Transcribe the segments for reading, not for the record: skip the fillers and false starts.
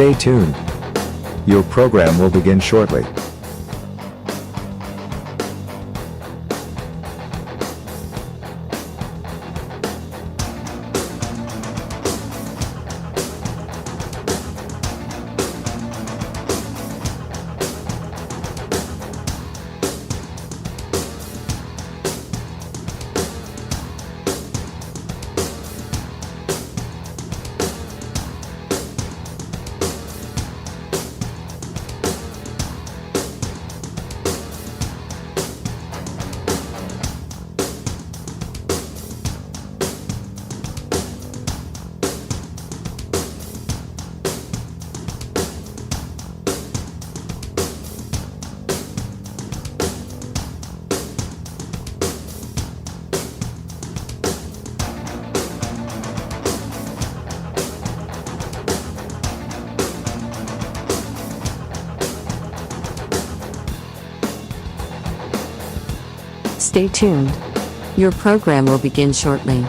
Stay tuned. Your program will begin shortly. Stay tuned. Your program will begin shortly.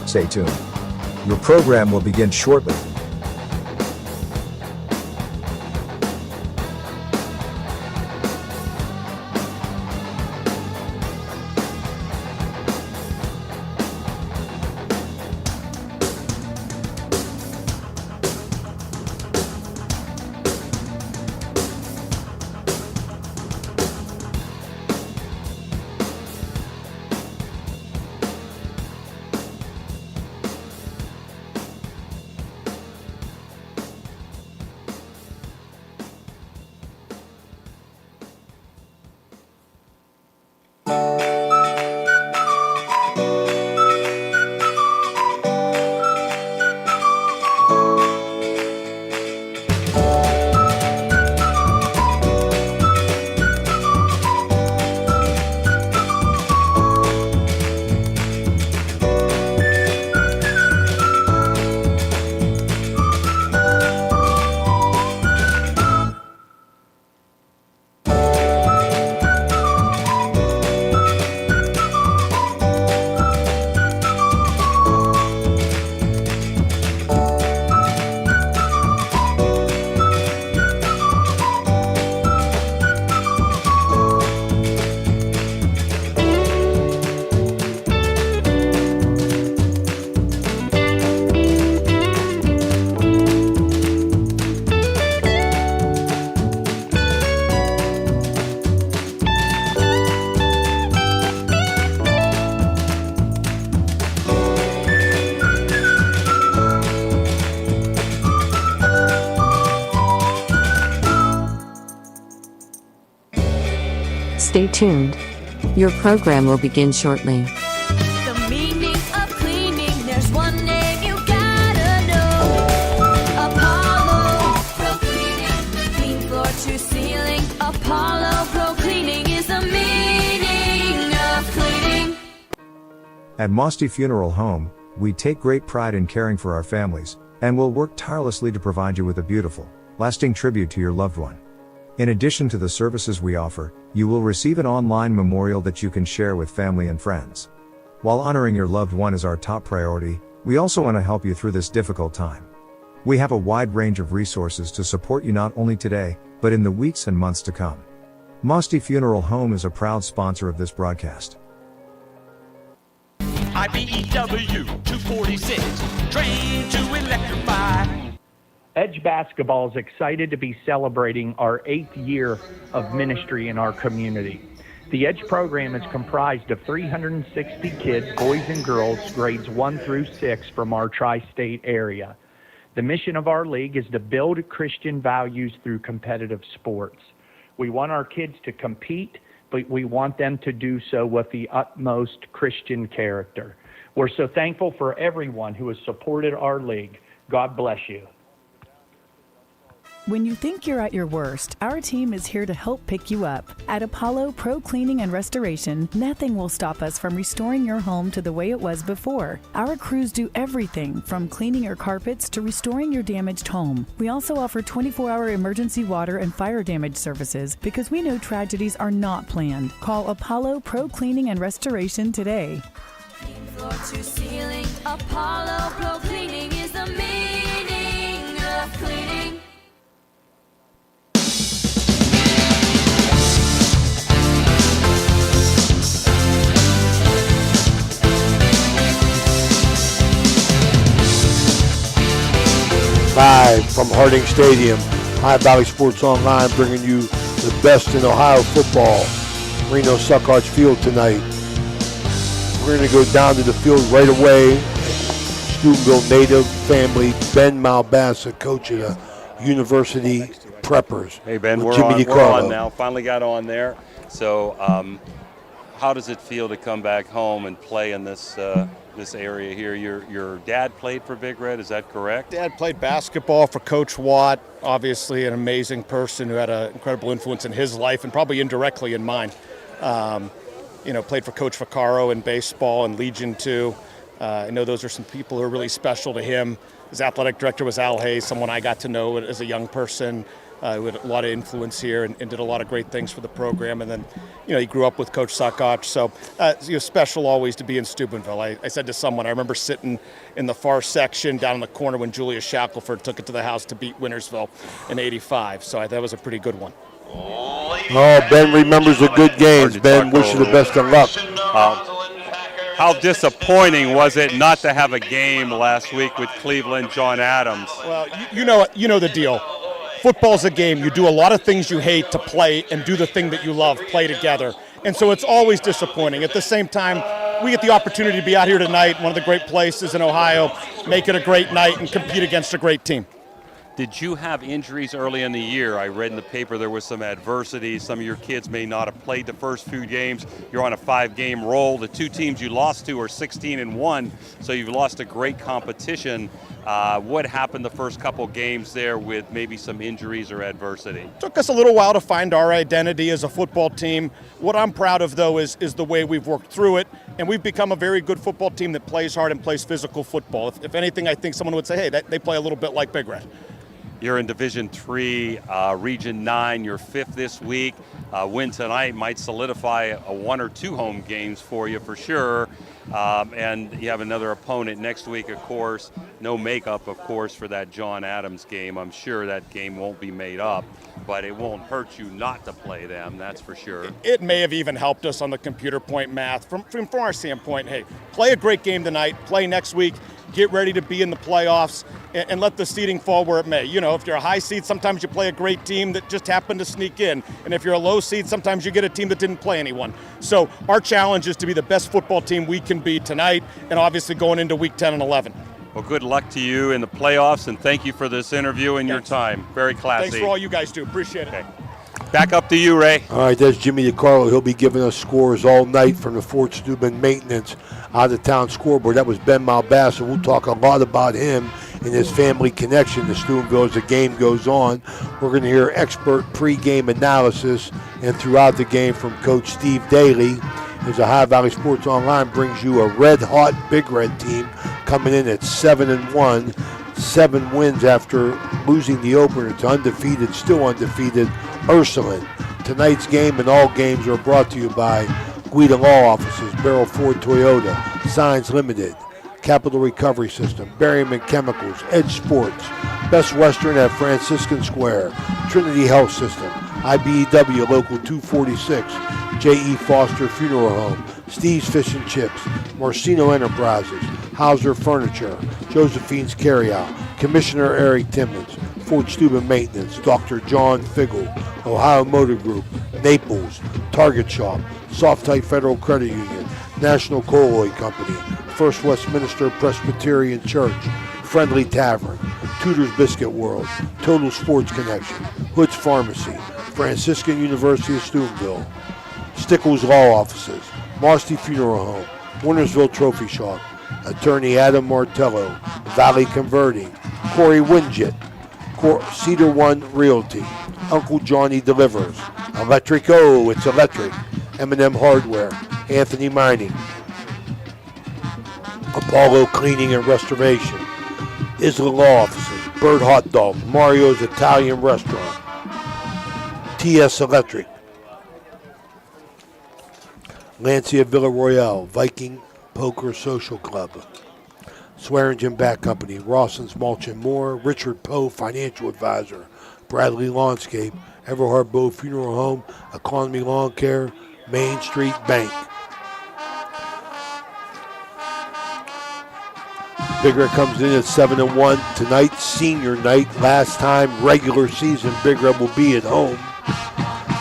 Stay tuned. Your program will begin shortly. Stay tuned. Your program will begin shortly. The meaning of cleaning, there's one name you gotta know. Apollo Pro Cleaning, clean floor to ceiling. Apollo Pro Cleaning is the meaning of cleaning. At Mosty Funeral Home, we take great pride in caring for our families, and will work tirelessly to provide you with a beautiful, lasting tribute to your loved one. In addition to the services we offer, you will receive an online memorial that you can share with family and friends. While honoring your loved one is our top priority, we also want to help you through this difficult time. We have a wide range of resources to support you not only today, but in the weeks and months to come. Mosty Funeral Home is a proud sponsor of this broadcast. IBEW 246, trained to electrify. Edge Basketball is excited to be celebrating our 8th year of ministry in our community. The Edge program is comprised of 360 kids, boys and girls, grades 1 through 6 from our tri-state area. The mission of our league is to build Christian values through competitive sports. We want our kids to compete, but we want them to do so with the utmost Christian character. We're so thankful for everyone who has supported our league. God bless you. When you think you're at your worst, our team is here to help pick you up. At Apollo Pro Cleaning and Restoration, nothing will stop us from restoring your home to the way it was before. Our crews do everything from cleaning your carpets to restoring your damaged home. We also offer 24-hour emergency water and fire damage services because we know tragedies are not planned. Call Apollo Pro Cleaning and Restoration today. Floor to ceiling, Apollo Pro Cleaning is the meaning of cleaning. Live from Harding Stadium, High Valley Sports Online, bringing you the best in Ohio football. Reno Suckhardt's Field tonight. We're going to go down to the field right away. Steubenville native family, Ben Malbassa, coach of the University Preppers. Hey Ben, we're on now. Finally got on there. So, how does it feel to come back home and play in this this area here? Your dad played for Big Red, is that correct? Dad played basketball for Coach Watt, obviously an amazing person who had an incredible influence in his life and probably indirectly in mine. Played for Coach Vaccaro in baseball and Legion too. I know those are some people who are really special to him. His athletic director was Al Hayes, someone I got to know as a young person. Who had a lot of influence here and did a lot of great things for the program. And then, he grew up with Coach Suckhardtt. So, special always to be in Steubenville. I said to someone, I remember sitting in the far section down in the corner when Julius Shackelford took it to the house to beat Wintersville in '85. So that was a pretty good one. Oh, Ben remembers the good games. Ben, wish you the best of luck. How disappointing was it not to have a game last week with Cleveland, John Adams? Well, you know the deal. Football's a game. You do a lot of things you hate to play and do the thing that you love, play together. And so it's always disappointing. At the same time, we get the opportunity to be out here tonight, one of the great places in Ohio, make it a great night and compete against a great team. Did you have injuries early in the year? I read in the paper there was some adversity. Some of your kids may not have played the first few games. You're on a 5-game roll. The 2 teams you lost to are 16-1, so you've lost a great competition. What happened the first couple games there with maybe some injuries or adversity? It took us a little while to find our identity as a football team. What I'm proud of, though, is the way we've worked through it, and we've become a very good football team that plays hard and plays physical football. If anything, I think someone would say, hey, they play a little bit like Big Red. You're in Division III, Region 9. You're 5th this week. Win tonight might solidify 1 or 2 home games for you for sure. And you have another opponent next week, of course. No makeup, of course, for that John Adams game. I'm sure that game won't be made up, but it won't hurt you not to play them, that's for sure. It may have even helped us on the computer point math. From our standpoint, hey, play a great game tonight, play next week, get ready to be in the playoffs, and let the seeding fall where it may. If you're a high seed, sometimes you play a great team that just happened to sneak in. And if you're a low seed, sometimes you get a team that didn't play anyone. So our challenge is to be the best football team we can be tonight, and obviously going into week 10 and 11. Well, good luck to you in the playoffs, and thank you for this interview and your time. Very classy. Thanks for all you guys do. Appreciate it. Okay. Back up to you, Ray. All right, there's Jimmy DiCarlo. He'll be giving us scores all night from the Fort Steuben Maintenance out-of-town scoreboard. That was Ben Malbassa. We'll talk a lot about him and his family connection to Steubenville as the game goes on. We're going to hear expert pregame analysis and throughout the game from Coach Steve Daly as the High Valley Sports Online brings you a red-hot Big Red team coming in at 7-1. 7 wins after losing the opener to still undefeated Ursuline. Tonight's game and all games are brought to you by Guida Law Offices, Barrel Ford Toyota, Signs Limited, Capital Recovery System, Berryman Chemicals, Edge Sports, Best Western at Franciscan Square, Trinity Health System, IBEW Local 246, J.E. Foster Funeral Home, Steve's Fish and Chips, Marcino Enterprises, Hauser Furniture, Josephine's Carryout, Commissioner Eric Timmons, Fort Steuben Maintenance, Dr. John Figgle, Ohio Motor Group, Naples, Target Shop, Soft-Type Federal Credit Union, National Coal Oil Company, First Westminster Presbyterian Church, Friendly Tavern, Tudor's Biscuit World, Total Sports Connection, Hood's Pharmacy, Franciscan University of Steubenville, Stickles Law Offices, Marsty Funeral Home, Wintersville Trophy Shop, Attorney Adam Martello, Valley Converting, Corey Winget, Cedar One Realty, Uncle Johnny Delivers, Electric O, it's electric, M&M Hardware, Anthony Mining, Apollo Cleaning and Restoration, Isla Law Offices, Bird Hot Dog, Mario's Italian Restaurant, TS Electric, Lancia Villa Royale, Viking Poker Social Club, Swearingen Bat Company, Rawson's Mulch and More, Richard Poe Financial Advisor, Bradley Lawnscape, Everhard Bow Funeral Home, Economy Lawn Care, Main Street Bank. Big Red comes in at 7-1 tonight, senior night. Last time regular season, Big Red will be at home.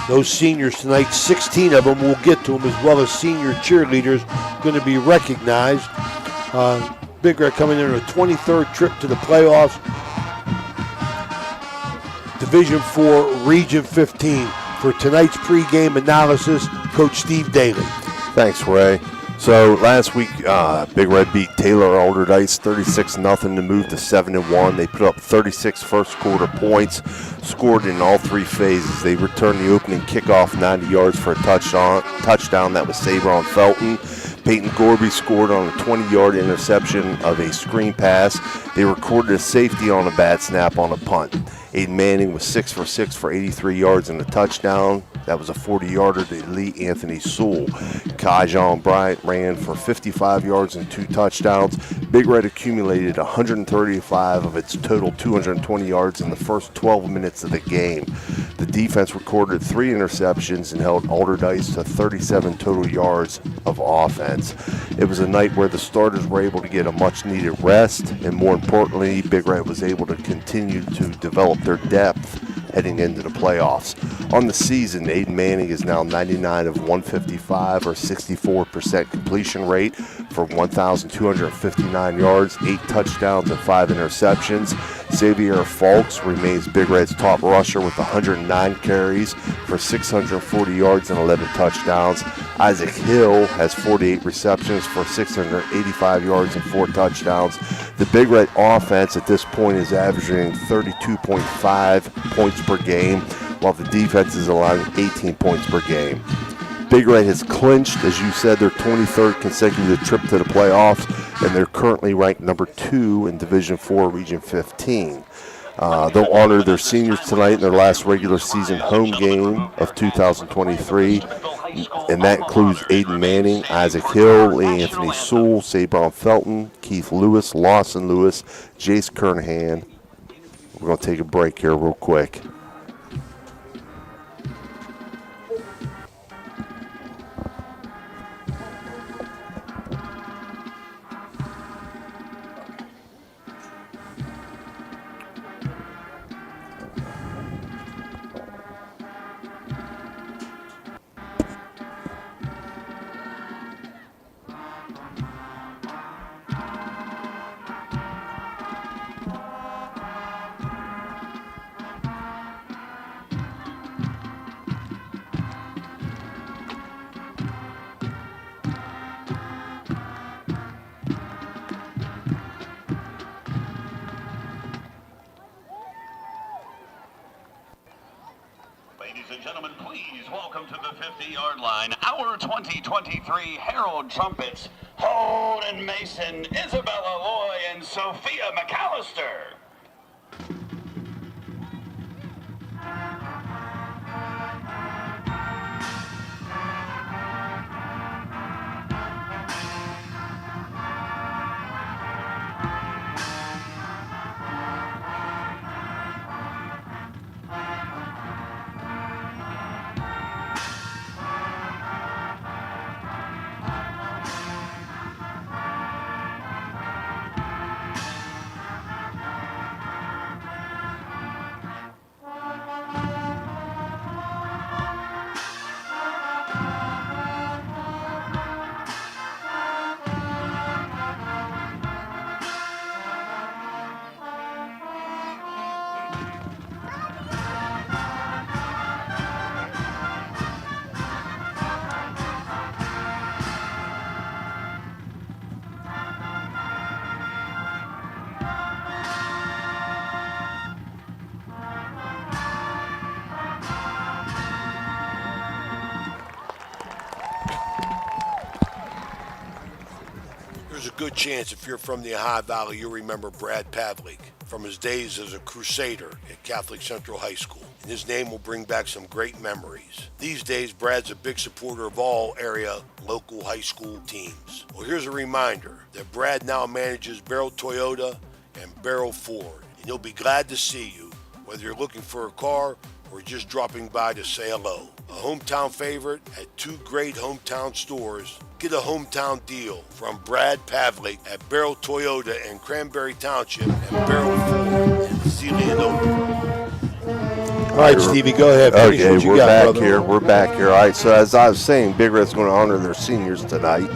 Those seniors tonight, 16 of them, we'll get to them, as well as senior cheerleaders going to be recognized. Big Red coming in on a 23rd trip to the playoffs. Division 4, Region 15. For tonight's pregame analysis, Coach Steve Daly. Thanks, Ray. So last week, Big Red beat Taylor Alderdice 36-0 to move to 7-1. They put up 36 first quarter points, scored in all three phases. They returned the opening kickoff 90 yards for a touchdown. That was Sabron Felton. Peyton Gorby scored on a 20-yard interception of a screen pass. They recorded a safety on a bad snap on a punt. Aiden Manning was 6 for 6 for 83 yards and a touchdown. That was a 40-yarder to Lee Anthony Sewell. Kajon Bryant ran for 55 yards and 2 touchdowns. Big Red accumulated 135 of its total 220 yards in the first 12 minutes of the game. The defense recorded 3 interceptions and held Alderdice to 37 total yards of offense. It was a night where the starters were able to get a much-needed rest, and more importantly, Big Red was able to continue to develop their depth heading into the playoffs. On the season, Aiden Manning is now 99 of 155 or 64% completion rate for 1,259 yards, 8 touchdowns and 5 interceptions. Xavier Falks remains Big Red's top rusher with 109 carries for 640 yards and 11 touchdowns. Isaac Hill has 48 receptions for 685 yards and 4 touchdowns. The Big Red offense at this point is averaging 32.5 points per game, while the defense is allowing 18 points per game. Big Red has clinched, as you said, their 23rd consecutive trip to the playoffs, and they're currently ranked number 2 in Division 4, Region 15. They'll honor their seniors tonight in their last regular season home game of 2023, and that includes Aiden Manning, Isaac Hill, Lee Anthony Sewell, Sabron Felton, Keith Lewis, Lawson Lewis, Jace Kernahan. We're going to take a break here real quick. Our 2023 Herald Trumpets, Holden Mason, Isabella Loy, and Sophia McAllister. good chance if you're from the Ohio Valley, you'll remember Brad Pavlik from his days as a crusader at Catholic Central High School. And his name will bring back some great memories. These days, Brad's a big supporter of all area local high school teams. Well, here's a reminder that Brad now manages Barrel Toyota and Barrel Ford. And he'll be glad to see you, whether you're looking for a car or just dropping by to say hello. A hometown favorite at two great hometown stores. Get a hometown deal from Brad Pavlik at Barrel Toyota in Cranberry Township and Barrel Ford in Zealand. All right, Stevie, go ahead. Okay, we're back here. We're back here. All right, so as I was saying, Big Red's going to honor their seniors tonight.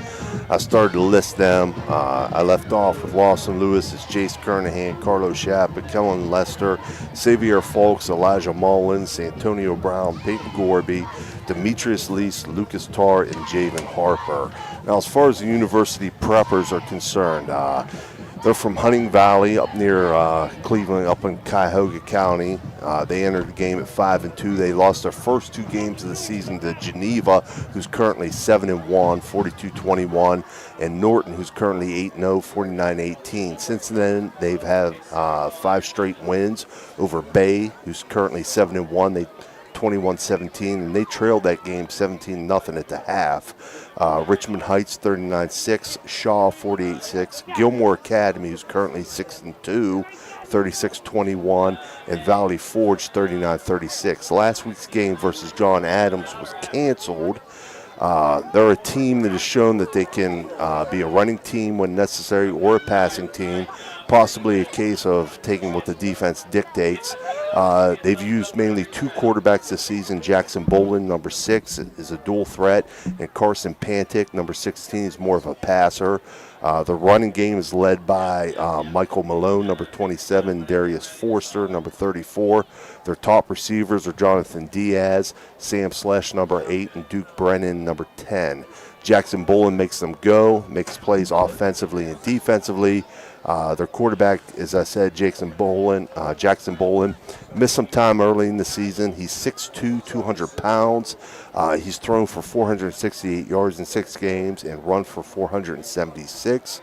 I started to list them. I left off with Lawson Lewis, it's Jace Kernahan, Carlos Shappa, Kellen Lester, Xavier Folks, Elijah Mullins, Antonio Brown, Peyton Gorby, Demetrius Lease, Lucas Tarr, and Javen Harper. Now, as far as the university preppers are concerned, they're from Hunting Valley up near Cleveland, up in Cuyahoga County. They entered the game at 5-2. They lost their first two games of the season to Geneva, who's currently 7-1, 42-21, and Norton, who's currently 8-0, 49-18. Since then, they've had 5 straight wins over Bay, who's currently 7-1. They 21-17, and they trailed that game 17-0 at the half. Richmond Heights 39-6, Shaw 48-6, Gilmore Academy, who's currently 6-2, 36-21, and Valley Forge 39-36. Last week's game versus John Adams was canceled. They're a team that has shown that they can be a running team when necessary or a passing team, possibly a case of taking what the defense dictates. They've used mainly 2 quarterbacks this season. Jackson Bolin, number 6, is a dual threat, and Carson Pantic, number 16, is more of a passer. The running game is led by Michael Malone, number 27, Darius Forster, number 34. Their top receivers are Jonathan Diaz, Sam Slesh, number 8, and Duke Brennan, number 10. Jackson Bolin makes them go, makes plays offensively and defensively. Their quarterback, as I said, Jackson Bolin, missed some time early in the season. He's 6'2", 200 pounds. He's thrown for 468 yards in 6 games and run for 476.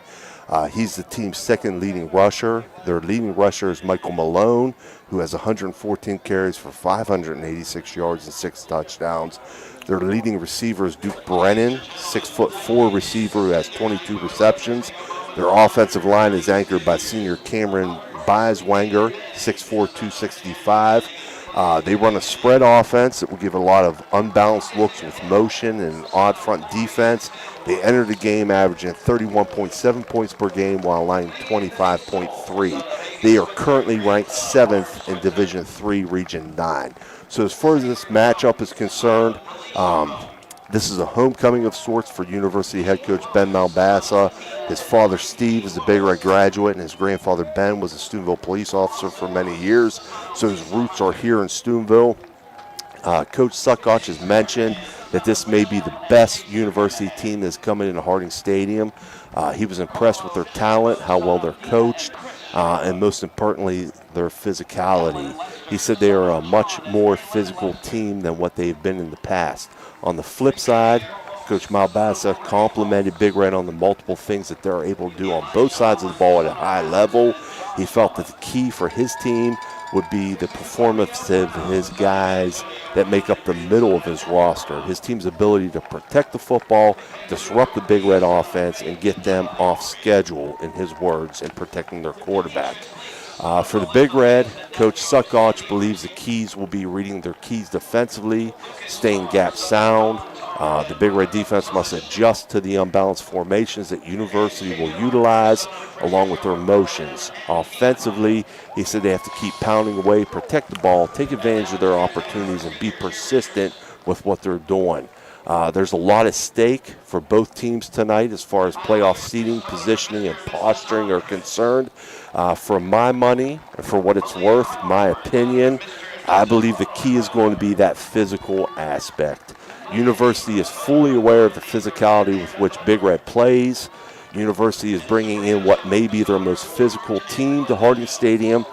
He's the team's second leading rusher. Their leading rusher is Michael Malone, who has 114 carries for 586 yards and 6 touchdowns. Their leading receiver is Duke Brennan, 6'4" receiver who has 22 receptions. Their offensive line is anchored by senior Cameron Beiswanger, 6'4", 265. They run a spread offense that will give a lot of unbalanced looks with motion and odd front defense. They enter the game averaging 31.7 points per game while allowing 25.3. They are currently ranked 7th in Division III, Region 9. So as far as this matchup is concerned, this is a homecoming of sorts for University head coach Ben Malbassa. His father, Steve, is a Big Red graduate, and his grandfather, Ben, was a Steubenville police officer for many years, so his roots are here in Steubenville. Coach Suckoch has mentioned that this may be the best university team that's coming into Harding Stadium. He was impressed with their talent, how well they're coached, and most importantly, their physicality. He said they are a much more physical team than what they've been in the past. On the flip side, Coach Malbassa complimented Big Red on the multiple things that they're able to do on both sides of the ball at a high level. He felt that the key for his team would be the performance of his guys that make up the middle of his roster. His team's ability to protect the football, disrupt the Big Red offense, and get them off schedule, in his words, in protecting their quarterback. For the Big Red, Coach Suckoch believes the keys will be reading their keys defensively, staying gap sound. The Big Red defense must adjust to the unbalanced formations that University will utilize, along with their motions. Offensively, he said they have to keep pounding away, protect the ball, take advantage of their opportunities, and be persistent with what they're doing. There's a lot at stake for both teams tonight as far as playoff seeding, positioning, and posturing are concerned. For my money, for what it's worth, my opinion, I believe the key is going to be that physical aspect. University is fully aware of the physicality with which Big Red plays. University is bringing in what may be their most physical team to Harding Stadium.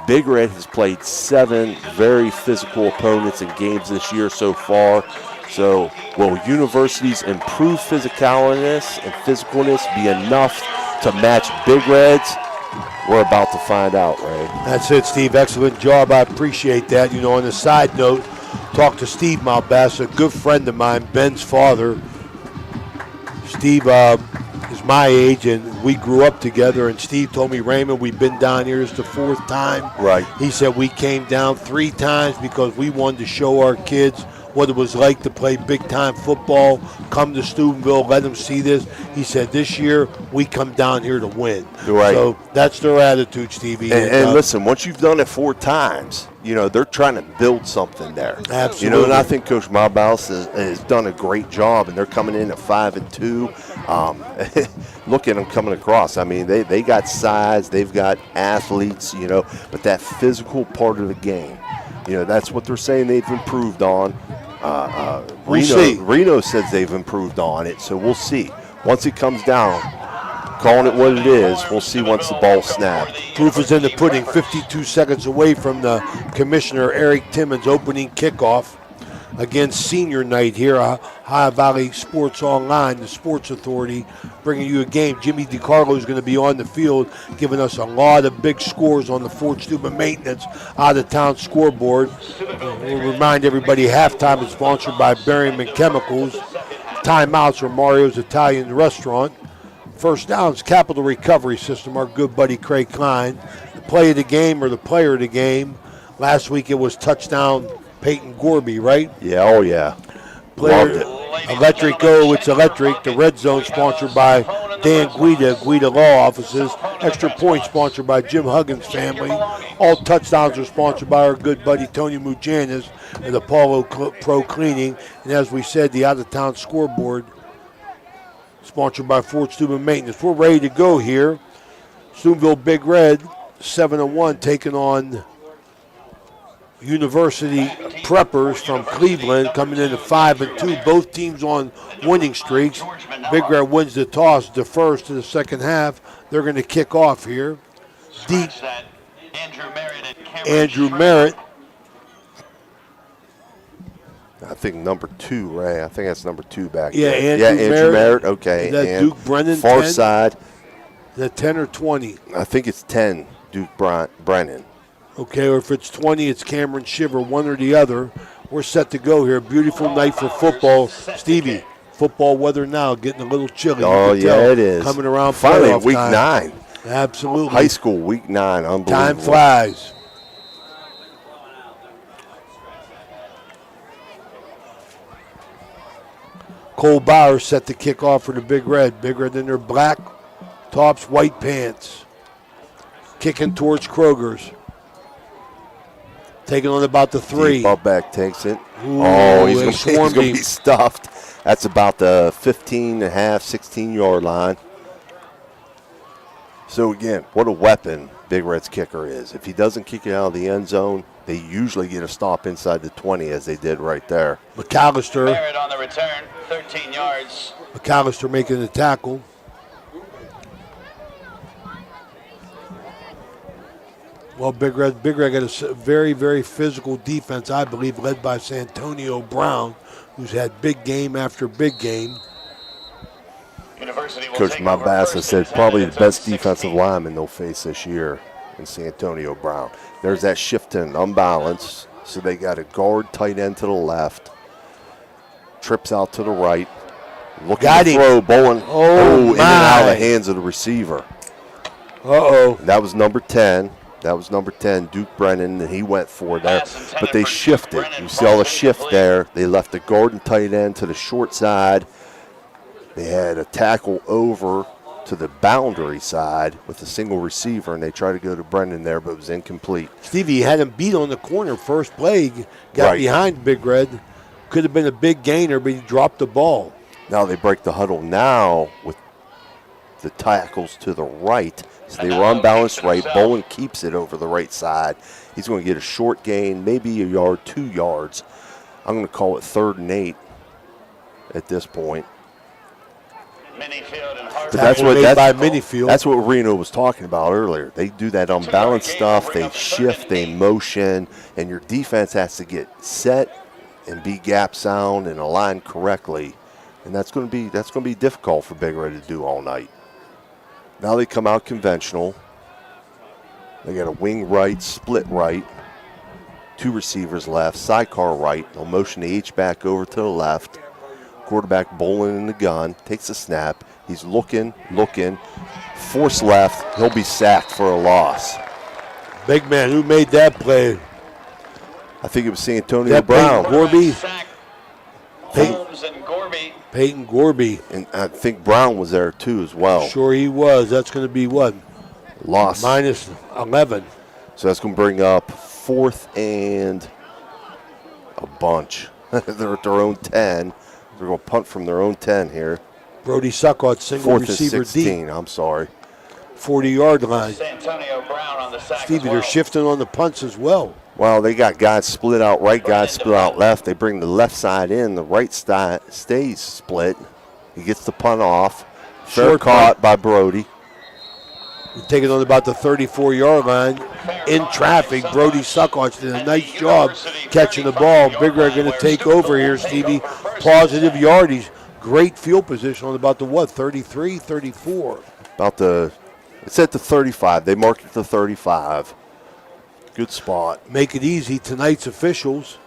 Big Red has played 7 very physical opponents in games this year so far. So will University's improved physicalness and physicalness be enough to match Big Red's? We're about to find out, Ray. That's it, Steve. Excellent job. I appreciate that. You know, on a side note, talked to Steve Malbass, a good friend of mine, Ben's father. Steve is my age, and we grew up together. And Steve told me, Raymond, we've been down here. It's the 4th time. Right. He said we came down 3 times because we wanted to show our kids what it was like to play big-time football, come to Steubenville, let them see this. He said this year we come down here to win. Right. So that's their attitude, Stevie. And listen, once you've done it 4 times, you know, they're trying to build something there. Absolutely. You know, and I think Coach Malbaus has done a great job, and they're coming in at 5-2. Look at them coming across. I mean, they got size, they've got athletes, you know, but that physical part of the game, you know, that's what they're saying they've improved on. Reno says they've improved on it, so we'll see. Once it comes down, calling it what it is, we'll see once the ball's snapped. Proof is in the pudding. 52 seconds away from the Commissioner Eric Timmons' opening kickoff against senior night here at Ohio Valley Sports Online, the sports authority, bringing you a game. Jimmy DiCarlo is going to be on the field, giving us a lot of big scores on the Fort Steuben Maintenance out-of-town scoreboard. We'll remind everybody, halftime is sponsored by Berryman Chemicals. Timeouts are Mario's Italian Restaurant. First downs, Capital Recovery System, our good buddy Craig Klein. The play of the game or the player of the game. Last week it was touchdown Peyton Gorby, right? Yeah, oh yeah. Player, Electric Go, it's electric. The Red Zone sponsored by Dan Guida Law Offices. Extra Point sponsored by Jim Huggins family. All touchdowns are sponsored by our good buddy Tony Mujanis and Apollo Pro Cleaning. And as we said, the out-of-town scoreboard sponsored by Fort Steuben Maintenance. We're ready to go here. Steubenville Big Red, 7-1, taking on University Preppers from Cleveland, coming in at 5-2. Both teams on winning streaks. Big Red wins the toss, defers to the second half. They're going to kick off here. Deep. Andrew Merritt. I think number 2, Ray. I think that's number 2 back Yeah, there. Andrew Merritt. Okay. Is that and Duke Brennan? Far 10? side. Is that 10 or 20? I think it's 10, Duke Brennan. Okay, or if it's 20, it's Cameron Shiver, one or the other. We're set to go here. Beautiful night for football. Stevie, football weather now, getting a little chilly. Oh, yeah, it is. Coming around finally playoff week time. 9. Absolutely. High school week 9, unbelievable. Time flies. Cole Bauer set to kick off for the Big Red. Big Red in their black tops, white pants. Kicking towards Kroger's. Taking on about the 3. Bubback takes it. Ooh, he's going to be stuffed. That's about the 15.5, 16-yard line. So, again, what a weapon Big Red's kicker is. If he doesn't kick it out of the end zone, they usually get a stop inside the 20, as they did right there. McAllister. Barrett on the return, 13 yards. McAllister making the tackle. Well, Big Red got a very, very physical defense, I believe, led by Santonio Brown, who's had big game after big game. Coach Malbass said probably the best defensive lineman they'll face this year in Santonio Brown. There's that shift in unbalance, so they got a guard tight end to the left, trips out to the right, looking to throw, bowling, in and out of the hands of the receiver. That was number 10. That was number 10, Duke Brennan, and he went for there. But they shifted. You see all the shift there. They left the guard and tight end to the short side. They had a tackle over to the boundary side with a single receiver, and they tried to go to Brennan there, but it was incomplete. Stevie had him beat on the corner first play, got behind Big Red. Could have been a big gainer, but he dropped the ball. Now they break the huddle now with the tackles to the right. So they run balanced right. Bolin keeps it over the right side. He's going to get a short gain, maybe a yard, 2 yards. I'm going to call it 3rd and 8 at this point. But that's what Reno was talking about earlier. They do that unbalanced stuff. They shift, they motion, and your defense has to get set and be gap sound and aligned correctly. And that's going to be difficult for Big Red to do all night. Now they come out conventional. They got a wing right, split right, 2 receivers left, sidecar right. They'll motion the H-back over to the left. Quarterback bowling in the gun, takes a snap. He's looking, force left. He'll be sacked for a loss. Big man, who made that play? I think it was Antonio Brown. Gorby. Holmes and Gorby. Peyton Gorby. And I think Brown was there too as well. Sure he was. That's going to be what? Loss. Minus 11. So that's going to bring up 4th and a bunch. They're at their own 10. They're going to punt from their own 10 here. Brody Suckott, single 4th receiver and 16, deep. I'm sorry. 40-yard line. Antonio Brown on the sack. Stevie, they're shifting on the punts as well. Well, they got guys split out right, guys split out left. They bring the left side in. The right side stays split. He gets the punt off. Fair Short caught by Brody. Taking on about the 34-yard line. In traffic, Brody Suckott did a nice job catching the ball. Big Red going to take over here, Stevie. Positive yardage. Great field position on about the what, 33, 34? It's at the 35. They marked it to 35. Good spot. Make it easy. Tonight's officials.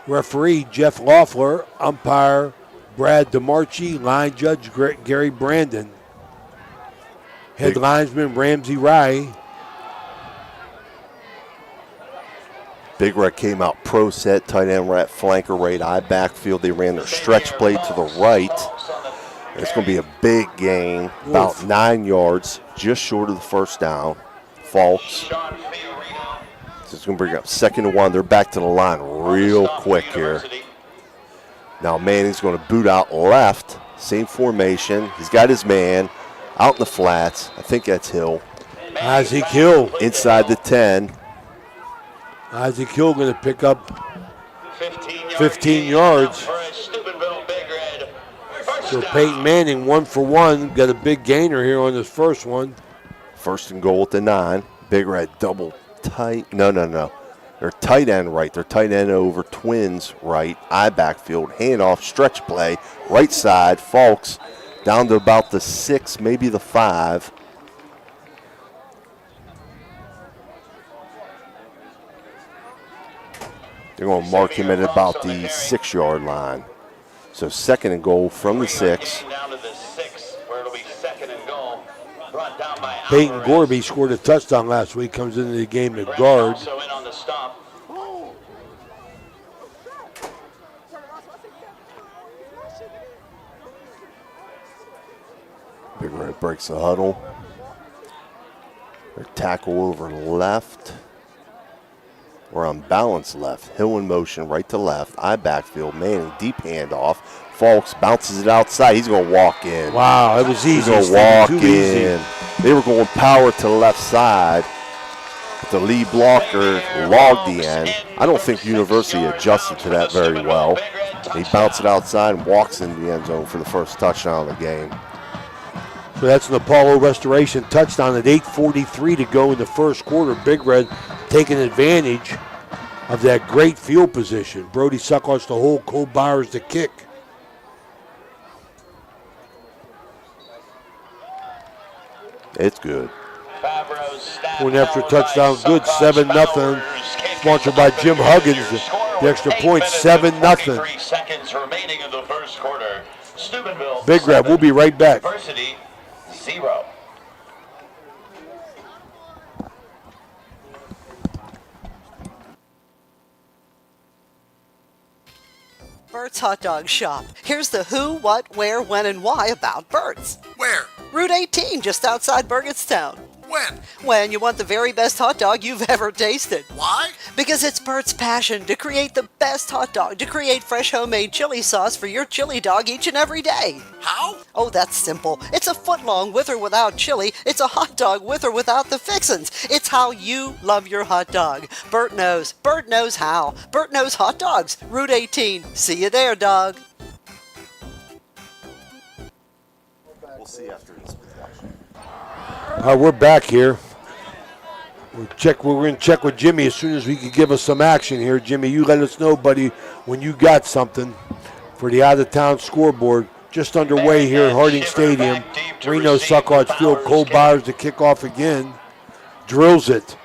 Referee Jeff Loeffler. Umpire Brad DeMarchi. Line judge Gary Brandon. Head linesman Ramsey Rye. Big Red came out pro set, tight end right, flanker right, I backfield. They ran their stretch play to the right. It's going to be a big gain, about 9 yards, just short of the first down. Falks. So it's going to bring up 2nd and 1. They're back to the line real quick here. Now Manning's going to boot out left, same formation. He's got his man out in the flats. I think that's Hill. Isaac Hill. Inside the 10. Isaac Hill going to pick up 15 yards. So Peyton Manning 1 for 1. Got a big gainer here on this first one. 1st and goal at the 9. Big Red double tight. No. They're tight end right. They're tight end over, twins right. I backfield, handoff, stretch play. Right side, Falks down to about the 6, maybe the 5. They're going to mark him at about the 6-yard line. So 2nd and goal from the 6. Peyton Gorby scored a touchdown last week, comes into the game at guard. Big Red breaks the huddle. Their tackle over left. We're on balance left. Hill in motion, right to left. I backfield. Manning, deep handoff. Falks bounces it outside. He's going to walk in. Wow, it was easy. He's going to walk in. They were going power to the left side. But the lead blocker logged the end. I don't think University adjusted to that very well. He bounced it outside and walks into the end zone for the first touchdown of the game. So that's an Apollo Restoration touchdown at 8:43 to go in the first quarter. Big Red taking advantage of that great field position. Brody Suckott's to hold, Cole Byers to kick. It's good. Point after touchdown, good, 7-0. Sponsored by Jim Huggins. The extra point, 7-0. 3 seconds remaining in the first quarter. Steubenville, Big Red, we'll be right back. University, 0. Bert's Hot Dog Shop. Here's the who, what, where, when, and why about Bert's. Where? Route 18, just outside Burgettstown. When? When you want the very best hot dog you've ever tasted. Why? Because it's Bert's passion to create the best hot dog, to create fresh homemade chili sauce for your chili dog each and every day. How? Oh, that's simple. It's a foot long with or without chili. It's a hot dog with or without the fixins. It's how you love your hot dog. Bert knows. Bert knows how. Bert knows hot dogs. Route 18. See you there, dog. We'll see after this. We're back here. We're going to check with Jimmy as soon as we can give us some action here. Jimmy, you let us know, buddy, when you got something for the out-of-town scoreboard. just underway here at Harding Stadium. Reno Suckhawks Field. Cole Byers to kick off again. Drills it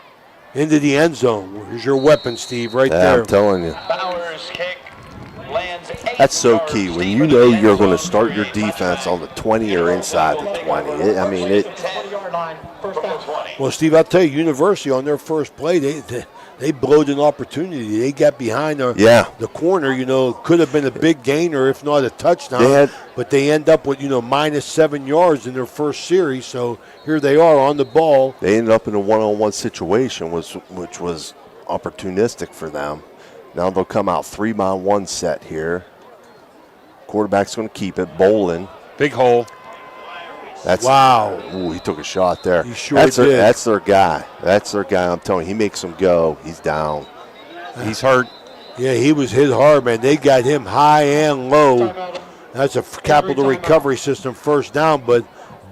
into the end zone. Here's your weapon, Steve, right there. I'm telling you. Bauer's kick lands 8 That's so yards key. When deep you into know the end you're going to zone start for your a defense touchdown. on the 20 or inside the 20. Well, Steve, I'll tell you, University on their first play, they blowed an opportunity. They got behind the corner. You know, could have been a big gain or if not a touchdown. But they end up with, minus 7 yards in their first series. So here they are on the ball. They ended up in a one-on-one situation, which was opportunistic for them. Now they'll come out 3-by-1 set here. Quarterback's going to keep it. Bolin. Big hole. Wow. Ooh, he took a shot there. He sure did. That's their guy. That's their guy. I'm telling you, he makes them go. He's down. He's hurt. Yeah, he was hit hard, man. They got him high and low. That's a capital recovery system first down, but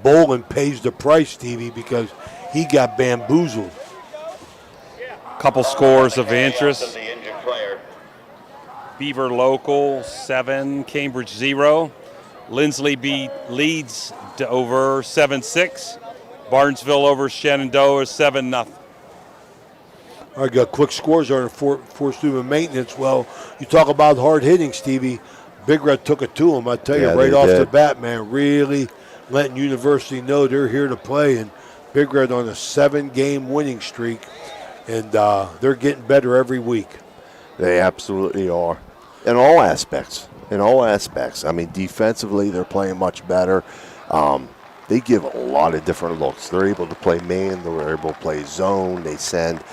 Bolin pays the price, Stevie, because he got bamboozled. Couple scores of interest. Beaver Local 7, Cambridge 0. Lindsley leads to over 7-6. Barnesville over Shenandoah 7-0. All right, got quick scores on for student maintenance. Well, you talk about hard hitting, Stevie. Big Red took it to him. I tell you, right off the bat, man, really letting University know they're here to play. And Big Red on a 7-game winning streak, and they're getting better every week. They absolutely are. In all aspects. I mean, defensively, they're playing much better. They give a lot of different looks. They're able to play man. They're able to play zone. They send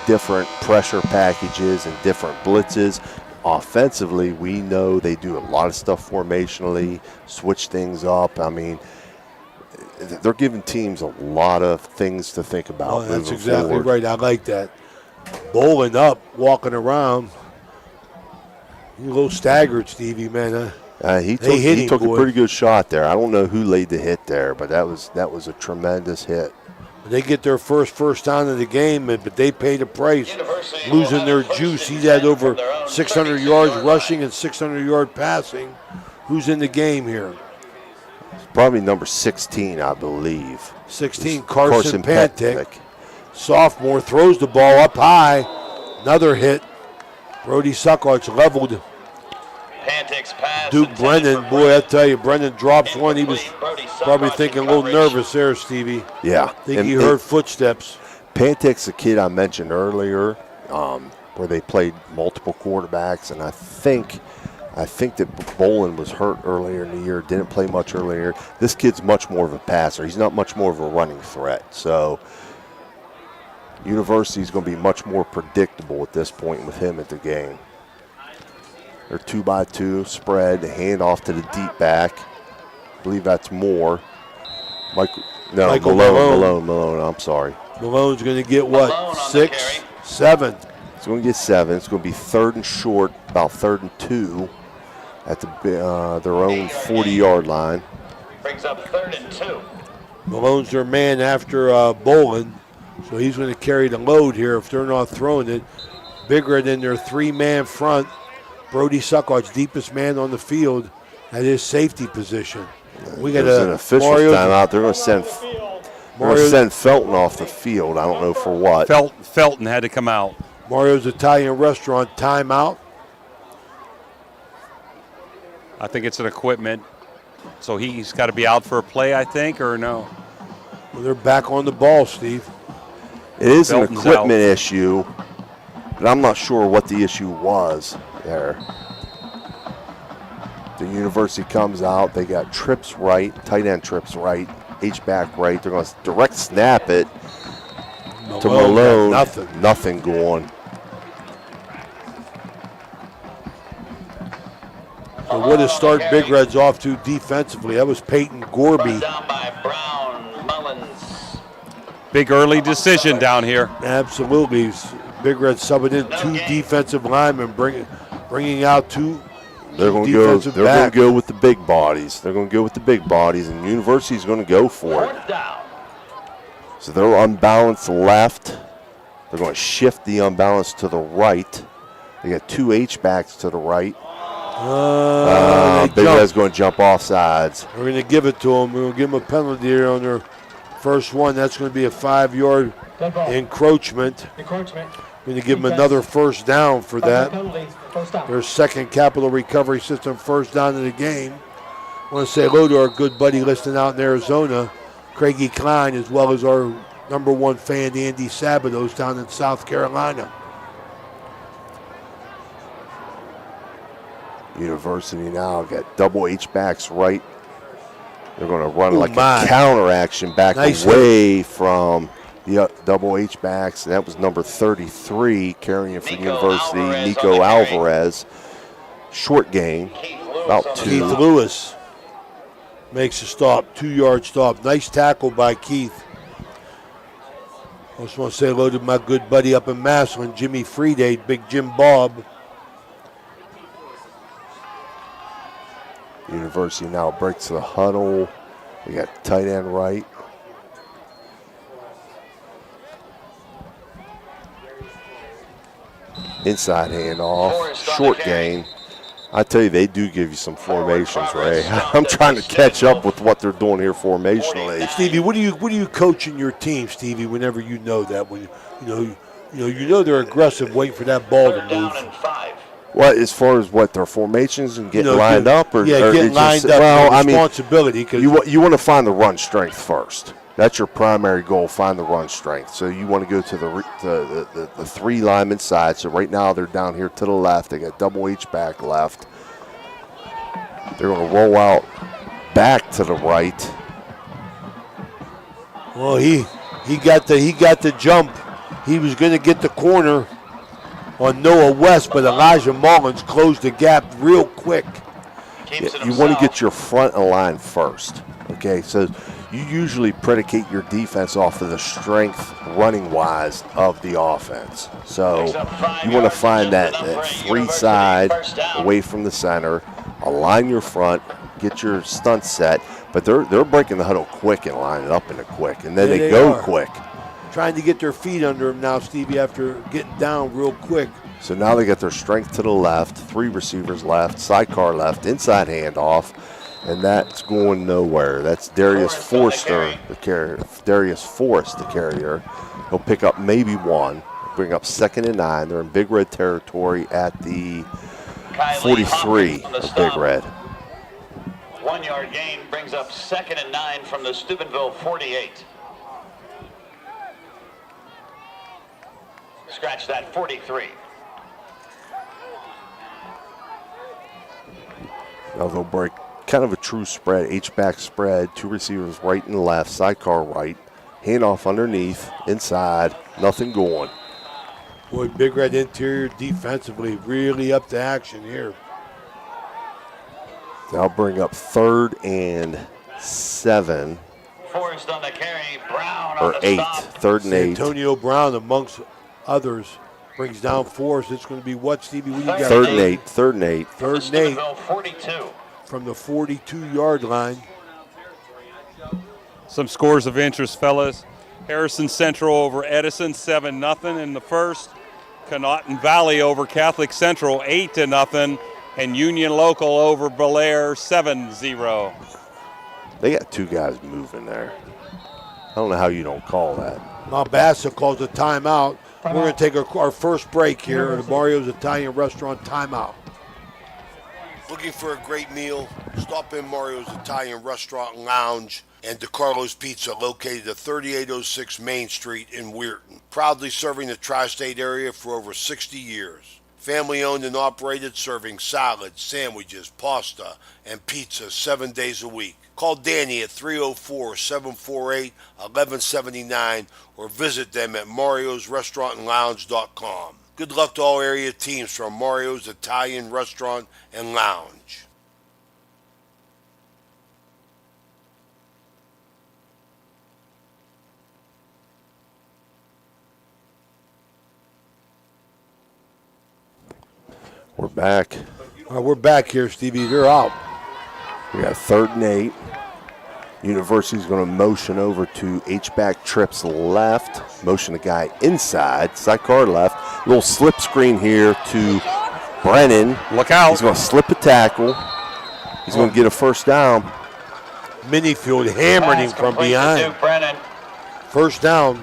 different pressure packages and different blitzes. Offensively, we know they do a lot of stuff formationally, switch things up. I mean, they're giving teams a lot of things to think about. Oh, that's exactly right. I like that. Bowling up, walking around. A little staggered, Stevie, man. He took a pretty good shot there. I don't know who laid the hit there, but that was a tremendous hit. They get their first down of the game, but they pay the price, losing their juice. He's had over 600 yards rushing and 600-yard passing. Who's in the game here? Probably number 16, I believe. 16, Carson Pantic. Sophomore throws the ball up high. Another hit. Brody Suckhawks leveled Duke Brennan. Boy, I tell you, Brennan drops one. He was probably thinking a little nervous there, Stevie. Yeah. I think he heard footsteps. Pantic's a kid I mentioned earlier where they played multiple quarterbacks, and I think that Bolin was hurt earlier in the year, didn't play much earlier. This kid's much more of a passer. He's not much more of a running threat. So University's going to be much more predictable at this point with him at the game. They're 2-by-2 spread, hand off to the deep back. I believe that's Moore. Malone. I'm sorry. Malone's going to get what? 6, 7. It's going to get 7. It's going to be 3rd and short, about 3rd and 2 at their own 40-yard line. Brings up 3rd and 2. Malone's their man after Bolin. So he's going to carry the load here if they're not throwing it. Bigger than their 3-man front. Brody Suckhawks, deepest man on the field at his safety position. We got an official timeout. They're going to send Felton off the field. I don't know for what. Felton had to come out. Mario's Italian Restaurant timeout. I think it's an equipment. So he's got to be out for a play, I think, or no? Well, they're back on the ball, Steve. It is an equipment issue, but I'm not sure what the issue was there. The University comes out. They got trips right, tight end trips right, H-back right. They're going to direct snap it to Malone. Nothing going. So what does start Big Reds off to defensively? That was Peyton Gorby. Big early decision down here. Absolutely. Big Red subbing in 2 defensive linemen, bringing out 2 They're going to go with the big bodies. And University's going to go for it. So they're unbalanced left. They're going to shift the unbalance to the right. They got 2 H-backs to the right. Big Red's going to jump off sides. We're going to give it to them. We're going to give them a penalty here on their first one. That's going to be a 5-yard encroachment. We're going to give them another first down for that. Their second Capital Recovery System first down of the game. I want to say hello to our good buddy listening out in Arizona, Craigie Klein, as well as our number one fan, Andy Sabados, down in South Carolina. University now got double H-backs right. They're going to run like a counter action back away from the double H-backs. And that was number 33 carrying for University, Nico Alvarez. Short gain, about 2. Keith Lewis makes a stop, 2-yard stop. Nice tackle by Keith. I just want to say hello to my good buddy up in Massillon, Jimmy Friedade, Big Jim Bob. University now breaks the huddle. We got tight end right. Inside handoff, short gain. I tell you, they do give you some formations, Ray. I'm trying to catch up with what they're doing here formationally. Stevie, what do you coach in your team, Stevie? Whenever you know that, when you know they're aggressive, waiting for that ball to move. What, as far as what their formations and getting lined up, or getting lined up? Well, responsibility. You want to find the run strength first. That's your primary goal. Find the run strength. So you want to go to the 3 lineman side. So right now they're down here to the left. They got double H back left. They're going to roll out back to the right. Well, he got the jump. He was going to get the corner on Noah West, but Elijah Mullins closed the gap real quick. You want to get your front line first. Okay, so you usually predicate your defense off of the strength running-wise of the offense. So you want to find that 3 side away from the center, align your front, get your stunt set, but they're breaking the huddle quick and lining up in it quick, and then they go quick. Trying to get their feet under him now, Stevie, after getting down real quick. So now they got their strength to the left, 3 receivers left, sidecar left, inside handoff, and that's going nowhere. That's Darius Forster, the carrier. Darius Forrest, the carrier. He'll pick up maybe 1, bring up 2nd and 9. They're in Big Red territory at the 43 of Big Red. 1-yard gain brings up 2nd and 9 from the Steubenville 48. Scratch that 43. Now they'll break kind of a true spread, H-back spread, 2 receivers right and left, sidecar right, handoff underneath, inside, nothing going. Boy, Big Red interior defensively really up to action here. They'll bring up 3rd and 7. Forrest on the carry, Brown or on the 8, stop. 3rd and 8. Antonio Brown amongst others brings down Forrest. It's going to be what, Stevie? What do you got? 3rd and 8, 3rd and 8. 3rd and 8. 42. From the 42-yard line. Some scores of interest, fellas. Harrison Central over Edison, 7-0 in the first. Connaughton Valley over Catholic Central, 8-0. And Union Local over Belair, 7-0. They got 2 guys moving there. I don't know how you don't call that. Malbassa calls a timeout. We're going to take our first break here at Mario's Italian Restaurant timeout. Looking for a great meal? Stop in Mario's Italian Restaurant and Lounge and DeCarlo's Pizza, located at 3806 Main Street in Weirton. Proudly serving the tri-state area for over 60 years. Family owned and operated, serving salads, sandwiches, pasta, and pizza 7 days a week. Call Danny at 304-748-1179 or visit them at mariosrestaurantandlounge.com. Good luck to all area teams from Mario's Italian Restaurant and Lounge. We're back. All right, we're back here, Stevie. They're out. We got 3rd and 8. University's going to motion over to H-back trips left. Motion the guy inside. Sidecar left. Little slip screen here to Brennan. Look out. He's going to slip a tackle. He's going to get a first down. Minifield hammered him from behind. First down.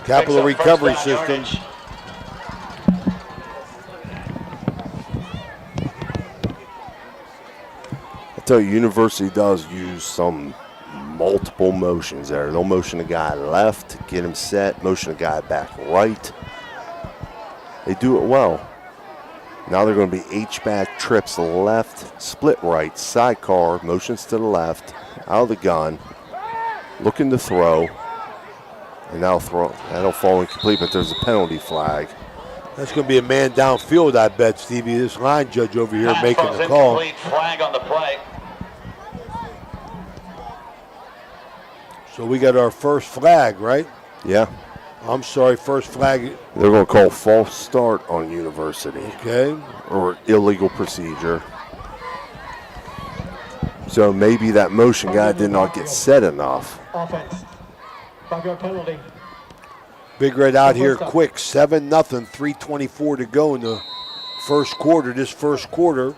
Capital Recovery System. I tell you, University does use some multiple motions there. They'll motion a guy left, get him set, motion a guy back right. They do it well. Now they're going to be H-back trips left, split right, sidecar, motions to the left, out of the gun, looking to throw, and that'll fall incomplete, but there's a penalty flag. That's going to be a man downfield, I bet, Stevie. This line judge over here making the call. Flag on the play. So we got our first flag, right? Yeah. I'm sorry, first flag. They're going to call false start on University. Okay. Or illegal procedure. So maybe that motion guy did not get set enough. Offense. 5-yard penalty. Big Red out here quick, 7-0, 3:24 to go in the first quarter. This first quarter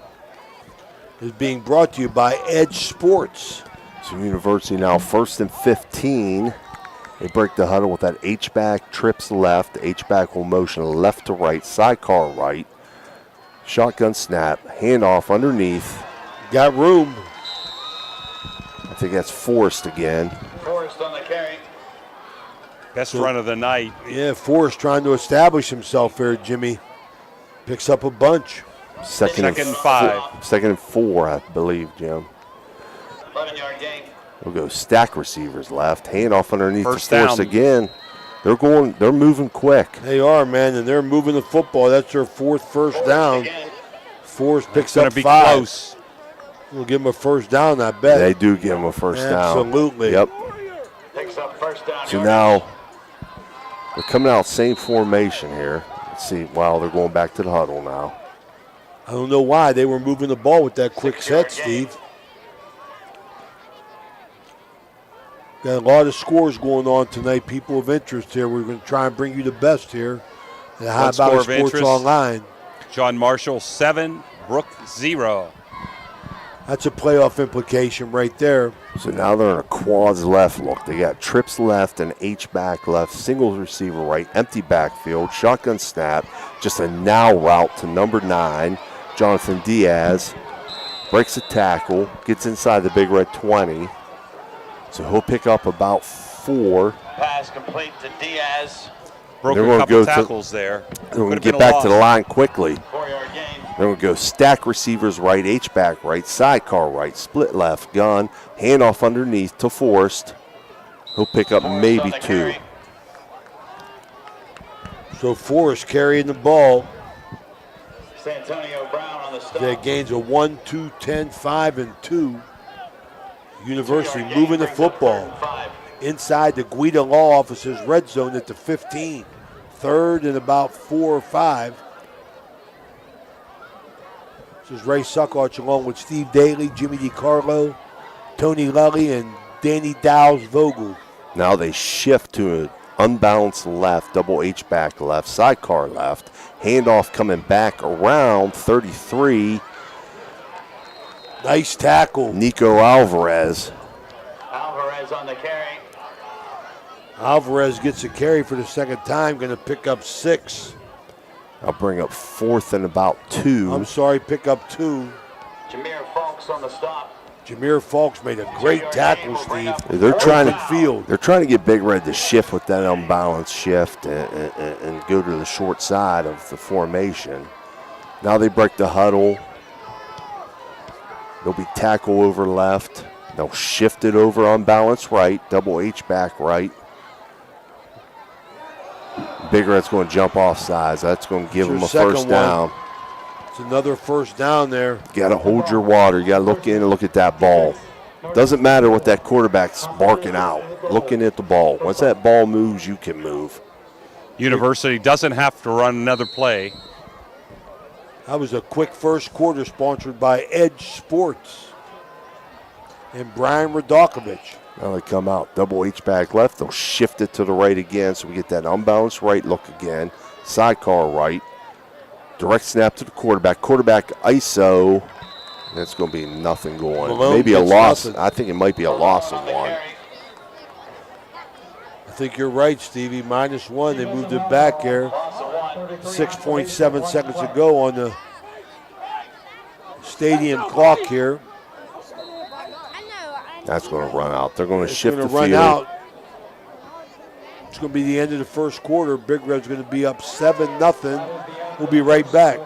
is being brought to you by Edge Sports. So University now 1st and 15. They break the huddle with that H-back, trips left. H-back will motion left to right, sidecar right. Shotgun snap, handoff underneath. Got room. I think that's Forrest again. Forrest on the carry. Best run of the night. Yeah, Forrest trying to establish himself here, Jimmy. Picks up a bunch. Second and 5. 2nd and 4, I believe, Jim. 11-yard gain. We'll go stack receivers left, handoff underneath First to Forrest down. again. They're moving quick. They are, man, and they're moving the football. That's their fourth first down. Forrest picks up It's going to be 5. close. We'll give him a first down, I bet. They do give him a first down. Absolutely. Yep. Picks up first down. So now they're coming out same formation here. Let's see. Wow, they're going back to the huddle now. I don't know why they were moving the ball with that quick set, Steve. Got a lot of scores going on tonight, people of interest here. We're going to try and bring you the best here at High One score Valley of Sports interest. Online. John Marshall 7, Brook 0. That's a playoff implication right there. So now they're in a quads left look. They got trips left and H-back left, single receiver right, empty backfield, shotgun snap, just a now route to number 9, Jonathan Diaz. Breaks a tackle, gets inside the Big Red 20. So he'll pick up about 4. Pass complete to Diaz. Broke They're a gonna couple go tackles there. They're going to Could've get been a back to the loss. line quickly. 4-yard gain. They're going to go stack receivers right, H-back right, sidecar right, split left, gun, handoff underneath to Forrest. He'll pick up Forrest maybe on the 2. carry. So Forrest carrying the ball. Santonio Brown on the stop. That gains a 1, 2, 10, 5, and 2. University 2-yard gain moving the brings up football 3rd and 5. inside the Guida Law Office's red zone at the 15. 3rd and about 4 or 5. This is Ray Suckarch along with Steve Daly, Jimmy DiCarlo, Tony Lully, and Danny Dowles Vogel. Now they shift to an unbalanced left, double H-back left, sidecar left, handoff coming back around 33. Nice tackle. Nico Alvarez. Alvarez on the carry. Alvarez gets a carry for the second time, going to pick up 6. I'll bring up 4th and about 2. I'm sorry, pick up 2. Jameer Falks on the stop. Jameer Falks made a great tackle, Steve. They're trying Open field. They're trying to get Big Red to shift with that unbalanced shift and go to the short side of the formation. Now they break the huddle. There'll be tackle over left. They'll shift it over unbalanced right, double H back right. Big Red's going to jump off sides. That's going to give them a first down. It's another first down there. You got to hold your water. You got to look in and look at that ball. Doesn't matter what that quarterback's barking out. Looking at the ball. Once that ball moves, you can move. University doesn't have to run another play. That was a quick first quarter sponsored by Edge Sports and Brian Radakovich. Now they come out. Double H back left. They'll shift it to the right again. So we get that unbalanced right look again. Sidecar right. Direct snap to the quarterback. Quarterback ISO. That's going to be nothing going. Malone Maybe a gets loss. nothing. I think it might be a loss of one. I think you're right, Stevie. -1. They moved it back here. 6.7 seconds to go on the stadium clock here. That's going to run out. They're going to shift the It's going field. to run out. It's going to be the end of the first quarter. Big Red's going to be up 7-0. We'll be right back.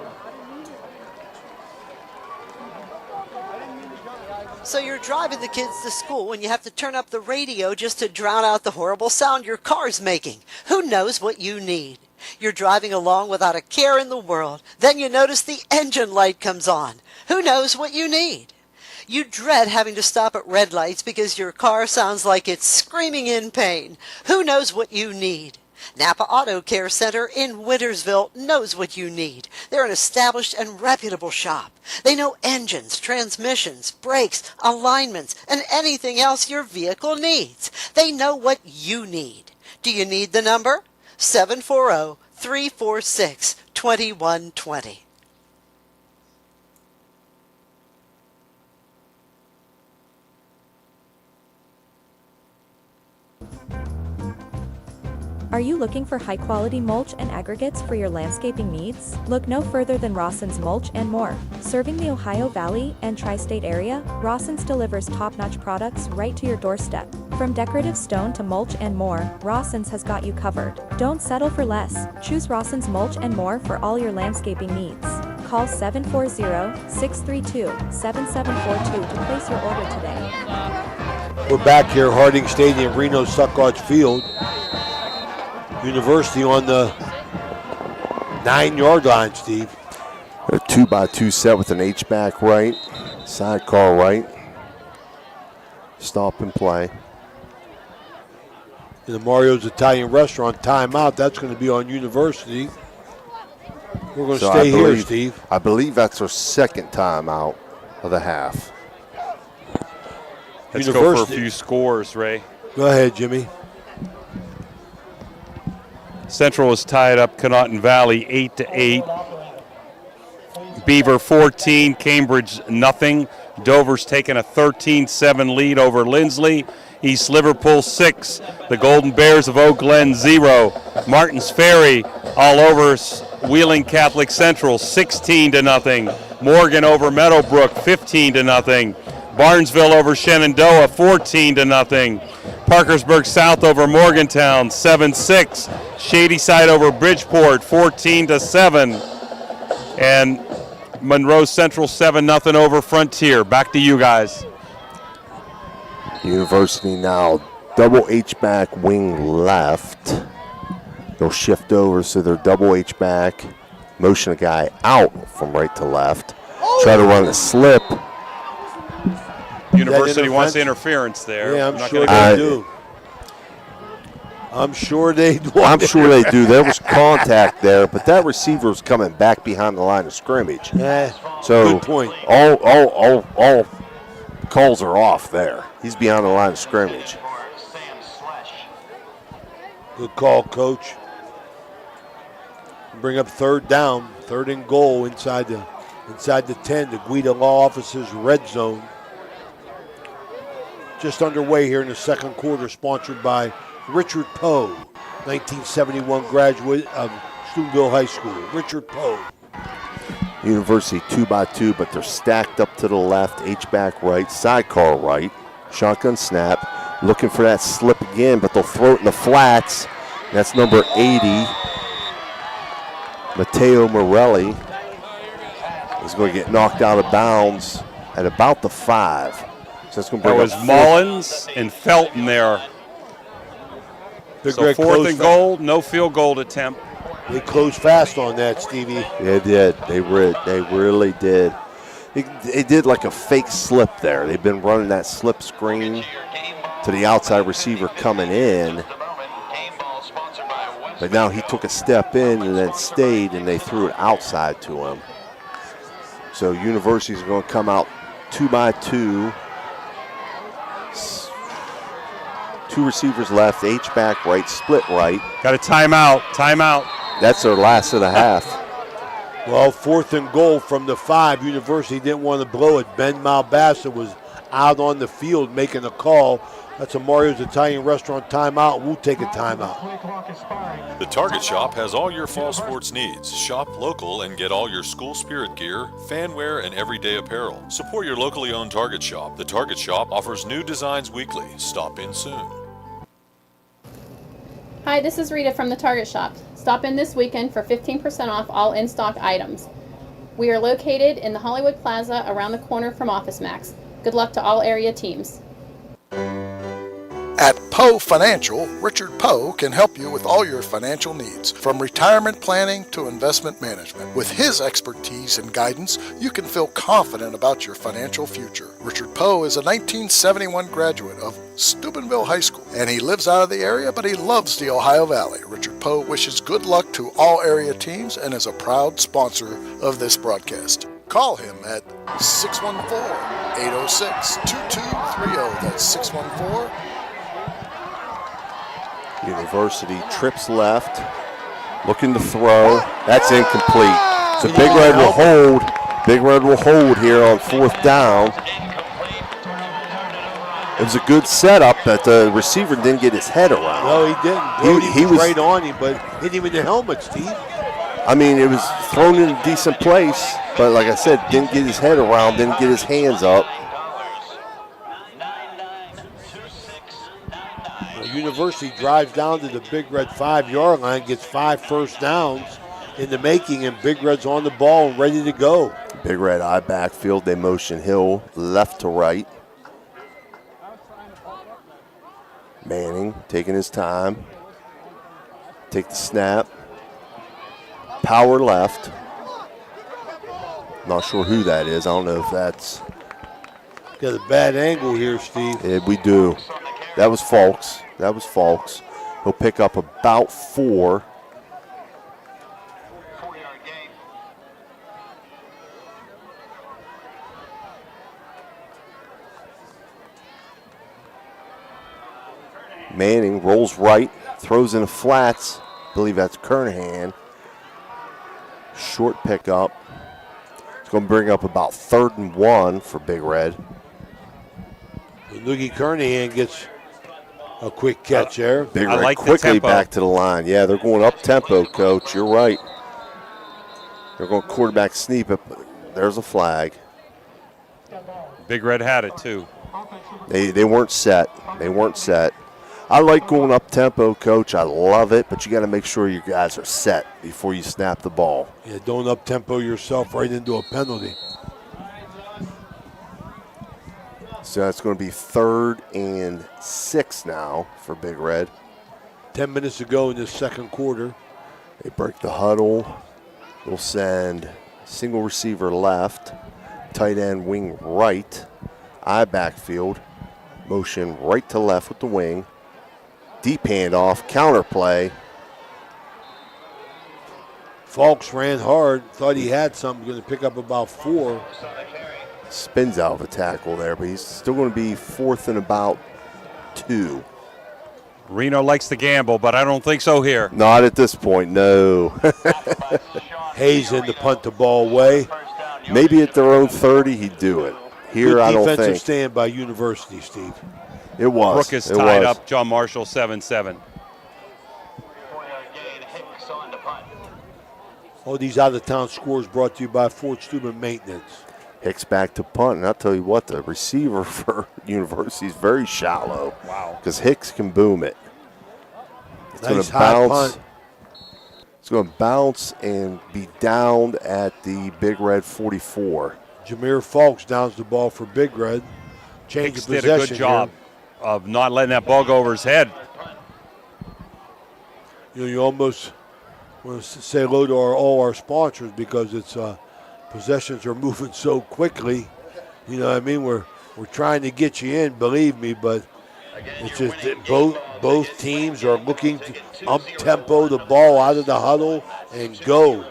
So you're driving the kids to school and you have to turn up the radio just to drown out the horrible sound your car's making. Who knows what you need? You're driving along without a care in the world. Then you notice the engine light comes on. Who knows what you need? You dread having to stop at red lights because your car sounds like it's screaming in pain. Who knows what you need? Napa Auto Care Center in Wintersville knows what you need. They're an established and reputable shop. They know engines, transmissions, brakes, alignments, and anything else your vehicle needs. They know what you need. Do you need the number? 740-346-2120. Are you looking for high-quality mulch and aggregates for your landscaping needs? Look no further than Rawson's Mulch and More. Serving the Ohio Valley and Tri-State area, Rawson's delivers top-notch products right to your doorstep. From decorative stone to mulch and more, Rawson's has got you covered. Don't settle for less. Choose Rawson's Mulch and More for all your landscaping needs. Call 740-632-7742 to place your order today. We're back here, Harding Stadium, Reno Suckots Field. University on the 9-yard line, Steve. A 2x2 set with an H-back right, sidecar right, stop and play. In the Mario's Italian Restaurant, timeout. That's going to be on University. We're going to stay here, Steve. I believe that's our second timeout of the half. Let's go for a few scores, Ray. Go ahead, Jimmy. Central is tied up Connaughton Valley 8-8. Beaver 14, Cambridge nothing. Dover's taken a 13-7 lead over Lindsley. East Liverpool 6. The Golden Bears of Oak Glen 0. Martins Ferry all over Wheeling Catholic Central 16-0. Morgan over Meadowbrook 15-0. Barnesville over Shenandoah 14-0. Parkersburg South over Morgantown 7-6. Shadyside over Bridgeport 14-7. And Monroe Central 7-0 over Frontier. Back to you guys. University now double H-back wing left. They'll shift over, so they're double H-back. Motion a guy out from right to left. Try to run a slip. University wants interference there. Yeah, I'm sure they do. I'm sure they do. I'm sure they do. There was contact there, but that receiver was coming back behind the line of scrimmage. Yeah, so good point. All calls are off there. He's behind the line of scrimmage. Good call, Coach. Bring up third down, third and goal inside the 10, the Guida Law Office's red zone. Just underway here in the second quarter, sponsored by Richard Poe, 1971 graduate of Steubenville High School. Richard Poe. University 2x2, but they're stacked up to the left, H-back right, sidecar right, shotgun snap, looking for that slip again, but they'll throw it in the flats. That's number 80, Matteo Morelli. He's going to get knocked out of bounds at about the 5. So that's going to bring was Mullins and Felton there. So fourth and goal, no field goal attempt. They closed fast on that, Stevie. They did. They really did. They did like a fake slip there. They've been running that slip screen to the outside receiver coming in. But now he took a step in and then stayed, and they threw it outside to him. So University's going to come out 2x2. 2 receivers left, H-back right, split right. Got a timeout. That's their last of the half. Well, 4th and goal from the 5. University didn't want to blow it. Ben Malbassa was out on the field making a call. That's a Mario's Italian Restaurant timeout. We'll take a timeout. The Target Shop has all your fall sports needs. Shop local and get all your school spirit gear, fan wear, and everyday apparel. Support your locally owned Target Shop. The Target Shop offers new designs weekly. Stop in soon. Hi, this is Rita from the Target Shop. Stop in this weekend for 15% off all in-stock items. We are located in the Hollywood Plaza around the corner from Office Max. Good luck to all area teams. At Poe Financial, Richard Poe can help you with all your financial needs, from retirement planning to investment management. With his expertise and guidance, you can feel confident about your financial future. Richard Poe is a 1971 graduate of Steubenville High School, and he lives out of the area, but he loves the Ohio Valley. Richard Poe wishes good luck to all area teams and is a proud sponsor of this broadcast. Call him at 614-806-2230. That's 614. University trips left, looking to throw. That's incomplete. So Big Red will hold. Big Red will hold here on 4th down. It was a good setup, but the receiver didn't get his head around. No, he didn't. He was right on him, but hit him in the helmet, Steve. I mean, it was thrown in a decent place, but like I said, didn't get his head around, didn't get his hands up. University drives down to the Big Red 5-yard line, gets 5 first downs in the making, and Big Red's on the ball and ready to go. Big Red eye backfield, they motion Hill left to right. Manning taking his time. Take the snap. Power left. Not sure who that is. I don't know if that's... Got a bad angle here, Steve. Yeah, we do. That was Falks. That was Falks. He'll pick up about 4. Manning rolls right, throws in the flats. I believe that's Kernahan. Short pickup. It's going to bring up about 3rd and 1 for Big Red. Noogie Kernahan gets a quick catch there. Big Red quickly back to the line. Yeah, they're going up tempo, Coach. You're right. They're going quarterback sneak up. There's a flag. Big Red had it too. They weren't set. They weren't set. I like going up tempo, Coach. I love it, but you got to make sure your guys are set before you snap the ball. Yeah, don't up tempo yourself right into a penalty. So that's going to be 3rd and 6 now for Big Red. 10 minutes to go in the second quarter. They break the huddle. We'll send single receiver left, tight end wing right, eye backfield, motion right to left with the wing, deep handoff, counter play. Falks ran hard, thought he had something, going to pick up about 4. Spins out of a tackle there, but he's still going to be 4th and about 2. Reno likes to gamble, but I don't think so here. Not at this point, no. Hayes in to punt the ball away. Maybe at their own 30, he'd do it. Here, Good I don't think. defensive stand by University, Steve. It was. Brooke is tied up. John Marshall, 7-7. All these out-of-town scores brought to you by Fort Steuben Maintenance. Hicks back to punt, and I'll tell you what, the receiver for University is very shallow. Wow. Because Hicks can boom it. It's Nice going to high bounce. punt. It's going to bounce and be downed at the Big Red 44. Jameer Falks downs the ball for Big Red. Change Hicks of did possession a good job here. of not letting that ball go over his head. You know, you almost want to say hello to all our sponsors because it's possessions are moving so quickly. You know what I mean? We're trying to get you in, believe me, but it's just that both teams are looking to up-tempo the ball out of the huddle and go.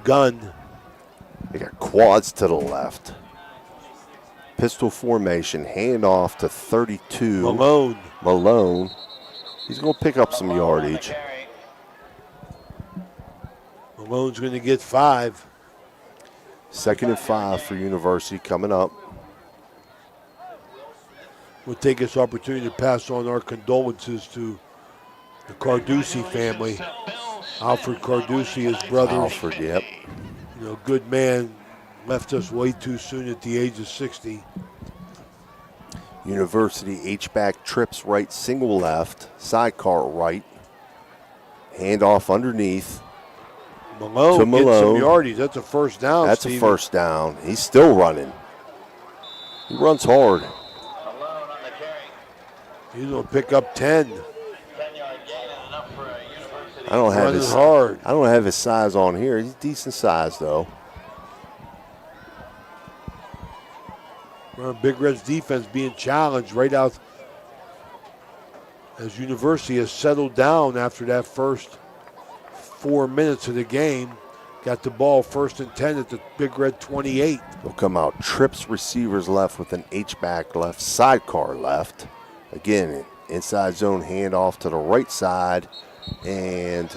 Gun. They got quads to the left. Pistol formation, handoff to 32. Malone. He's going to pick up some yardage. Malone's going to get 5. 2nd and 5 for University coming up. We'll take this opportunity to pass on our condolences to the Carducci family. Alfred Carducci, his brother. Alfred, yep. You know, good man, left us way too soon at the age of 60. University H-back trips right, single left, sidecar right. Handoff underneath. Malone to Malone. gets some yardage. That's a first down, That's Steven. a first down. He's still running. He runs hard. He's going to pick up 10. I don't have Running his hard. I don't have his size on here. He's decent size though. Big Red's defense being challenged right out as University has settled down after that first 4 minutes of the game. Got the ball 1st and 10 at the Big Red 28. They'll come out. Trips receivers left with an H-back left, sidecar left. Again, inside zone handoff to the right side. And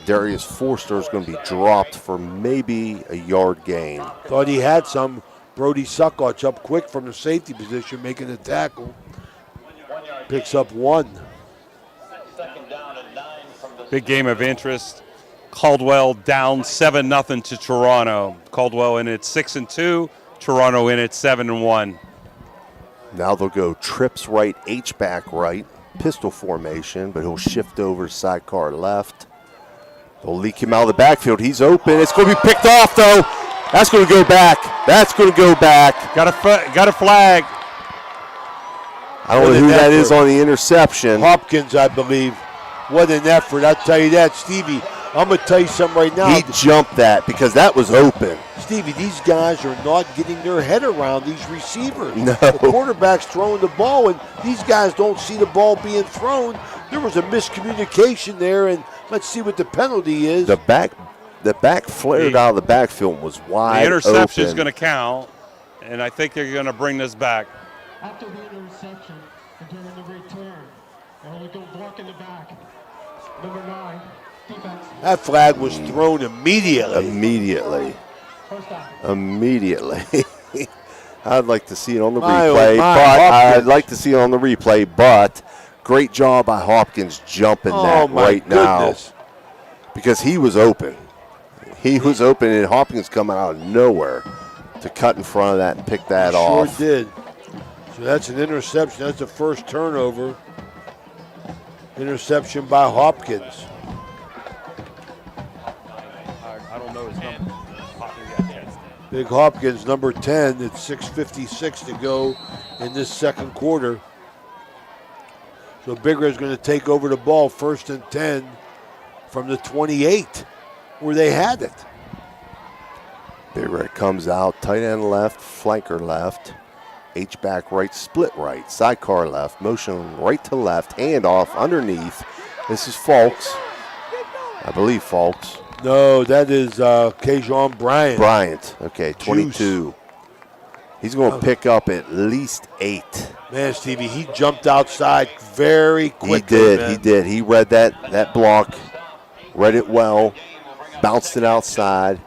Darius Forster is going to be dropped for maybe a yard gain. Thought he had some. Brody Suckoch up quick from the safety position, making the tackle. Picks up 1. Big game of interest. Caldwell down 7-0 to Toronto. Caldwell in at 6-2. Toronto in at 7-1. Now they'll go trips right, H-back right, pistol formation, but he'll shift over sidecar left. They'll leak him out of the backfield. He's open. It's going to be picked off, though. That's going to go back. That's going to go back. Got a flag. I don't know who that is on the interception. Hopkins, I believe. What an effort. I'll tell you that, Stevie. I'm going to tell you something right now. He jumped that because that was open. Stevie, these guys are not getting their head around these receivers. No. The quarterback's throwing the ball, and these guys don't see the ball being thrown. There was a miscommunication there, and let's see what the penalty is. The back flared out of the backfield and was wide The interception is open. going to count, and I think they're going to bring this back. After the interception, again in the return, and only go block in the back. Number 9, defense. That flag was thrown immediately. Immediately. I'd like to see it on the My, oh replay, my, but Hopkins. I'd like to see it on the replay, but great job by Hopkins jumping that my right goodness. now because he was open. He was open, and Hopkins coming out of nowhere to cut in front of that and pick that off. Sure did. So that's an interception. That's the first turnover. Interception by Hopkins. I don't know his number. Big Hopkins, number 10. It's 6:56 to go in this second quarter. So Big Red's going to take over the ball 1st and 10 from the 28 where they had it. Big Red comes out, tight end left, flanker left, H-back right, split right, sidecar left, motion right to left, handoff underneath. This is Fulks. I believe Fulks. No, that is Kajon Bryant. Bryant, okay, 22. Juice. He's going to pick up at least 8. Man, Stevie, he jumped outside very quickly. He did. He read that block, read it well, bounced it outside.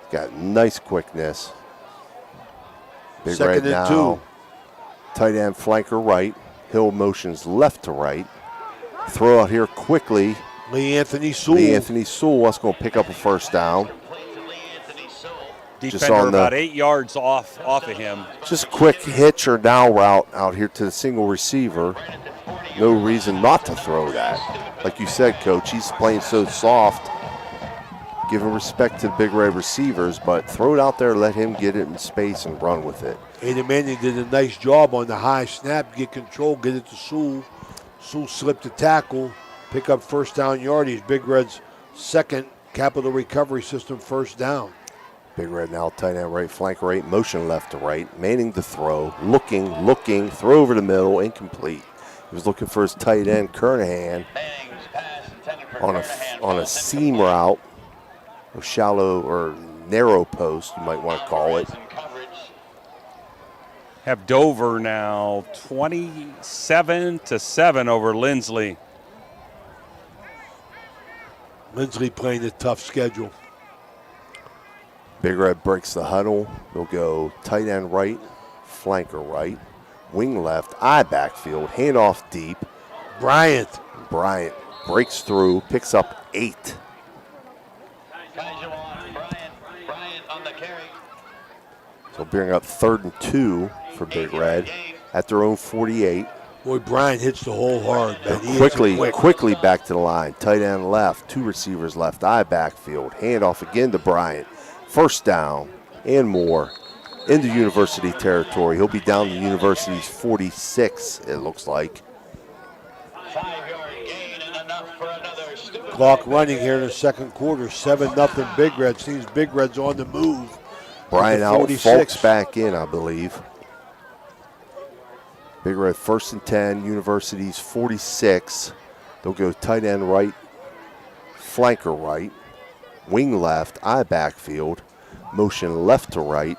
Got nice quickness. Big Second Red and now. 2. Tight end flanker right. Hill motions left to right. Throw out here quickly. Lee Anthony Sewell. That's going to pick up a first down. Just Defender on the, about 8 yards off of him. just quick hitch or now route out here to the single receiver. No reason not to throw that. Like you said, Coach, he's playing so soft. Giving respect to the Big Red receivers, but throw it out there, let him get it in space and run with it. Aiden Manning did a nice job on the high snap, get control, get it to Sewell. Sewell slipped the tackle, pick up first down yardage. Big Red's second capital recovery system first down. Big Red now tight end right, flank right, motion left to right. Manning to throw, looking, throw over the middle, incomplete. He was looking for his tight end, Kernahan, on a seam route, or shallow or narrow post, you might want to call it. have Dover now 27-7 over Lindsley. Lindsley playing a tough schedule. Big Red breaks the huddle. They'll go tight end right, flanker right, wing left, I backfield, handoff deep. Bryant breaks through, picks up 8. Bryant on the carry. So bring up 3rd and 2 for Big Red at their own 48. Boy, Bryant hits the hole hard, man. He Quickly back to the line. Tight end left, 2 receivers left, I backfield, handoff again to Bryant. First down and more into University territory. He'll be down to University's 46, it looks like. 5-yard gain and enough for another Steubenville. Clock running here in the second quarter. 7-0 Big Red. Seems Big Red's on the move. Bryant out, Fulks back in, I believe. Big Red 1st and 10, University's 46. They'll go tight end right, flanker right, wing left, I backfield, motion left to right,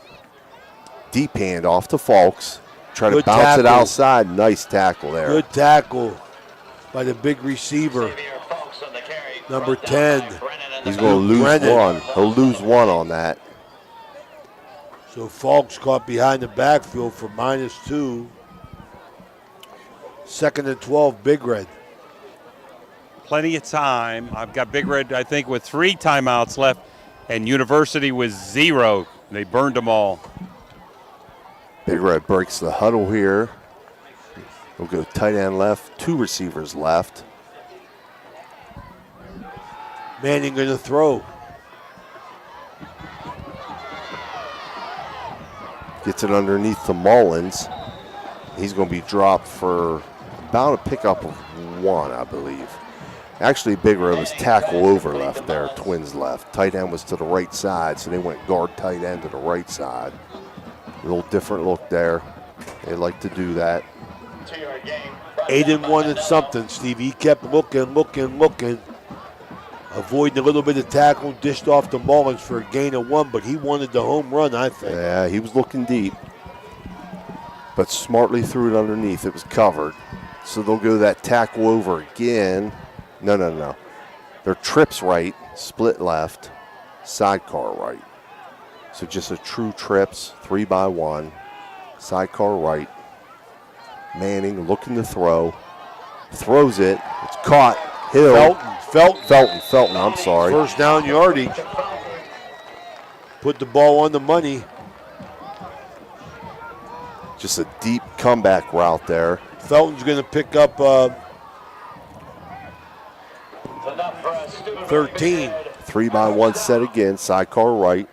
deep hand off to Fulks. Try to bounce it outside. Nice tackle there. Good tackle by the big receiver, number 10. He's going to lose one. He'll lose one on that. So Fulks caught behind the backfield for -2. 2nd and 12, Big Red. Plenty of time. I've got Big Red, I think, with 3 timeouts left, and University with 0. They burned them all. Big Red breaks the huddle here. We'll go tight end left, 2 receivers left. Manning going to throw. Gets it underneath to Mullins. He's going to be dropped for about a pickup of 1, I believe. Actually, Big Red was tackle over left there, Twins left. Tight end was to the right side, so they went guard tight end to the right side. A little different look there. They like to do that. 8-1 and something, Steve. He kept looking. Avoiding a little bit of tackle, dished off to Mullins for a gain of 1, but he wanted the home run, I think. Yeah, he was looking deep, but smartly threw it underneath. It was covered. So they'll go that tackle over again. No. They're trips right, split left, sidecar right. So just a true trips, 3-by-1, sidecar right. Manning looking to throw. Throws it. It's caught. Hill. Felton, I'm sorry. First down yardage. Put the ball on the money. Just a deep comeback route there. Felton's going to pick up 13. 3-by-1 set again, sidecar right.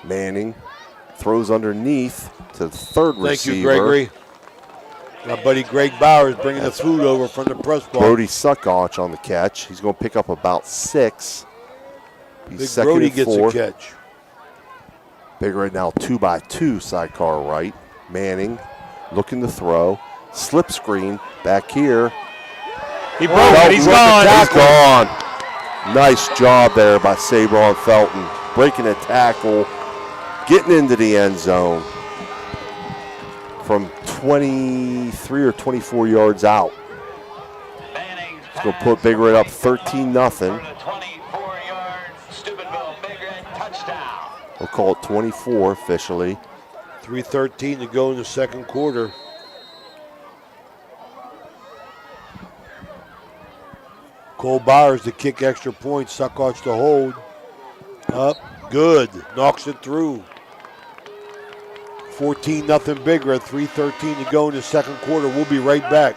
Manning throws underneath to the 3rd receiver. Thank you, Gregory. My buddy Greg Bowers bringing the food over from the press box. Brody Suckoch on the catch. He's going to pick up about 6. He's Big Brody gets a catch. Big Red now 2-by-2 sidecar right. Manning looking to throw. Slip screen back here. He broke it. He's gone. Nice job there by Sabron Felton. Breaking a tackle. Getting into the end zone from 23 or 24 yards out. It's going to put Big Red up 13-0. We'll call it 24 officially. 3:13 to go in the second quarter. Cole Bowers to kick extra points. Suckoch to hold. Up. Good. Knocks it through. 14-0 Big Red. 3:13 to go in the second quarter. We'll be right back.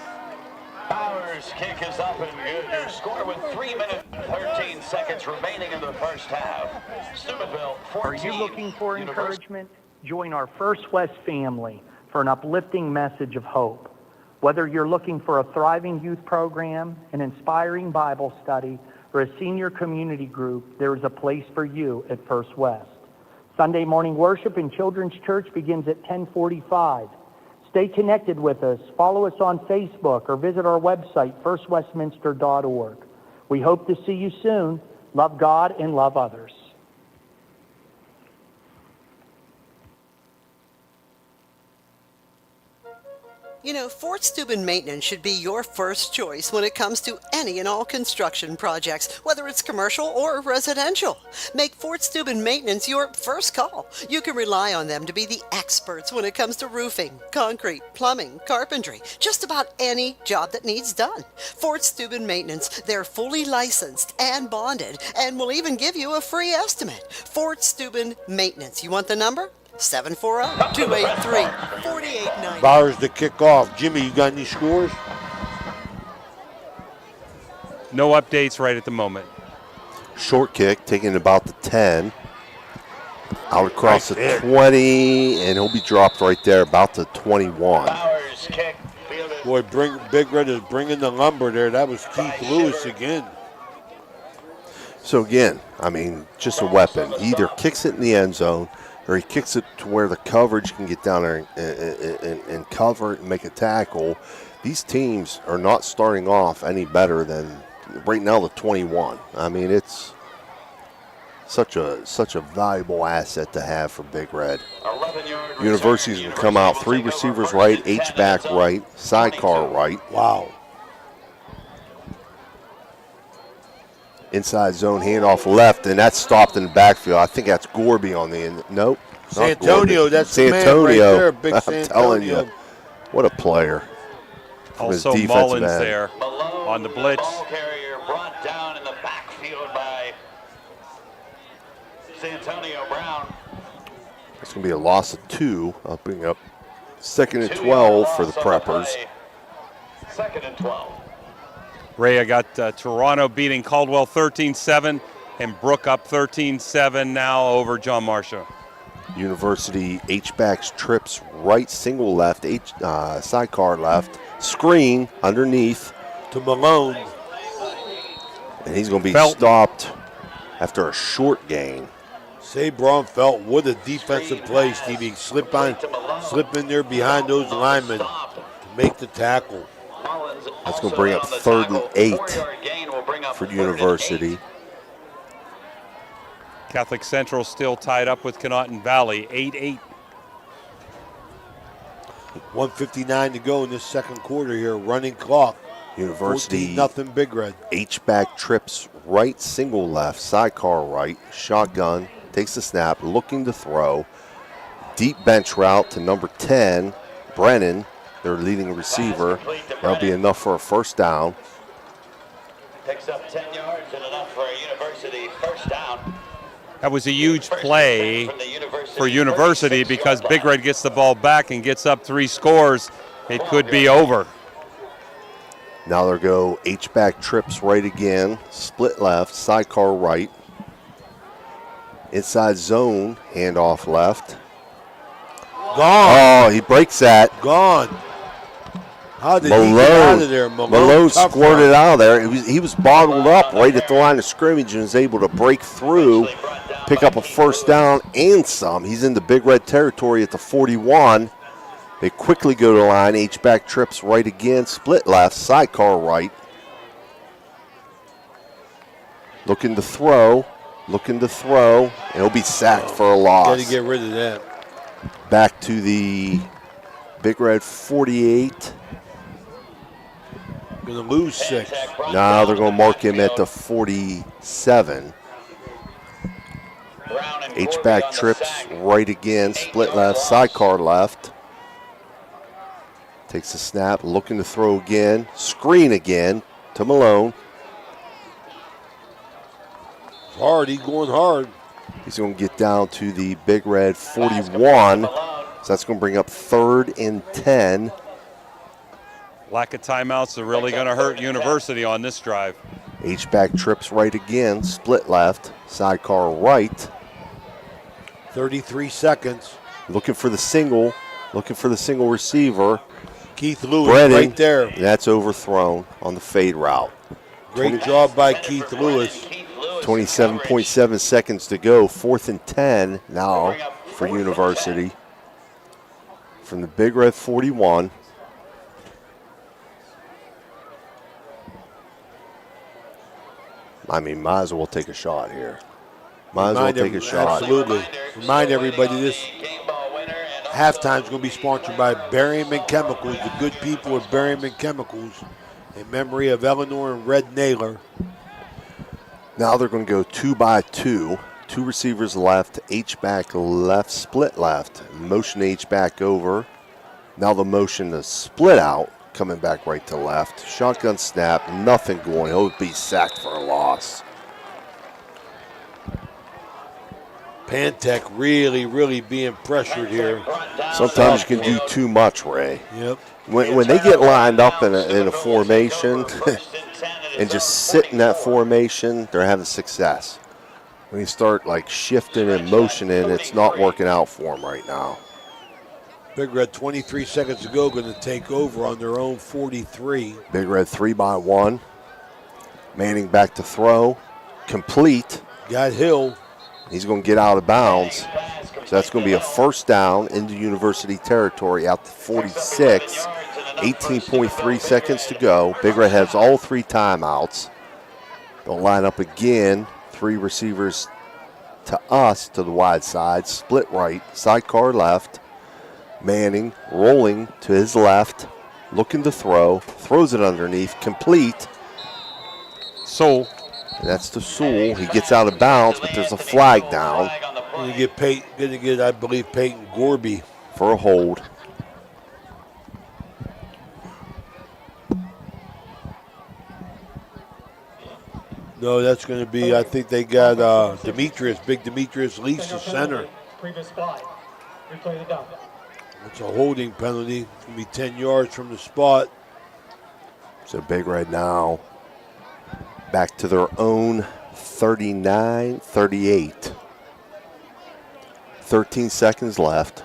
Bowers' kick is up and good. Your score with 3 minutes and 13 seconds remaining in the first half. Steubenville 14. Are you looking for encouragement? Join our First West family for an uplifting message of hope. Whether you're looking for a thriving youth program, an inspiring Bible study, or a senior community group, there is a place for you at First West. Sunday morning worship in Children's Church begins at 10:45. Stay connected with us. Follow us on Facebook or visit our website, firstwestminster.org. We hope to see you soon. Love God and love others. You know, Fort Steuben Maintenance should be your first choice when it comes to any and all construction projects, whether it's commercial or residential. Make Fort Steuben Maintenance your first call. You can rely on them to be the experts when it comes to roofing, concrete, plumbing, carpentry, just about any job that needs done. Fort Steuben Maintenance, they're fully licensed and bonded and will even give you a free estimate. Fort Steuben Maintenance. You want the number? 740-283-4890. Bowers to kick off. Jimmy, you got any scores? No updates right at the moment. Short kick, taking about the 10. Out across the 20, and he'll be dropped right there, about the 21. Boy, Big Red is bringing the lumber there. That was Keith Lewis again. So again, I mean, just a weapon. He either kicks it in the end zone, or he kicks it to where the coverage can get down there and cover it and make a tackle. These teams are not starting off any better than right now the 21. I mean, it's such a valuable asset to have for Big Red. University's will come out 3 receivers right, H-back right, sidecar right. Wow. Inside zone handoff left, and that's stopped in the backfield. I think that's Gorby on the end. Nope. Santonio, that's Santonio. the man right there, big I'm Santonio. telling you, what a player. Also Mullins there on the blitz. Ball carrier brought down in the backfield by Santonio Brown. It's going to be a loss of 2. I'll bring up 2nd and 12 for the Preppers. 2nd and 12. Ray, I got Toronto beating Caldwell 13-7 and Brook up 13-7 now over John Marshall. University H-backs trips right, single left, sidecar left, screen underneath to Malone. And he's going to be stopped after a short gain. Say Braun Felt, what a defensive play, Stevie. Slip in there behind those linemen to make the tackle. That's going to bring up 3rd and 8 for University. Catholic Central still tied up with Connaughton Valley, 8-8. 1:59 to go in this second quarter here, running clock. University 14-0 Big Red. H-back trips right, single left, sidecar right, shotgun, takes the snap, looking to throw. Deep bench route to number 10, Brennan, their leading receiver. That'll be enough for a first down. Picks up 10 yards and enough for a University first down. That was a huge play for University because Big Red gets the ball back and gets up 3 scores. It could be over. Now they'll go H-back trips right again, split left, sidecar right. Inside zone, handoff left. Gone. Oh, he breaks that. Gone. How did he get out of there? Malone squirted out of there. He was bottled up right at the line of scrimmage and was able to break through, pick up a first down and some. He's in the Big Red territory at the 41. They quickly go to the line. H-back trips right again, split left, sidecar right. Looking to throw, and he'll be sacked for a loss. Got to get rid of that. Back to the Big Red 48. Going to lose 6. Now they're going to mark him at the 47. H-back trips right again, split left, sidecar left. Takes a snap, looking to throw again. Screen again to Malone. Hard, he's going hard. He's going to get down to the Big Red 41. So that's going to bring up 3rd and 10. Lack of timeouts are really going to hurt University on this drive. H-back trips right again, split left, sidecar right. 33 seconds. Looking for the single receiver. Keith Lewis Brennan, right there. That's overthrown on the fade route. Great job by Keith Lewis. 27.7 seconds to go. 4th and 10 now for University. From the Big Red 41. I mean, might as well take a shot here. Might as well take a shot. Absolutely. Remind everybody this Halftime is going to be sponsored by Berryman Chemicals, the good people at Berryman Chemicals, in memory of Eleanor and Red Naylor. Now they're going to go 2 by 2. 2 receivers left, H-back left, split left. Motion H-back over. Now the motion is split out, coming back right to left. Shotgun snap, nothing going. He'll be sacked for a loss. Pantech really being pressured here. Sometimes you can do too much, Ray. Yep. When they get lined up in a formation and just sit in that formation, they're having success. When you start like shifting and motioning, it's not working out for them right now. Big Red 23 seconds to go, going to take over on their own 43. Big Red 3 by 1. Manning back to throw. Complete. Got Hill. He's going to get out of bounds. So that's going to be a first down into University territory out to 46. 18.3 seconds to go. Big Red has all 3 timeouts. They'll line up again. 3 receivers to us, to the wide side. Split right, sidecar left. Manning rolling to his left, looking to throw. Throws it underneath, complete. Soul. That's to Sewell. He gets out of bounds, but there's a flag down. Going to get, I believe, Peyton Gorby for a hold. No, that's going to be, I think they got Big Demetrius Lease, the center. Previous spot. Replay the down. It's a holding penalty. It's going to be 10 yards from the spot. So Big Red now back to their own 39-38. 13 seconds left.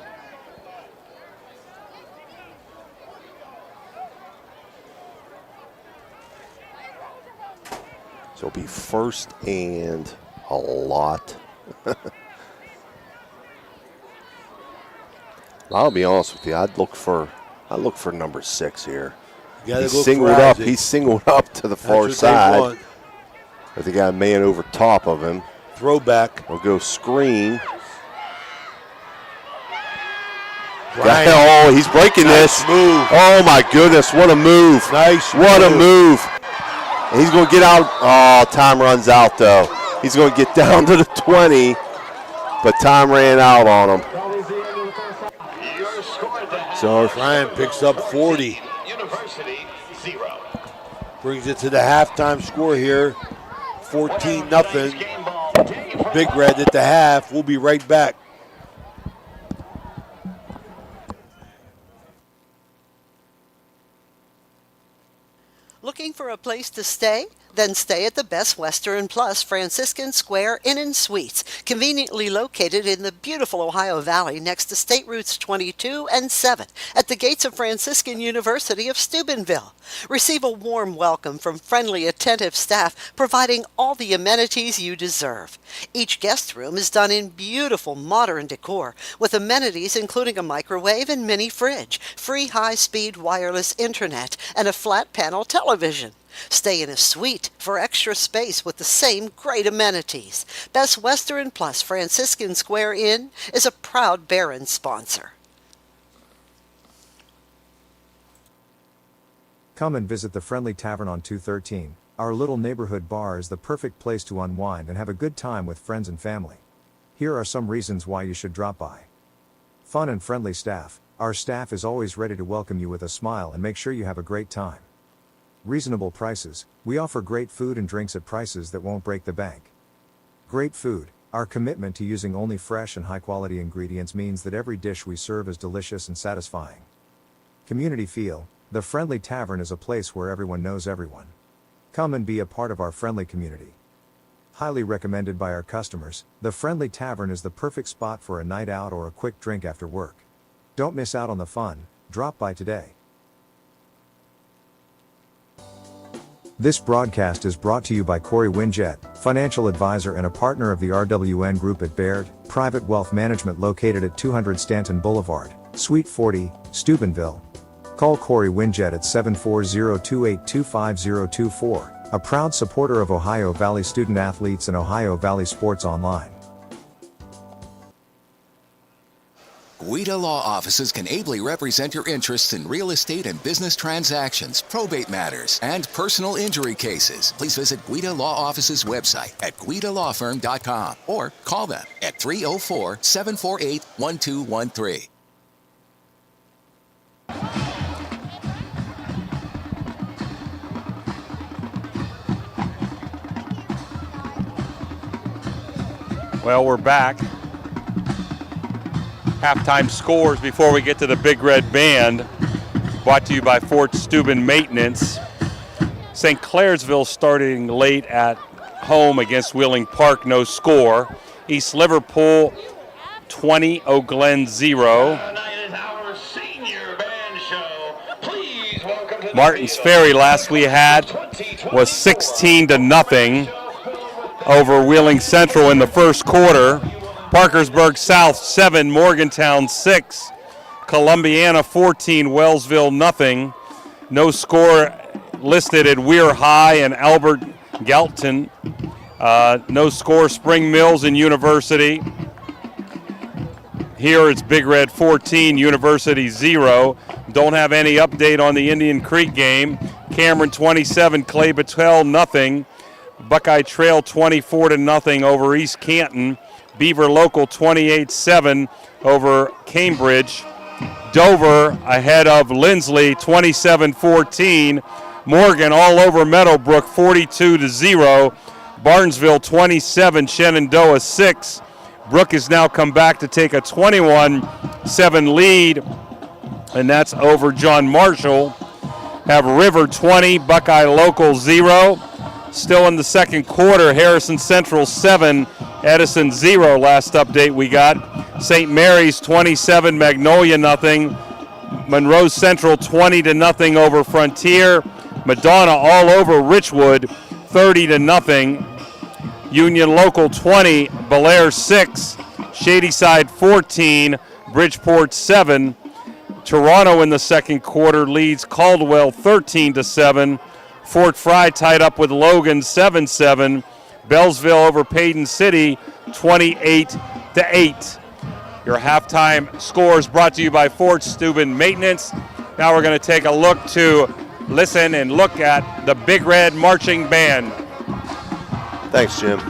So it'll be first and a lot. I'll be honest with you. I'd look for number 6 here. He's singled up. He's singled up to the far side. But they got a man over top of him. Throwback. We'll go screen. Oh, he's breaking this. Move. Oh my goodness, what a move. Nice. What a move. And he's going to get out. Oh, time runs out though. He's going to get down to the 20, but time ran out on him. So Ryan picks up 40. University 0. Brings it to the halftime score here. 14-0. Big Red at the half. We'll be right back. Looking for a place to stay? Then stay at the Best Western Plus Franciscan Square Inn & Suites, conveniently located in the beautiful Ohio Valley next to State Routes 22 and 7 at the gates of Franciscan University of Steubenville. Receive a warm welcome from friendly, attentive staff, providing all the amenities you deserve. Each guest room is done in beautiful modern decor, with amenities including a microwave and mini fridge, free high-speed wireless internet, and a flat-panel television. Stay in a suite for extra space with the same great amenities. Best Western Plus Franciscan Square Inn is a proud Barron sponsor. Come and visit the Friendly Tavern on 213. Our little neighborhood bar is the perfect place to unwind and have a good time with friends and family. Here are some reasons why you should drop by. Fun and friendly staff. Our staff is always ready to welcome you with a smile and make sure you have a great time. Reasonable prices. We offer great food and drinks at prices that won't break the bank. Great food. Our commitment to using only fresh and high-quality ingredients means that every dish we serve is delicious and satisfying. Community feel. The Friendly Tavern is a place where everyone knows everyone. Come and be a part of our friendly community. Highly recommended by our customers, the Friendly Tavern is the perfect spot for a night out or a quick drink after work. Don't miss out on the fun. Drop by today. This broadcast is brought to you by Corey Winjet, financial advisor and a partner of the RWN Group at Baird, Private Wealth Management located at 200 Stanton Boulevard, Suite 40, Steubenville. Call Corey Winjet at 740-282-5024, a proud supporter of Ohio Valley student athletes and Ohio Valley Sports Online. Guida Law Offices can ably represent your interests in real estate and business transactions, probate matters, and personal injury cases. Please visit Guida Law Offices' website at guidalawfirm.com or call them at 304-748-1213. Well, we're back. Halftime scores before we get to the Big Red Band. Brought to you by Fort Steuben Maintenance. St. Clairsville starting late at home against Wheeling Park, no score. East Liverpool 20, Eau Glen 0. Martins Ferry last we had was 16-0 over Wheeling Central in the first quarter. Parkersburg South 7, Morgantown 6, Columbiana 14, Wellsville 0. No score listed at Weir High and Albert Galton. No score Spring Mills and University. Here it's Big Red 14, University 0. Don't have any update on the Indian Creek game. Cameron 27, Clay Battelle 0. Buckeye Trail 24-0 over East Canton. Beaver Local 28-7 over Cambridge. Dover ahead of Lindsley 27-14. Morgan all over Meadowbrook 42-0. Barnesville 27, Shenandoah 6. Brook has now come back to take a 21-7 lead, and that's over John Marshall. Have River 20, Buckeye Local 0. Still in the second quarter, Harrison Central 7, Edison 0. Last update we got. St. Mary's 27, Magnolia 0. Monroe Central 20-0 over Frontier. Madonna all over Richwood 30-0. Union Local 20, Belair 6. Shadyside 14, Bridgeport 7. Toronto in the second quarter leads Caldwell 13-7. Fort Fry tied up with Logan 7-7. Bellsville over Payton City 28-8. Your halftime scores brought to you by Fort Steuben Maintenance. Now we're going to take a look to listen and look at the Big Red Marching Band. Thanks, Jim.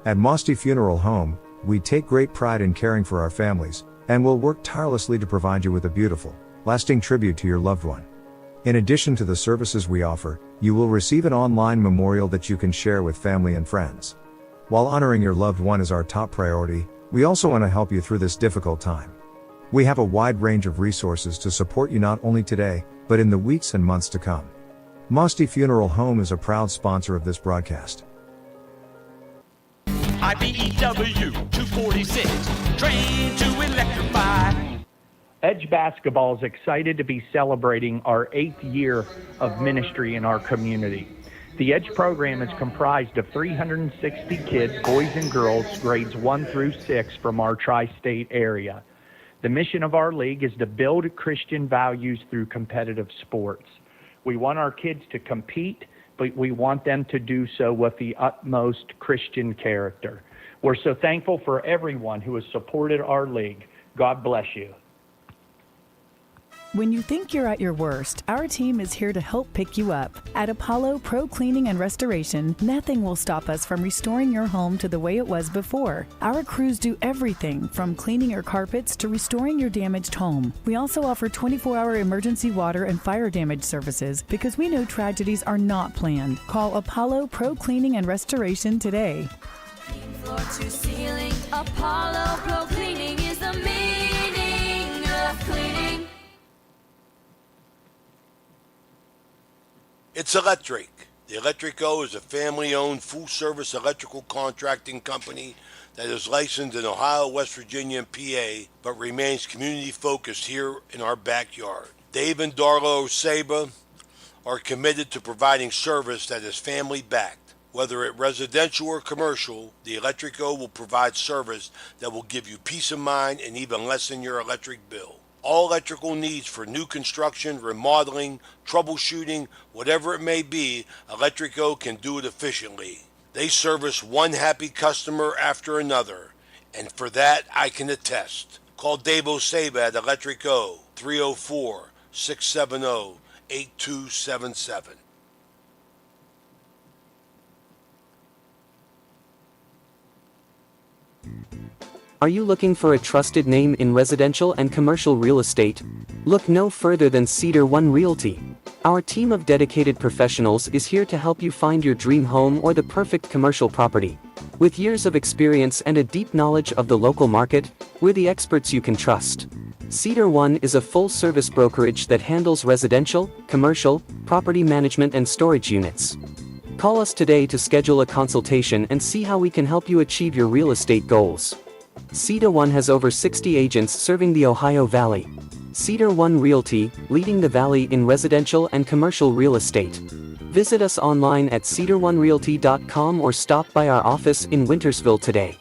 At Mosty Funeral Home, we take great pride in caring for our families, and will work tirelessly to provide you with a beautiful, lasting tribute to your loved one. In addition to the services we offer, you will receive an online memorial that you can share with family and friends. While honoring your loved one is our top priority, we also want to help you through this difficult time. We have a wide range of resources to support you not only today, but in the weeks and months to come. Mosty Funeral Home is a proud sponsor of this broadcast. IBEW 246, trained to electrify. Edge Basketball is excited to be celebrating our 8th year of ministry in our community. The Edge program is comprised of 360 kids, boys and girls, grades 1 through 6 from our tri-state area. The mission of our league is to build Christian values through competitive sports. We want our kids to compete, but we want them to do so with the utmost Christian character. We're so thankful for everyone who has supported our league. God bless you. When you think you're at your worst, our team is here to help pick you up. At Apollo Pro Cleaning and Restoration, nothing will stop us from restoring your home to the way it was before. Our crews do everything from cleaning your carpets to restoring your damaged home. We also offer 24-hour emergency water and fire damage services because we know tragedies are not planned. Call Apollo Pro Cleaning and Restoration today. Floor to ceiling, Apollo Pro Cleaning is the meaning of cleaning. It's electric. The Electrico is a family-owned, full-service electrical contracting company that is licensed in Ohio, West Virginia, and PA, but remains community-focused here in our backyard. Dave and Darlo Saba are committed to providing service that is family-backed. Whether it residential or commercial, the Electrico will provide service that will give you peace of mind and even lessen your electric bill. All electrical needs for new construction, remodeling, troubleshooting, whatever it may be, Electrico can do it efficiently. They service one happy customer after another, and for that I can attest. Call Dave Osaba at Electrico, 304-670-8277. Are you looking for a trusted name in residential and commercial real estate? Look no further than Cedar One Realty. Our team of dedicated professionals is here to help you find your dream home or the perfect commercial property. With years of experience and a deep knowledge of the local market, we're the experts you can trust. Cedar One is a full-service brokerage that handles residential, commercial, property management and storage units. Call us today to schedule a consultation and see how we can help you achieve your real estate goals. Cedar One has over 60 agents serving the Ohio Valley. Cedar One Realty, leading the valley in residential and commercial real estate. Visit us online at cedaronerealty.com or stop by our office in Wintersville today.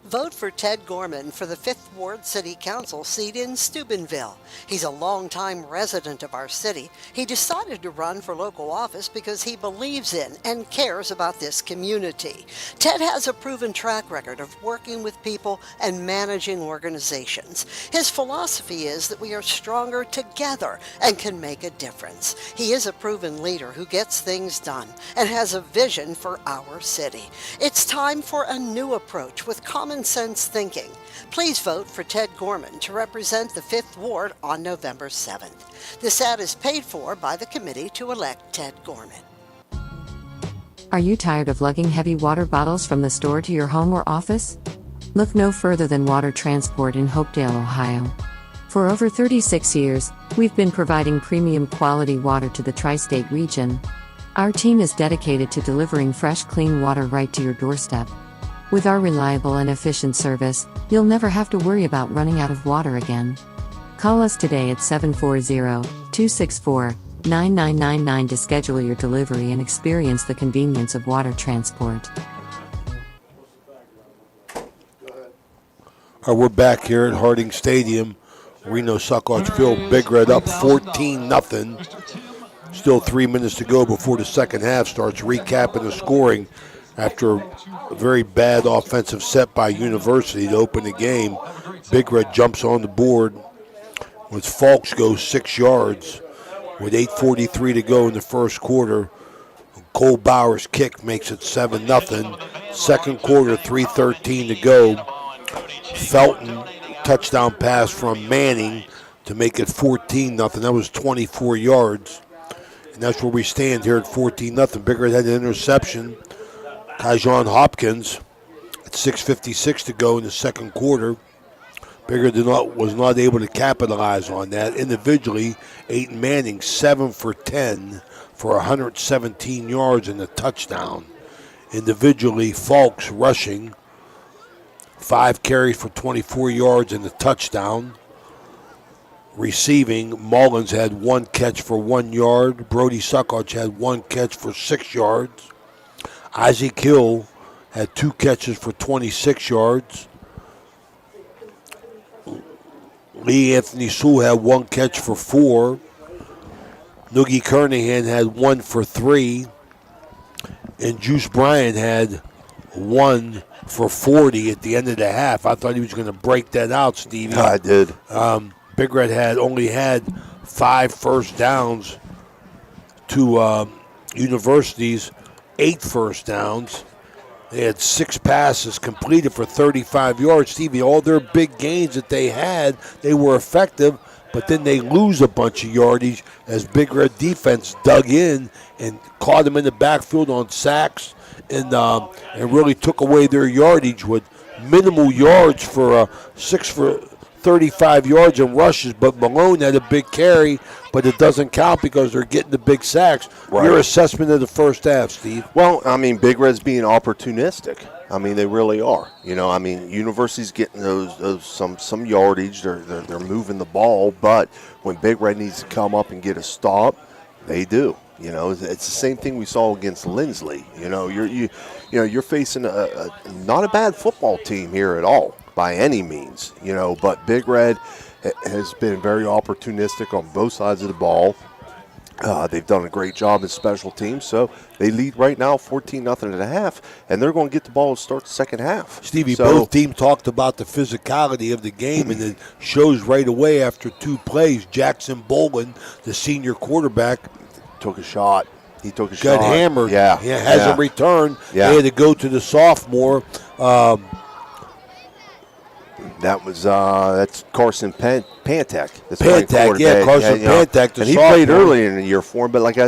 Vote for Ted Gorman for the 5th Ward City Council seat in Steubenville. He's a longtime resident of our city. He decided to run for local office because he believes in and cares about this community. Ted has a proven track record of working with people and managing organizations. His philosophy is that we are stronger together and can make a difference. He is a proven leader who gets things done and has a vision for our city. It's time for a new approach with common sense thinking. Please vote for Ted Gorman to represent the 5th Ward on November 7th. This ad is paid for by the committee to elect Ted Gorman. Are you tired of lugging heavy water bottles from the store to your home or office? Look no further than Water Transport in Hopedale, Ohio. For over 36 years, we've been providing premium quality water to the tri-state region. Our team is dedicated to delivering fresh, clean water right to your doorstep. With our reliable and efficient service, you'll never have to worry about running out of water again. Call us today at 740-264-9999 to schedule your delivery and experience the convenience of water transport. We're back here at Harding Stadium, Reno Succotash Field. Big Red up 14-0. Still 3 minutes to go before the second half starts. Recapping the scoring after a very bad offensive set by University to open the game. Big Red jumps on the board with Falks goes 6 yards with 8:43 to go in the first quarter. Cole Bauer's kick makes it 7-0. Second quarter, 3:13 to go. Felton touchdown pass from Manning to make it 14-0. That was 24 yards. And that's where we stand here at 14-0. Big Red had an interception. Kajon Hopkins at 6:56 to go in the second quarter. Big Red was not able to capitalize on that. Individually, Eytan Manning 7 for 10 for 117 yards and a touchdown. Individually, Falks rushing 5 carries for 24 yards and a touchdown. Receiving, Mullins had 1 catch for 1 yard. Brody Suckoch had 1 catch for 6 yards. Isaac Hill had 2 catches for 26 yards. Lee Anthony Sewell had 1 catch for 4. Noogie Kernahan had 1 for 3. And Juice Bryant had 1 for 40 at the end of the half. I thought he was going to break that out, Stevie. I did. Big Red only had 5 first downs to University's 8 first downs. They had 6 passes completed for 35 yards. Stevie, all their big gains that they had, they were effective, but then they lose a bunch of yardage as Big Red defense dug in and caught them in the backfield on sacks and really took away their yardage with minimal yards for 6 for 35 yards in rushes. But Malone had a big carry, but it doesn't count because they're getting the big sacks. Right. Your assessment of the first half, Steve? Well, I mean, Big Red's being opportunistic. I mean, they really are. You know, I mean, University's getting some yardage. They're moving the ball, but when Big Red needs to come up and get a stop, they do. You know, it's the same thing we saw against Lindsley. You know, you're facing a not a bad football team here at all by any means. You know, but Big Red has been very opportunistic on both sides of the ball. They've done a great job in special teams, so they lead right now 14-0 at a half, and they're going to get the ball to start the second half. Stevie, both teams talked about the physicality of the game, and it shows right away after 2 plays. Jackson Boland, the senior quarterback, took a shot. He took a got shot. hammered. Yeah. Hasn't returned. Yeah. They had to go to the sophomore. That was that's Carson Pantek. Pantek, yeah, Carson Pantek. And he played early in the year for him, but like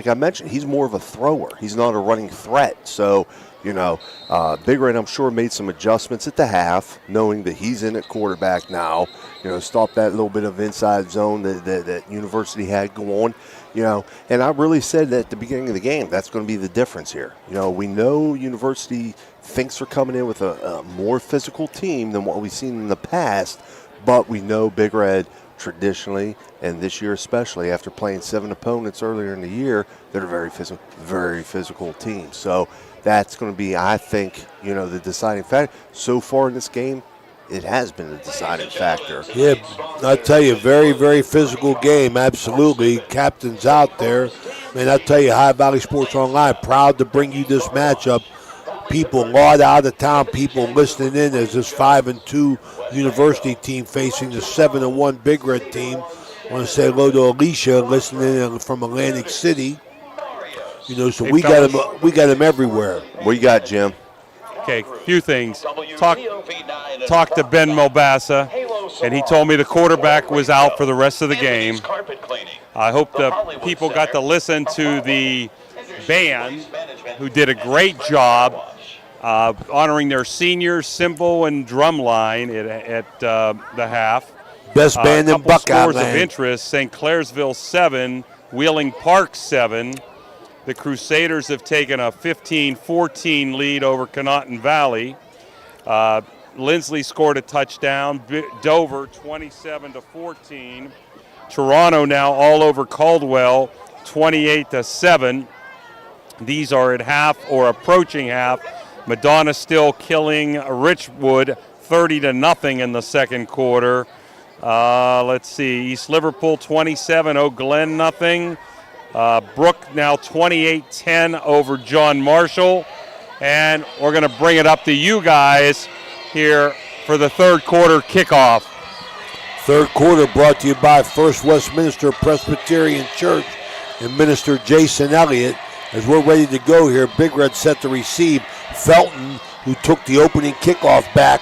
I mentioned, he's more of a thrower. He's not a running threat. So, you know, Big Red, I'm sure, made some adjustments at the half, knowing that he's in at quarterback now. You know, stop that little bit of inside zone that University had going. You know, and I really said that at the beginning of the game, that's going to be the difference here. You know, we know University thinks they're coming in with a more physical team than what we've seen in the past, but we know Big Red traditionally, and this year especially, after playing 7 opponents earlier in the year, they're a very physical team. So that's going to be, I think, you know, the deciding factor. So far in this game, it has been a deciding factor. Yeah, I'll tell you, very, very physical game, absolutely. Captain's out there. Man, I'll tell you, High Valley Sports Online, proud to bring you this matchup. People, a lot out of town, people listening in as this 5-2 University team facing the 7-1 Big Red team. I want to say hello to Alicia listening in from Atlantic City. You know, so we got them everywhere. What you got, Jim? Okay, a few things. Talked to Ben Mobassa, and he told me the quarterback was out for the rest of the game. I hope the people got to listen to the band, who did a great job honoring their senior cymbal and drum line at the half. Best band in Buckeye scores land. of interest: St. Clairsville 7, Wheeling Park 7. The Crusaders have taken a 15-14 lead over Conotton Valley. Lindsley scored a touchdown. Dover 27-14. Toronto now all over Caldwell 28-7. These are at half or approaching half. Madonna still killing Richwood 30-0 in the second quarter. Let's see, East Liverpool 27, Eau Glen nothing. Brook now 28-10 over John Marshall. And we're going to bring it up to you guys here for the third quarter kickoff. Third quarter brought to you by First Westminster Presbyterian Church and Minister Jason Elliott. As we're ready to go here, Big Red set to receive. Felton, who took the opening kickoff back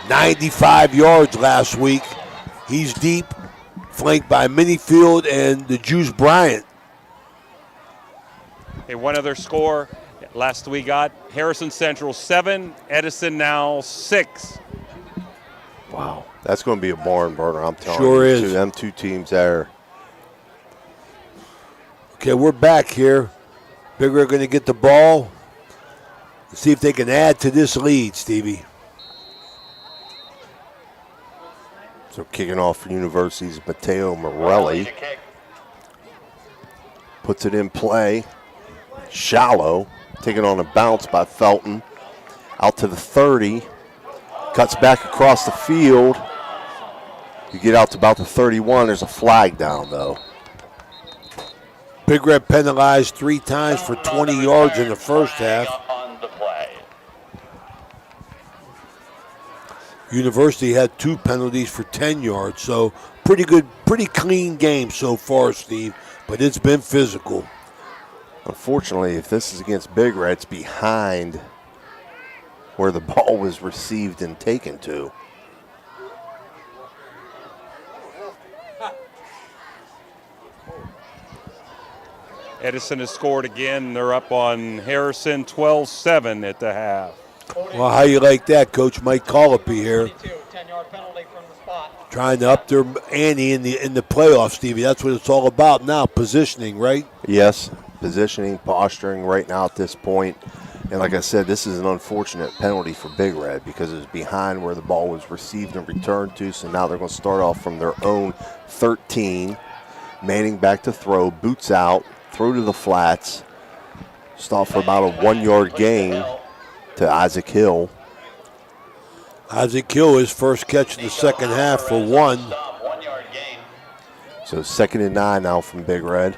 95 yards last week. He's deep, flanked by Minifield and the Juice Bryant. Hey, one other score. Last we got Harrison Central 7, Edison now 6. Wow, that's going to be a barn burner, I'm telling Sure you. is. Them two teams there. Okay, we're back here. Big Red going to get the ball. Let's see if they can add to this lead, Stevie. So kicking off for University's Mateo Morelli. Puts it in play. Shallow. Taken on a bounce by Felton. Out to the 30. Cuts back across the field. You get out to about the 31. There's a flag down, though. Big Red penalized 3 times for 20 yards in the first half. University had 2 penalties for 10 yards, so pretty good, pretty clean game so far, Steve, but it's been physical. Unfortunately, if this is against Big Red, it's behind where the ball was received and taken to. Edison has scored again. They're up on Harrison 12-7 at the half. Well, how you like that, Coach Mike Colopy here? Trying to up their ante in the playoffs, Stevie. That's what it's all about now, positioning, right? Yes, positioning, posturing right now at this point. And like I said, this is an unfortunate penalty for Big Red because it was behind where the ball was received and returned to. So now they're going to start off from their own 13. Manning back to throw, boots out, throw to the flats. Stop for about a 1-yard gain to Isaac Hill. Isaac Hill, his first catch in the second half for 1. So 2nd and 9 now from Big Red.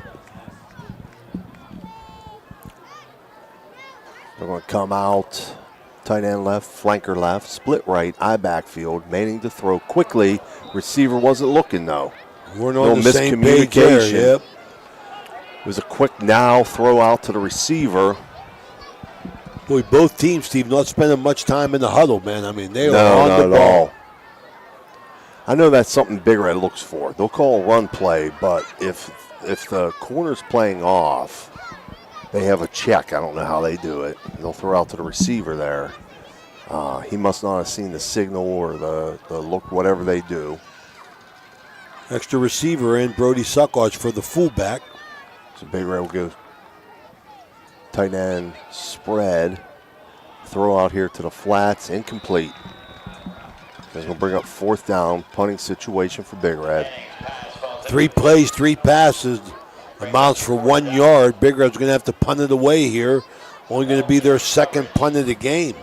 They're going to come out, tight end left, flanker left, split right, I backfield. Manning to throw quickly. Receiver wasn't looking, though. We're on the same page there, yep. It was a quick now throw out to the receiver. Boy, both teams, Steve, not spending much time in the huddle, man. I mean, they are No, on the not at ball. all. I know that's something Big Red looks for. They'll call a run play, but if the corner's playing off, they have a check. I don't know how they do it. They'll throw out to the receiver there. He must not have seen the signal or the look, whatever they do. Extra receiver in, Brody Suckotch for the fullback. So Big Red will go tight end spread. Throw out here to the flats, incomplete. They're going to bring up 4th down, punting situation for Big Red. 3 plays, 3 passes, amounts for 1 yard. Big Red's going to have to punt it away here. Only going to be their 2nd punt of the game.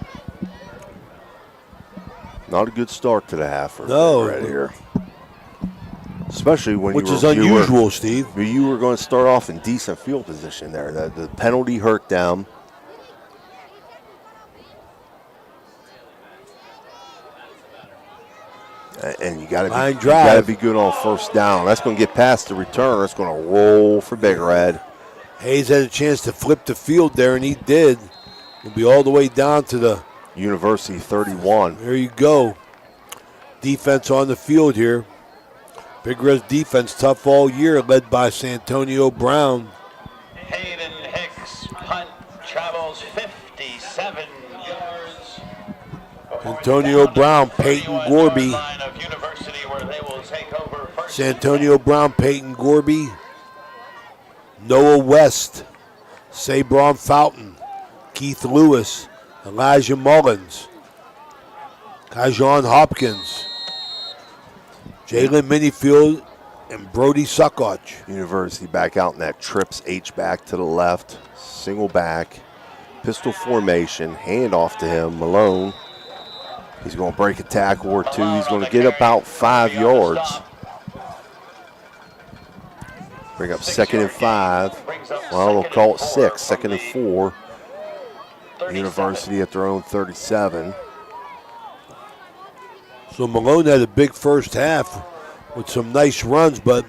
Not a good start to the half for No. Big Red here. Especially when Which is unusual, Steve. You were going to start off in decent field position there. The penalty hurt them. And you got to be good on 1st down. That's going to get past the return. It's going to roll for Big Red. Hayes had a chance to flip the field there, and he did. He'll be all the way down to the University 31. There you go. Defense on the field here. Big Red's defense tough all year, led by Santonio Brown. Hayden Hicks, punt, travels 57 yards. Antonio Brown, Peyton Gorby. Santonio Brown, Peyton Gorby. Noah West, Sabron Fountain, Keith Lewis, Elijah Mullins, Kajon Hopkins, Jalen Minifield, and Brody Suckotch. University back out in that trips H-back to the left, single back, pistol formation, hand off to him, Malone. He's going to break a tackle or 2. He's going to get about 5 yards. Bring up 2nd and 5. Well, they'll call it 6, 2nd and 4. University at their own 37. So Malone had a big first half with some nice runs, but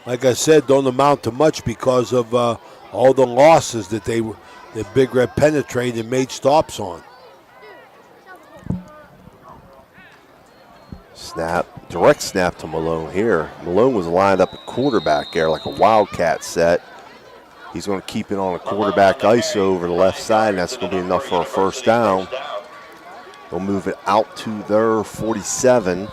like I said, don't amount to much because of all the losses that Big Red penetrated and made stops on. Snap, direct snap to Malone here. Malone was lined up at quarterback there like a wildcat set. He's going to keep it on a quarterback ISO over the left side, and that's going to be enough for a first down. They'll move it out to their 47.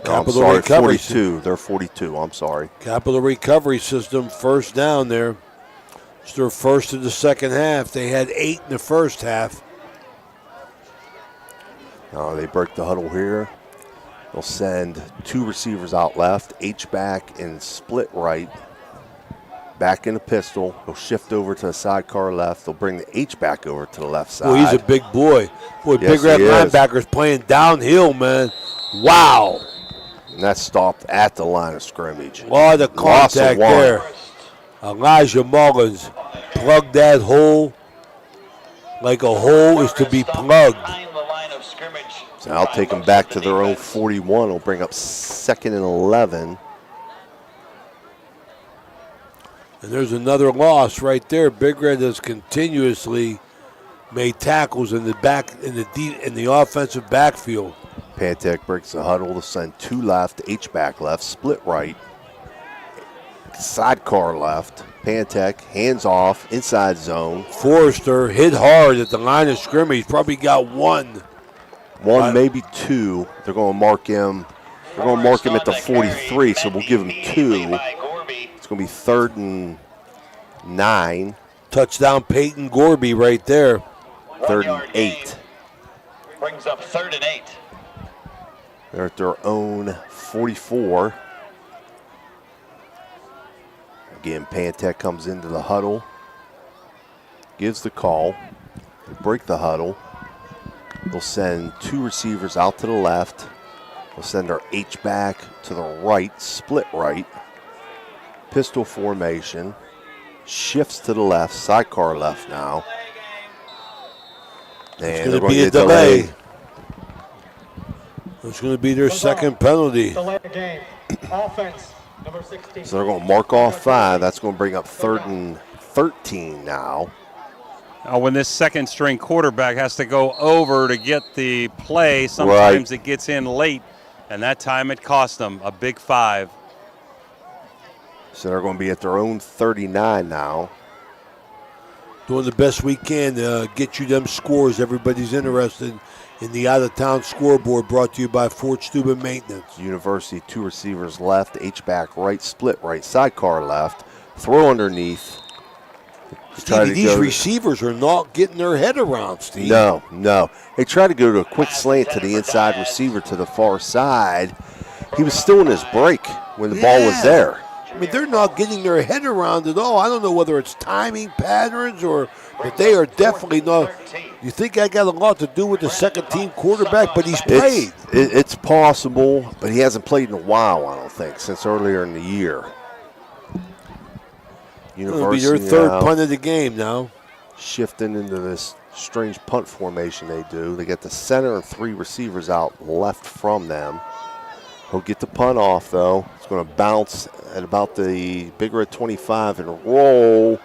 Capital recovery 42. They're 42. I'm sorry. Capital recovery system, first down there. It's their first of the second half. They had 8 in the first half. They break the huddle here. They'll send 2 receivers out left, H-back and split right. Back in the pistol. He'll shift over to the sidecar left. They'll bring the H-back over to the left side. Boy, he's a big boy. Boy, Yes, Big Red he is. linebacker's playing downhill, man. Wow. And that's stopped at the line of scrimmage. A lot of Loss contact one. there. Elijah Mullins plugged that hole like a hole is to be plugged. So I'll take them back to their own 41. It'll bring up 2nd and 11. And there's another loss right there. Big Red has continuously made tackles in the offensive backfield. Pantek breaks the huddle to send 2 left, H-back left, split right, sidecar left. Pantek hands off, inside zone. Forrester hit hard at the line of scrimmage. Probably got one. Maybe 2. They're going to mark him. They're going to mark him at the 43, so we'll give him 2. It's going to be 3rd and 9. Touchdown Peyton Gorby right there. 3rd and 8. Brings up 3rd and 8. They're at their own 44. Again, Pantek comes into the huddle. Gives the call. They break the huddle. They'll send 2 receivers out to the left. They'll send our H-back to the right, split right. Pistol formation. Shifts to the left, sidecar left now. It's going to be a delay. It's going to be their second penalty. Delay the game. Offense, number 16. So they're going to mark off 5. That's going to bring up 3rd and 13 now. When this second string quarterback has to go over to get the play, sometimes it gets in late, and that time it cost them a big 5. So they're going to be at their own 39 now. Doing the best we can to get you them scores. Everybody's interested in the out-of-town scoreboard, brought to you by Fort Steuben Maintenance. University, 2 receivers left, H-back right, split right, sidecar left, throw underneath. Stevie, these receivers are not getting their head around, Steve. No. They tried to go to a quick slant to the inside receiver to the far side. He was still in his break when the ball was there. I mean, they're not getting their head around it all. I don't know whether it's timing patterns but they are definitely not. You think I got a lot to do with the second-team quarterback, but he's played. It's possible, but he hasn't played in a while, I don't think, since earlier in the year. It'll be their third punt of the game now. Shifting into this strange punt formation they do. They get the center and 3 receivers out left from them. He'll get the punt off, though. It's going to bounce at about the Big Red 25 and roll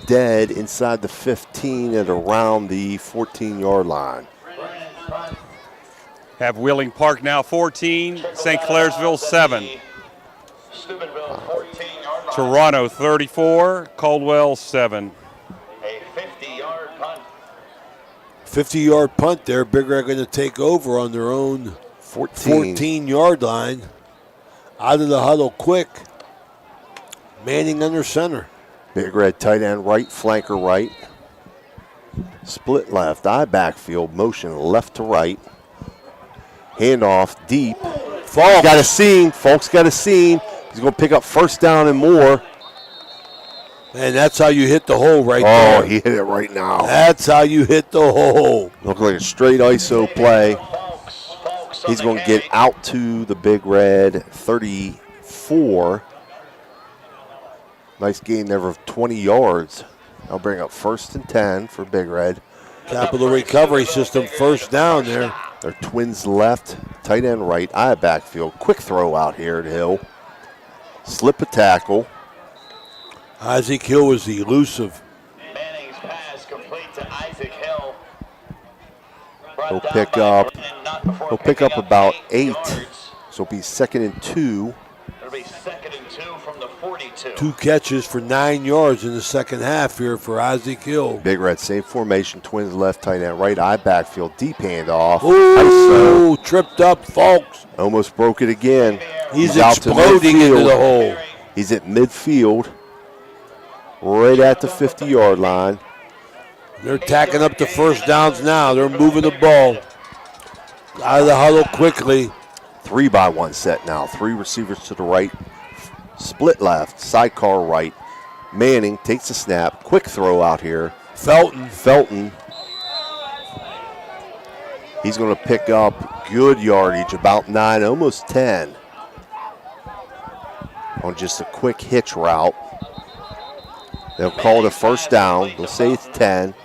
dead inside the 15 and around the 14-yard line. Have Wheeling Park now 14, St. Clairsville 7. Toronto 34, Caldwell 7. A 50-yard punt. 50-yard punt there. Big Red going to take over on their own 14-yard line. Out of the huddle quick. Manning under center. Big Red tight end right, flanker right. Split left, eye backfield, motion left to right. Handoff deep. Falk's got a seam. Falk's got a seam. He's going to pick up first down and more. And that's how you hit the hole right there. Oh, he hit it right now. That's how you hit the hole. Look like a straight ISO play. He's going to get out to the Big Red 34. Nice gain there of 20 yards. I'll bring up 1st and 10 for Big Red. Capital recovery system, first down there. They're twins left, tight end right, eye backfield. Quick throw out here at Hill. Slip a tackle. Isaac Hill was elusive. Manning's pass complete to Isaac Hill. He'll pick up about 8. So it'll be 2nd and 2. It'll be 2nd and 2 from the 42. 2 catches for 9 yards in the second half here for Isaac Hill. Big Red, same formation, Twins left, tight end, right eye backfield, deep handoff. Ooh, tripped up, folks. Almost broke it again. He's out to exploding into midfield. the hole. He's at midfield, right at the 50-yard line. They're tacking up the first downs now. They're moving the ball out of the huddle quickly. 3-by-1 set now. 3 receivers to the right, split left, sidecar right. Manning takes the snap. Quick throw out here. Felton. He's going to pick up good yardage, about 9, almost 10. On just a quick hitch route. They'll call it a first down. They'll say it's 10.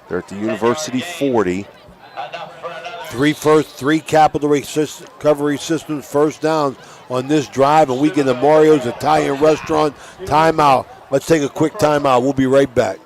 They're at the University 40. 3 capital recovery systems first downs on this drive, and we get the Mario's Italian Restaurant timeout. Let's take a quick timeout. We'll be right back.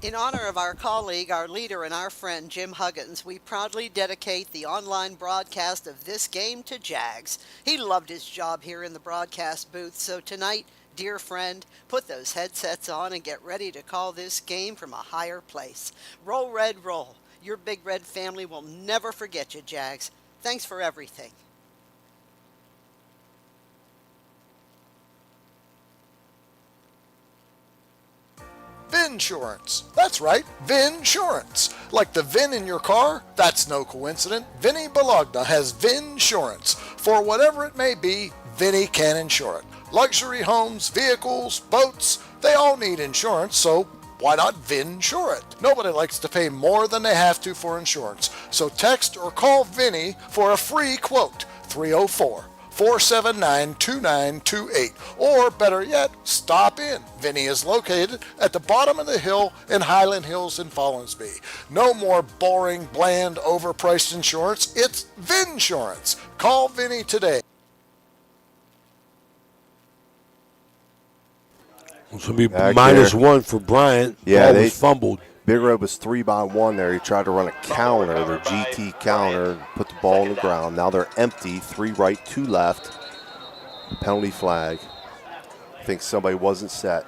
In honor of our colleague, our leader, and our friend Jim Huggins, we proudly dedicate the online broadcast of this game to Jags. He loved his job here in the broadcast booth, so tonight, dear friend, put those headsets on and get ready to call this game from a higher place. Roll, Red, roll. Your Big Red family will never forget you, Jags. Thanks for everything. Vinsurance. That's right, Vinsurance. Like the VIN in your car? That's no coincidence. Vinny Bologna has Vinsurance. For whatever it may be, Vinny can insure it. Luxury homes, vehicles, boats, they all need insurance, so why not Vinsure it? Nobody likes to pay more than they have to for insurance. So text or call Vinny for a free quote, 304-479-2928. Or better yet, stop in. Vinny is located at the bottom of the hill in Highland Hills in Follinsby. No more boring, bland, overpriced insurance. It's Vinsurance. Call Vinny today. It's going to be -1 for Bryant. Yeah, they fumbled. Big Red was 3-by-1 there. He tried to run a counter, their GT counter, put the ball on the ground. Now they're empty, 3 right, 2 left. Penalty flag. I think somebody wasn't set.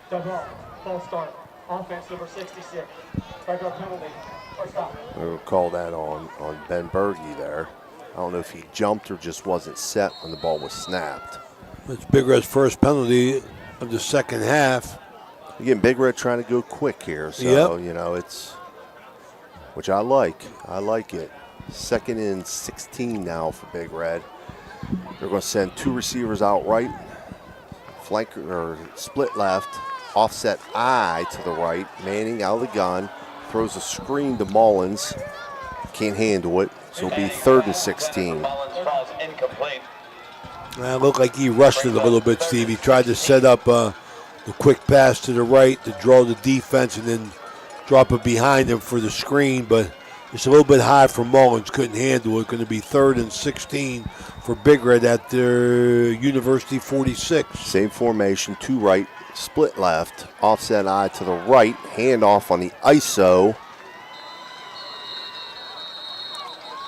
False start. Offense number 66. Strike out penalty. First stop. We'll call that on Ben Berge there. I don't know if he jumped or just wasn't set when the ball was snapped. It's Big Red's first penalty of the second half. Again, Big Red trying to go quick here, so you know it's, which I like. I like it. 2nd and 16 now for Big Red. They're going to send 2 receivers out right, flank or split left, offset I to the right. Manning out of the gun, throws a screen to Mullins. Can't handle it, so it'll be 3rd and 16. It looked like he rushed it a little bit, Steve. He tried to set up the quick pass to the right to draw the defense and then drop it behind him for the screen, but it's a little bit high for Mullins. Couldn't handle it. Going to be 3rd and 16 for Big Red at their University 46. Same formation, 2 right, split left, offset I to the right, handoff on the ISO.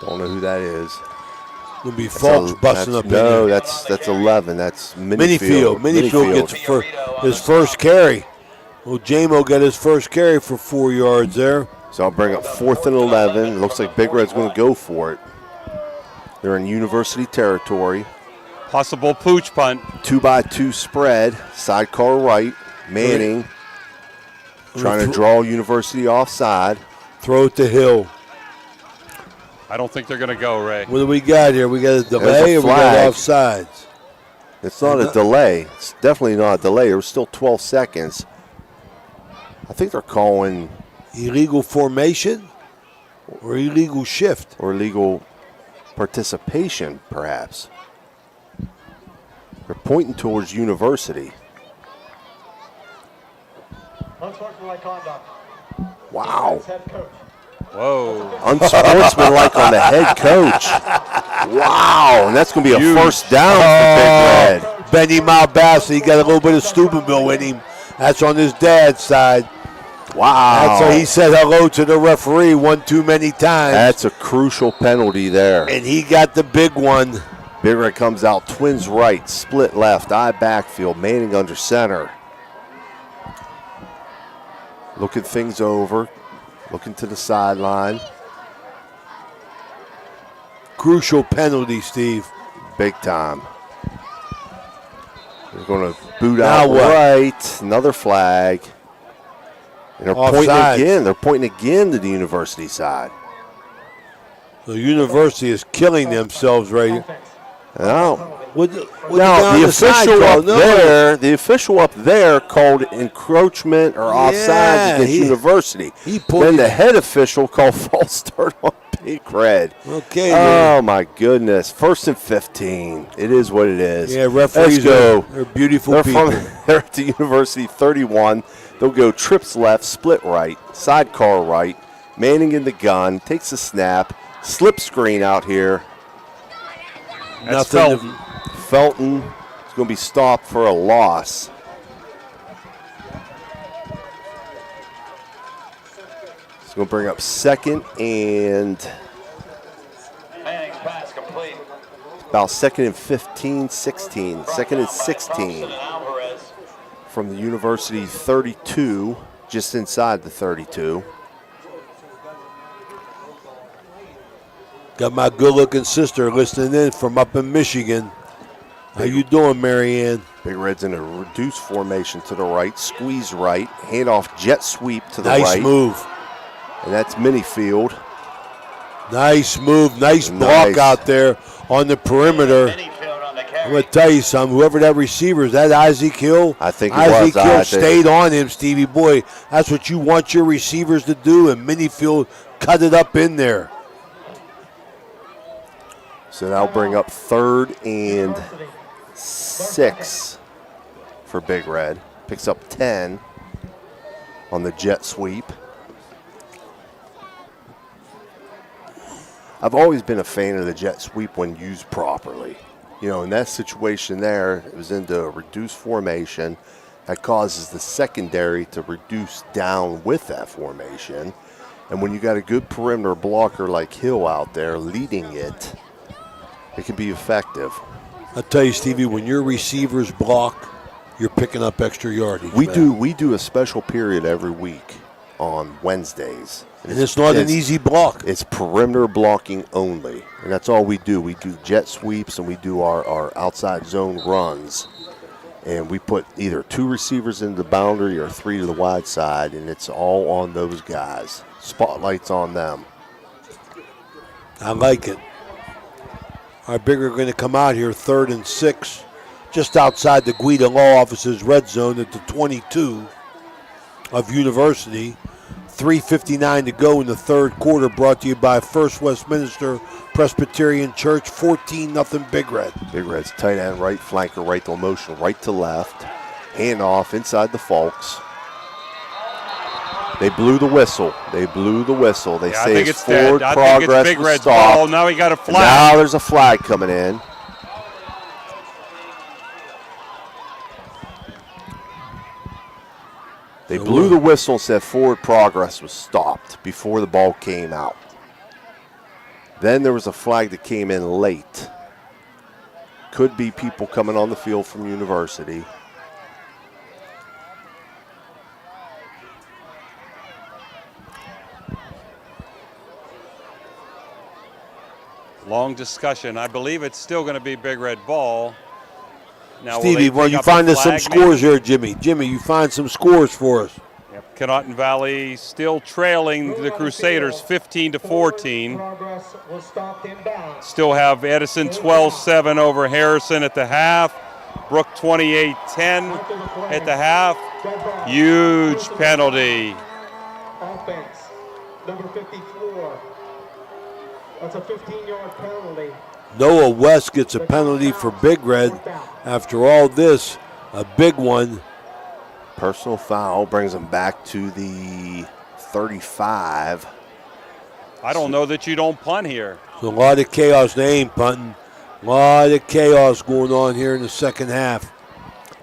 Don't know who that is. It'll be Fulks busting up in there. No, that's 11. That's Minifield. Minifield gets his first carry. Well, J-Mo got his first carry for 4 yards there. So I'll bring up 4th and 11. Looks like Big Red's going to go for it. They're in University territory. Possible pooch punt. 2-by-2 spread. Sidecar right. Manning trying to draw University offside. Throw it to Hill. I don't think they're going to go, Ray. What do we got here? We got a delay or we got offsides? It's not a delay. It's definitely not a delay. There was still 12 seconds. I think they're calling illegal formation or illegal shift. Or illegal participation, perhaps. They're pointing towards University. Unsportsmanlike conduct. Wow. Head coach. Whoa. Unsportsmanlike on the head coach. Wow, and that's going to be a first down for Big Red. Benny Malbassa, he got a little bit of Steubenville in him. That's on his dad's side. Wow. That's why he said hello to the referee one too many times. That's a crucial penalty there. And he got the big one. Big Red comes out, twins right, split left, eye backfield, Manning under center. Looking things over, looking to the sideline. Crucial penalty, Steve. Big time. They're going to boot out right, another flag. And they're pointing again. They're pointing again to the university side. The university is killing themselves right here. Now, the the official up there called encroachment or offsides against university. Then the head official called false start on Big Red. Okay. Oh my goodness! 1st and 15. It is what it is. Yeah, referees. They're beautiful people. They're at the university 31. They'll go trips left, split right, sidecar right. Manning in the gun, takes a snap, slip screen out here. That's Felton. Felton is going to be stopped for a loss. It's going to bring up 2nd and about 2nd and 15, 16. 2nd and 16 from the University 32, just inside the 32. Got my good-looking sister listening in from up in Michigan. How you doing, Marianne? Big Red's in a reduced formation to the right, squeeze right, handoff jet sweep to the right. Nice move. And that's Minifield. Nice move, nice block out there on the perimeter. I'm going to tell you something. Whoever that receiver is, that Isaac Hill. I think Isaac Hill stayed on him, Stevie boy. That's what you want your receivers to do, and Minifield cut it up in there. So that'll bring up 3rd and 6 for Big Red. Picks up 10 on the jet sweep. I've always been a fan of the jet sweep when used properly. You know, in that situation there, it was into a reduced formation. That causes the secondary to reduce down with that formation. And when you got a good perimeter blocker like Hill out there leading it, it can be effective. I'll tell you, Stevie, when your receivers block, you're picking up extra yardage. We do a special period every week on Wednesdays. And it's not an easy block. It's perimeter blocking only. And that's all we do. We do jet sweeps and we do our outside zone runs. And we put either 2 receivers in the boundary or 3 to the wide side, and it's all on those guys. Spotlight's on them. I like it. Our Bigger going to come out here 3rd and 6, just outside the Guida Law Office's red zone at the 22 of University. 3:59 to go in the 3rd quarter, brought to you by First Westminster Presbyterian Church, 14-0 Big Red. Big Red's tight end right, flanker right to motion, right to left. Handoff inside the Folks. They blew the whistle. They say it's forward progress. I think it's Big Red's ball. Now we got a flag. Now there's a flag coming in. They blew the whistle and said forward progress was stopped before the ball came out. Then there was a flag that came in late. Could be people coming on the field from University. Long discussion. I believe it's still going to be Big Red ball. Now, Stevie, well, you find us some scores here, Jimmy. Jimmy, you find some scores for us. Yep. Connaughton Valley still trailing the Crusaders 15-14. Still have Edison 12-7 over Harrison at the half. Brook 28-10 at the half. Huge penalty. Offense, number 54. That's a 15-yard penalty. Noah West gets a penalty for Big Red. After all this, a big one. Personal foul brings them back to the 35. I don't know that you don't punt here. So a lot of chaos. They ain't punting. A lot of chaos going on here in the second half.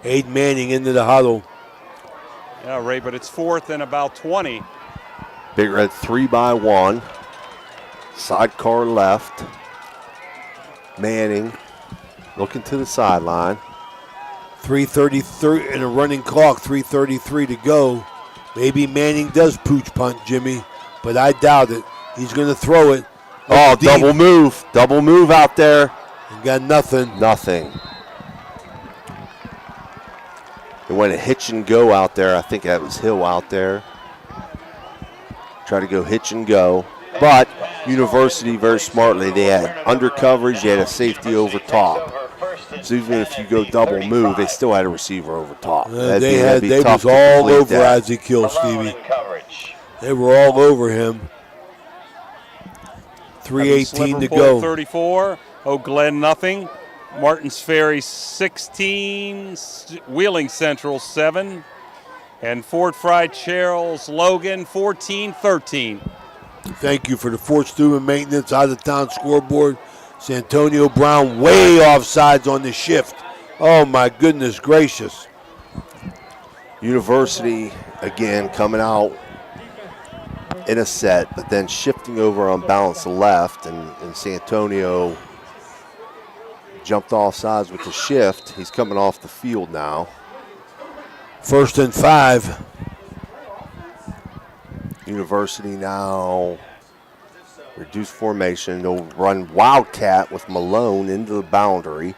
Aiden Manning into the huddle. Yeah, Ray, but it's 4th and about 20. Big Red 3-by-1. Sidecar left. Manning looking to the sideline. 3:33 and a running clock, 3:33 to go. Maybe Manning does pooch punt, Jimmy, but I doubt it. He's going to throw it. Oh, double move. Double move out there. And got nothing. Nothing. It went a hitch and go out there. I think that was Hill out there. Try to go hitch and go. But University, very smartly, they had under coverage, they had a safety over top. So even if you go double move, they still had a receiver over top. They was all over Ezekiel, Stevie. They were all over him. 3:18 to go. 34. Oh, Glen nothing. Martins Ferry 16. Wheeling Central 7. And Fort Fried Charles Logan 14-13. Thank you for the Fort Steuben Maintenance out-of-town scoreboard. Santonio Brown way offsides on the shift. Oh, my goodness gracious. University, again, coming out in a set, but then shifting over on balance left, and Santonio jumped off sides with the shift. He's coming off the field now. 1st and 5. University now reduced formation. They'll run Wildcat with Malone into the boundary.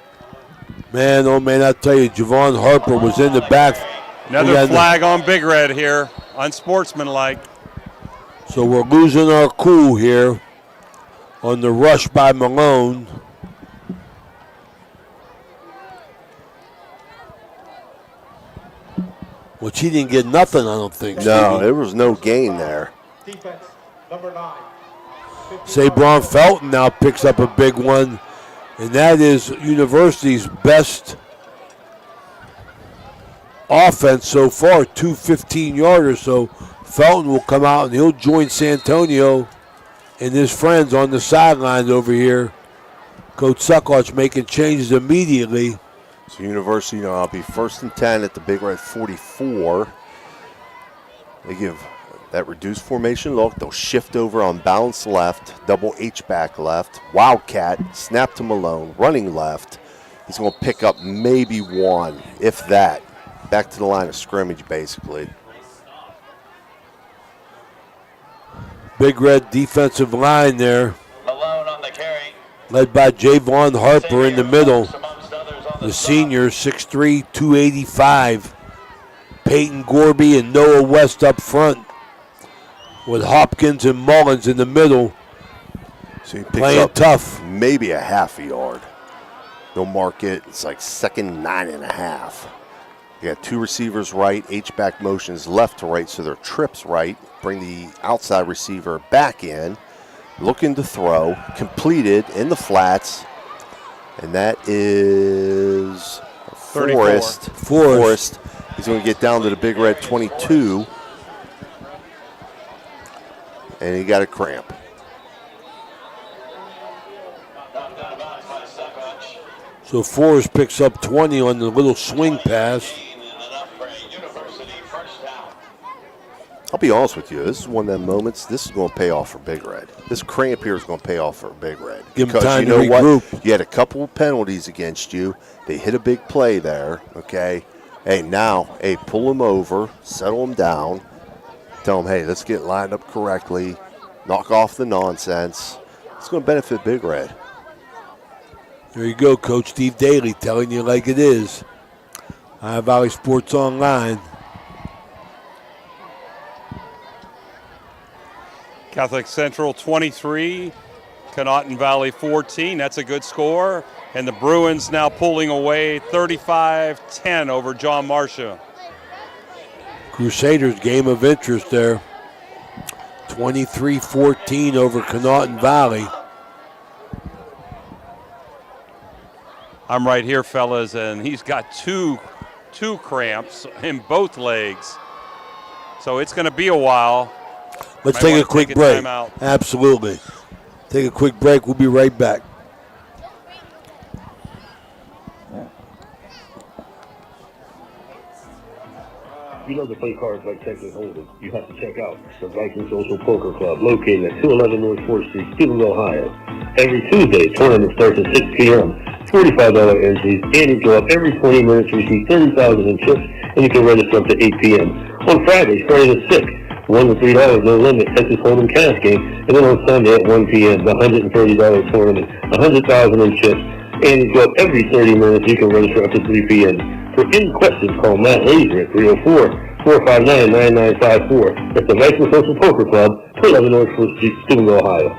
Man, oh man, I tell you, Javon Harper was in the back. Another flag on Big Red here, unsportsmanlike. So we're losing our cool here on the rush by Malone. Which he didn't get nothing, I don't think. No, Stevie. there was no gain there. Defense, number 9. Sabron Felton now picks up a big one, and that is University's best offense so far, 2 15-yarders. So Felton will come out and he'll join Santonio and his friends on the sidelines over here. Coach Suckoch making changes immediately. So University now will be 1st and 10 at the Big Red 44. They give that reduced formation look. They'll shift over on balance left, double H-back left, Wildcat, snap to Malone, running left. He's going to pick up maybe one, if that. Back to the line of scrimmage, basically. Big Red defensive line there. Malone on the carry. Led by Javon Harper in the middle. The senior, 6'3", 285. Peyton Gorby and Noah West up front, with Hopkins and Mullins in the middle. So he picks playing up tough. Maybe a half a yard. They'll mark it. It's like 2nd 9.5. You got 2 receivers right, H-back motions left to right, so their trips right. Bring the outside receiver back in. Looking to throw. Completed in the flats. And that is Forrest. Forrest. He's going to get down to the Big Red 22. And he got a cramp. So Forrest picks up 20 on the little swing pass. I'll be honest with you. This is one of them moments. This is going to pay off for Big Red. This cramp here is going to pay off for Big Red. Give him because time you know to regroup. What? You had a couple of penalties against you. They hit a big play there. Okay. Hey, now, pull them over, settle them down, tell them, hey, let's get lined up correctly, knock off the nonsense. It's going to benefit Big Red. There you go, Coach Steve Daly telling you like it is. High Valley Sports Online. Catholic Central 23, Conotton Valley 14. That's a good score. And the Bruins now pulling away 35-10 over John Marcia. Crusaders game of interest there. 23-14 over Conotton Valley. I'm right here, fellas, and he's got two cramps in both legs. So it's going to be a while. Let's Might take wanna a quick take break. timeout. Absolutely. Take a quick break. We'll be right back. You love to play cards like Texas Hold'em. You have to check out the Viking Social Poker Club, located at 211 North 4th Street, Stephenville, Ohio. Every Tuesday, tournament starts at 6 p.m. $45 entries, and you go up every 20 minutes to receive 30,000 in chips, and you can register up to 8 p.m. On Friday, starting at 6, $1 to $3, no limit, Texas Hold'em cash game, and then on Sunday at 1 p.m., the $130 tournament, 100,000 in chips, and you go up every 30 minutes, you can register up to 3 p.m. For any questions, call Matt Laser at 304-459-9954. That's the Viking Social Poker Club, 211 North 4th Street, Stephenville, Ohio.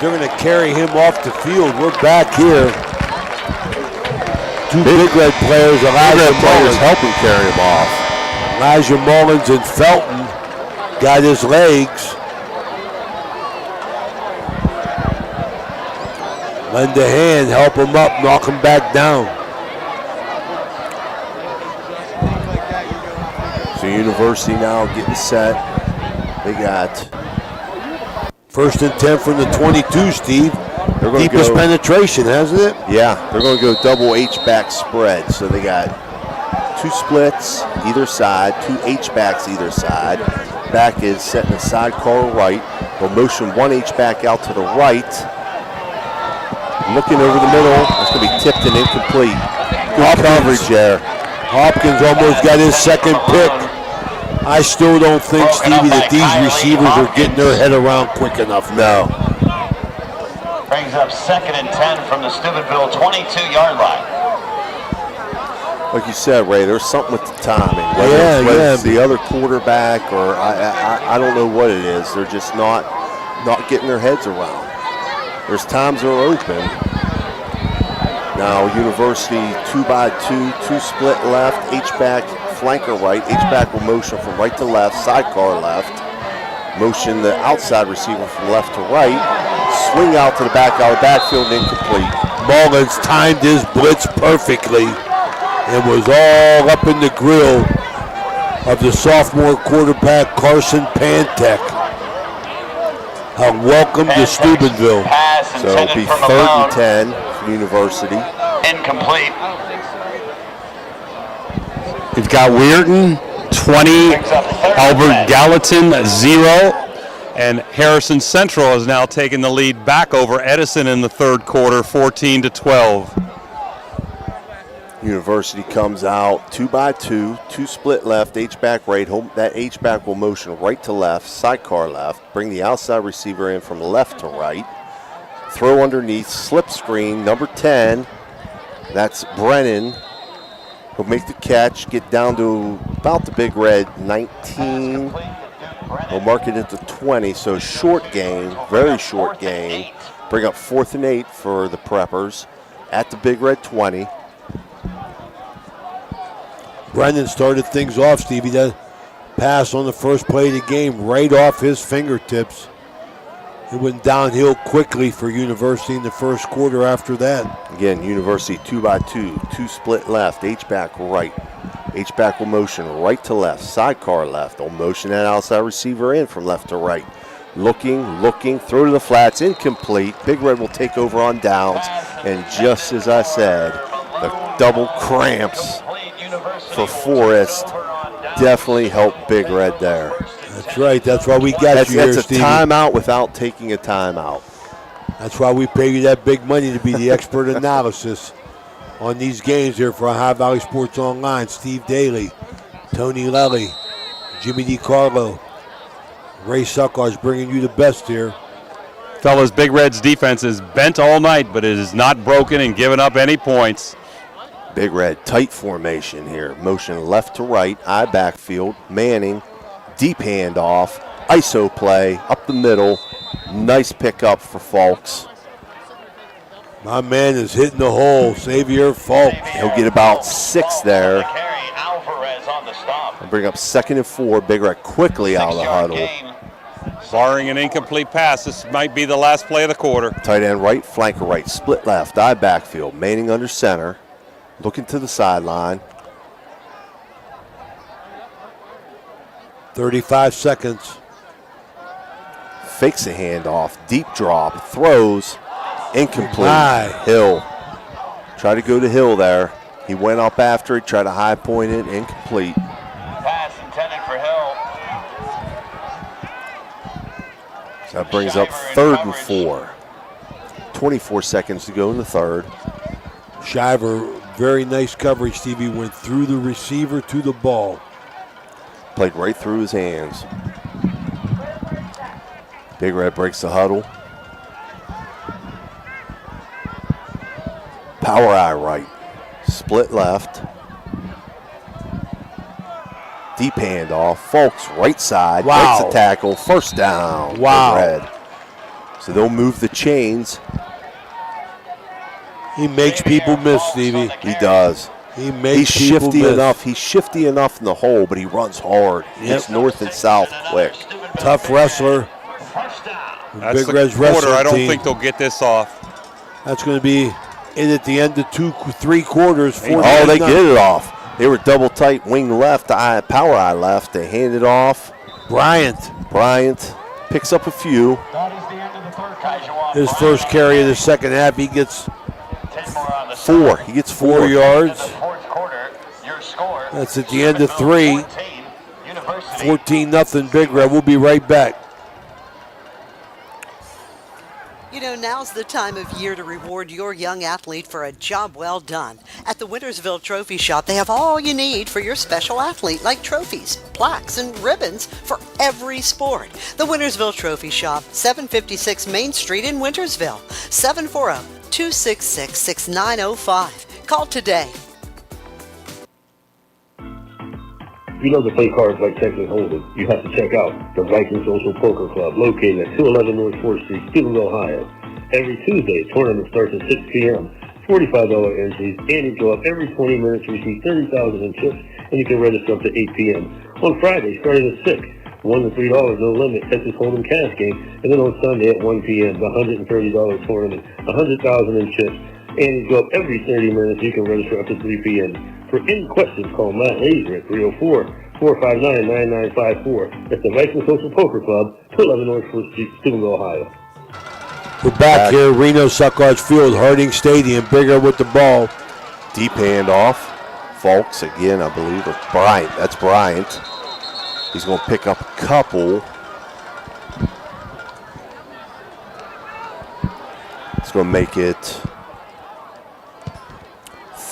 They're going to carry him off the field. We're back here. Two Big Red players, Elijah Mullins, helping carry him off. Elijah Mullins and Felton got his legs. Lend a hand, help him up, knock him back down. So University now getting set. They got 1st and 10 from the 22, Steve. They're going Deepest to go, penetration, hasn't it? Yeah, they're going to go double H-back spread. So they got 2 splits either side, 2 H-backs either side. Back is setting a sidecar right. They'll motion 1 H-back out to the right. Looking over the middle, it's going to be tipped and incomplete. Good coverage there. Hopkins almost got his second pick. I still don't think, Stevie, that these receivers are getting their head around quick enough. No. Brings up 2nd and 10 from the Steubenville 22-yard line. Like you said, Ray, there's something with the timing. Whether it's the other quarterback or I don't know what it is. They're just not getting their heads around. There's times they're open. Now University 2x2, 2 split left, H-back, flanker right. H-back will motion from right to left, sidecar left. Motion the outside receiver from left to right. Swing out to the back out of the backfield and incomplete. Mullins timed his blitz perfectly and was all up in the grill of the sophomore quarterback Carson Pantek. Welcome to Steubenville. So it'll be 3rd and 10 for University. Incomplete. We've got Weirton, 20, Albert Gallatin, 0. And Harrison Central has now taken the lead back over Edison in the 3rd quarter, 14-12. University comes out 2x2, 2 split left, H-back right. That H-back will motion right to left, sidecar left, bring the outside receiver in from left to right. Throw underneath, slip screen, number 10. That's Brennan. He'll make the catch, get down to about the Big Red 19. We'll mark it into 20, so short gain, very short gain. Bring up 4th and 8 for the Preppers at the Big Red 20. Brennan started things off, Stevie. That pass on the first play of the game right off his fingertips. It went downhill quickly for University in the first quarter after that. Again, University 2x2, 2 split left, H-back right. H-back will motion right to left, sidecar left. They'll motion that outside receiver in from left to right. Looking, throw to the flats, incomplete. Big Red will take over on downs. And just as I said, the double cramps for Forrest definitely helped Big Red there. That's right. That's why we got you here, That's a Stevie. timeout without taking a timeout. That's why we pay you that big money to be the expert analysis on these games here for Ohio Valley Sports Online. Steve Daly, Tony Lelly, Jimmy DiCarlo, Ray Suckars bringing you the best here. Fellas, Big Red's defense is bent all night, but it is not broken and given up any points. Big Red, tight formation here. Motion left to right, eye backfield, Manning, deep handoff, ISO play, up the middle. Nice pickup for Falks. My man is hitting the hole, Xavier Falk. He'll get about 6 there. And bring up 2nd and 4. Big Red quickly out of the huddle. Barring an incomplete pass, this might be the last play of the quarter. Tight end right, flanker right, split left, I backfield. Manning under center, looking to the sideline. 35 seconds. Fakes a handoff, deep drop, throws, incomplete. High. Hill. Tried to go to Hill there. He went up after it, tried to high point it, incomplete. Pass intended for Hill. So that brings up 3rd and 4. 24 seconds to go in the third. Shiver, very nice coverage, Stevie. Went through the receiver to the ball. Played right through his hands. Big Red breaks the huddle. Power eye right. Split left. Deep handoff. Folks right side. Wow. Breaks the tackle. First down. Wow. Big Red. So they'll move the chains. He makes people miss, Stevie. He does. He makes He's people shifty miss. enough. He's shifty enough in the hole, but he runs hard. He gets north and south quick. Tough wrestler. That's Big the Red's quarter. wrestling I don't team. think they'll get this off. That's going to be in at the end of 3 quarters. Oh, they get it off. They were double tight, wing left, power eye left. They hand it off. Bryant picks up a few. His first carry of the second half, he gets 4. He gets 4 yards. That's at the end of 3. 14-0 Big Red. We'll be right back. You know, now's the time of year to reward your young athlete for a job well done. At the Wintersville Trophy Shop, they have all you need for your special athlete, like trophies, plaques, and ribbons for every sport. The Wintersville Trophy Shop, 756 Main Street in Wintersville, 740-266-6905. Call today. If you love to play cards like Texas Hold'em, you have to check out the Viking Social Poker Club located at 211 North 4th Street, Stephenville, Ohio. Every Tuesday, tournament starts at 6 p.m. $45 entries, and you go up every 20 minutes to receive $30,000 in chips, and you can register up to 8 p.m. On Friday, starting at 6, $1 to $3, no limit, Texas Hold'em cash game, and then on Sunday at 1 p.m., the $130 tournament, $100,000 in chips, and you go up every 30 minutes, you can register up to 3 p.m. For any questions, call Matt Laser at 304-459-9954. That's the Viking Social Poker Club, 211 North 4th Street, Stephenville, Ohio. We're back here, Reno Sucklarge Field, Harding Stadium. Bigger with the ball. Deep handoff. Folks again, I believe, or Bryant. That's Bryant. He's going to pick up a couple. It's going to make it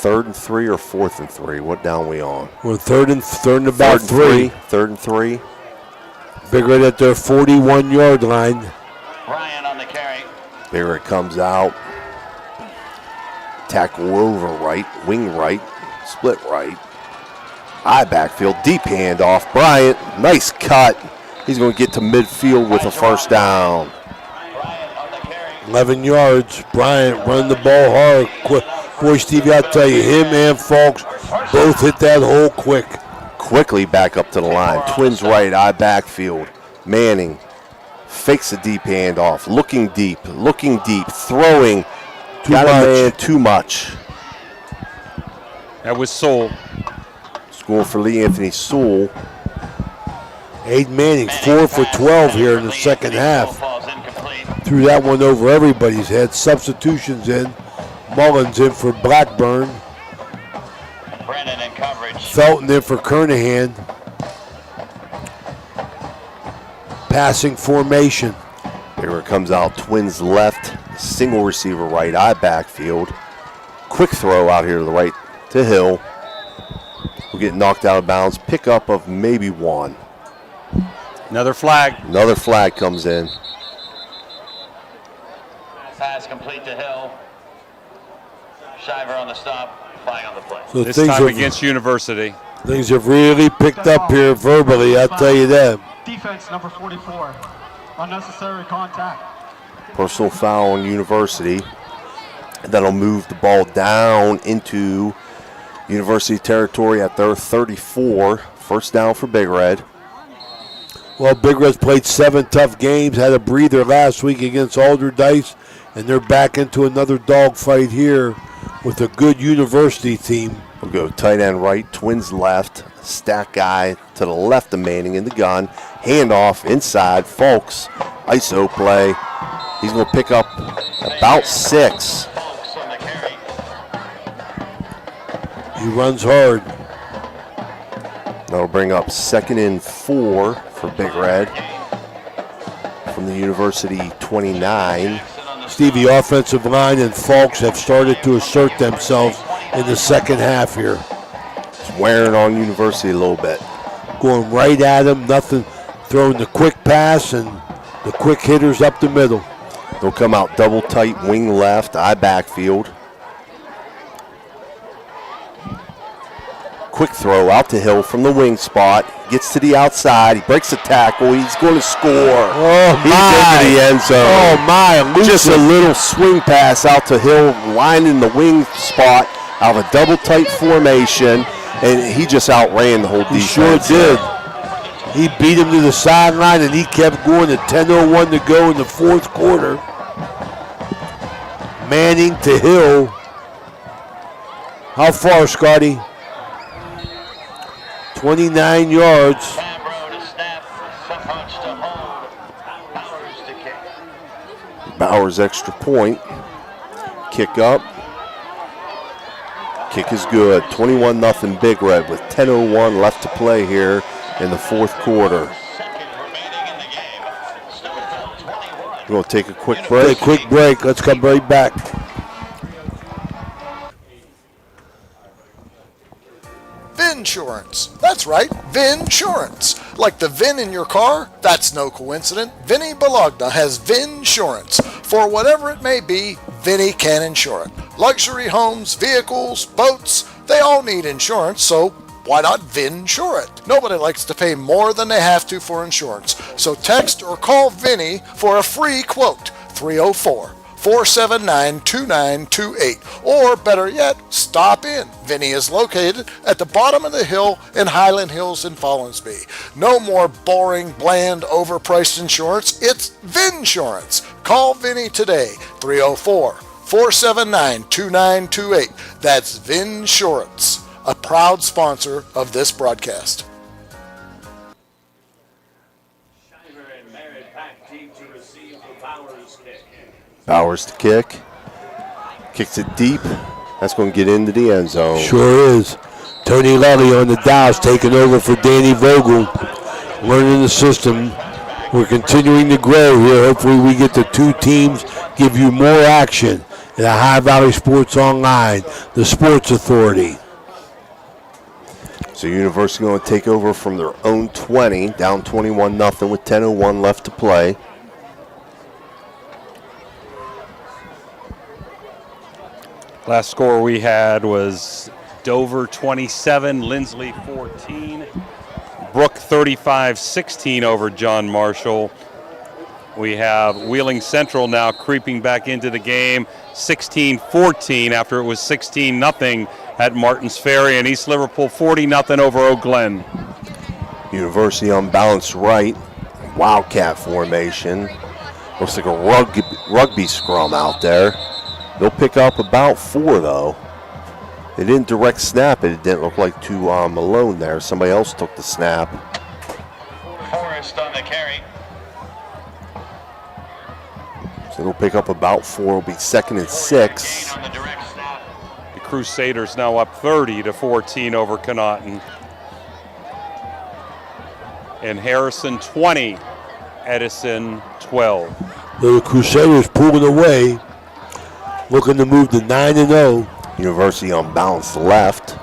3rd and 3 or 4th and 3. What down we on? We're third and about 3. 3rd and 3. Big Red at their 41-yard line. Ryan on the carry. There it comes out. Tackle over right, wing right, split right. Eye backfield, deep handoff. Bryant, nice cut. He's going to get to midfield with a first down. 11 yards. Bryant running the ball hard. Quick. Boy, Stevie, I'll tell you, him and Folks both hit that hole quick. Quickly back up to the line. Twins right, eye backfield. Manning fakes a deep handoff. Looking deep, throwing. Got a man too much. That was Sewell. Scoring for Lee Anthony Sewell. Aiden Manning, 4 for 12 here in the second half. Threw that one over everybody's head. Substitutions in. Mullins in for Blackburn. Brennan in coverage. Felton in for Kernahan. Passing formation. Here it comes out. Twins left. Single receiver right. Eye backfield. Quick throw out here to the right to Hill. We'll get knocked out of bounds. Pickup of maybe 1. Another flag. Another flag comes in. Pass complete to Hill. Shiver on the stop. Flag on the play. So This time against University. Things have really picked up here verbally, I'll tell you that. Defense number 44. Unnecessary contact. Personal foul on University. That'll move the ball down into University territory at their 34. First down for Big Red. Well, Big Red's played 7 tough games, had a breather last week against Alderdice, and they're back into another dogfight here with a good university team. We'll go tight end right, twins left, stack guy to the left of Manning in the gun, handoff inside, Folks, ISO play. He's going to pick up about 6. He runs hard. That'll bring up 2nd and 4 for Big Red from the University 29. Steve, the offensive line and Folks have started to assert themselves in the second half here. It's wearing on University a little bit. Going right at him, nothing, throwing the quick pass and the quick hitters up the middle. They'll come out double tight, wing left, eye backfield. Quick throw out to Hill from the wing spot. Gets to the outside. He breaks the tackle. He's going to score. Oh, He's into the end zone. Oh, my. Just a little swing pass out to Hill, lining the wing spot out of a double tight formation, and he just outran the whole defense. He sure did. He beat him to the sideline, and he kept going at 10:01 to go in the fourth quarter. Manning to Hill. How far, Scotty? 29 yards. Bowers extra point. Kick up. Kick is good. 21-0 Big Red with 10:01 left to play here in the fourth quarter. We're going to take a quick break. Quick break. Let's come right back. Vinsurance. That's right, Vinsurance. Like the VIN in your car? That's no coincidence. Vinny Bologna has Vinsurance. For whatever it may be, Vinny can insure it. Luxury homes, vehicles, boats, they all need insurance, so why not Vinsure it? Nobody likes to pay more than they have to for insurance. So text or call Vinny for a free quote, 304-479-2928. Or better yet, stop in. Vinny is located at the bottom of the hill in Highland Hills in Follinsby. No more boring, bland, overpriced insurance. It's Vinsurance. Call Vinny today, 304-479-2928. That's Vinsurance, a proud sponsor of this broadcast. Bowers to kick. Kicks it deep. That's going to get into the end zone. Sure is. Tony Lally on the dials taking over for Danny Vogel. Learning the system. We're continuing to grow here. Hopefully we get the two teams, give you more action at Ohio Valley Sports Online, the Sports Authority. So University going to take over from their own 20, down 21-0 with 10:01 left to play. Last score we had was Dover 27, Lindsley 14, Brook 35-16 over John Marshall. We have Wheeling Central now creeping back into the game, 16-14 after it was 16-0 at Martins Ferry, and East Liverpool 40-0 over Eau Glen. University unbalanced right, Wildcat formation. Looks like a rugby scrum out there. They'll pick up about 4, though. They didn't direct snap it. It didn't look like to Malone there. Somebody else took the snap. Forrest on the carry. So they'll pick up about 4. It'll be 2nd and 6. The Crusaders now up 30-14 over Connaughton. And Harrison 20, Edison 12. The Crusaders pulling away, looking to move to 9-0. University unbalanced left.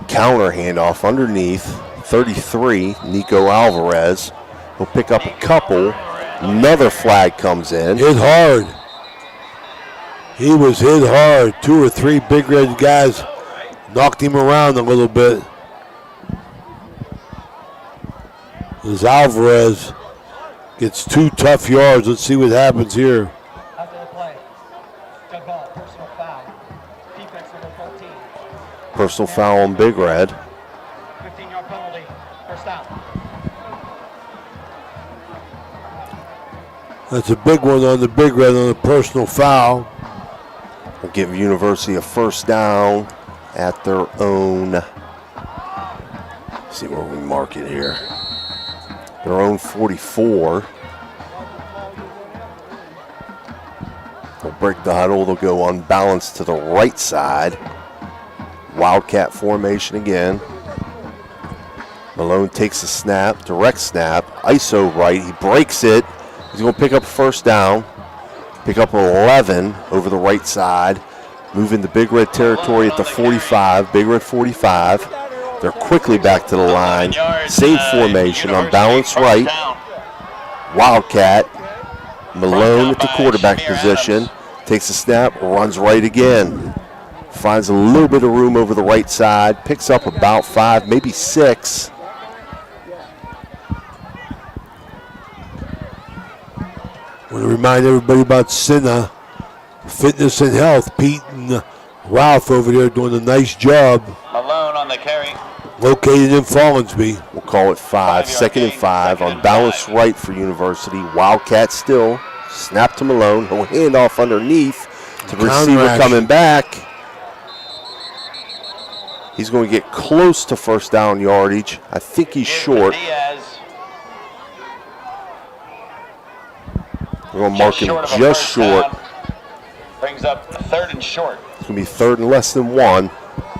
Counter handoff underneath. 33, Nico Alvarez. He'll pick up a couple. Another flag comes in. Hit hard. He was hit hard. 2 or 3 Big Red guys knocked him around a little bit. As Alvarez gets 2 tough yards. Let's see what happens here. Personal foul on Big Red. 15-yard penalty, first down. That's a big one on the Big Red on a personal foul. Will give University a first down at their own. Let's see where we mark it here. Their own 44. They'll break the huddle. They'll go unbalanced to the right side. Wildcat formation again. Malone takes a snap, direct snap, ISO right. He breaks it. He's going to pick up first down. Pick up 11 over the right side. Move into Big Red territory at the 45. Big Red 45. They're quickly back to the line. Same formation, unbalanced right. Wildcat. Malone at the quarterback position. Takes a snap, runs right again. Finds a little bit of room over the right side. Picks up about 5, maybe 6. I want to remind everybody about Cinna Fitness and Health. Pete and Ralph over there doing a nice job. Malone on the carry. Located in Fallensby. We'll call it 5. Second and 5. Unbalanced right for University. Wildcat still. Snap to Malone. He'll hand off underneath to the receiver coming back. He's going to get close to first down yardage. I think he's short. We're going to mark him just short. Brings up third and short. It's going to be third and less than 1.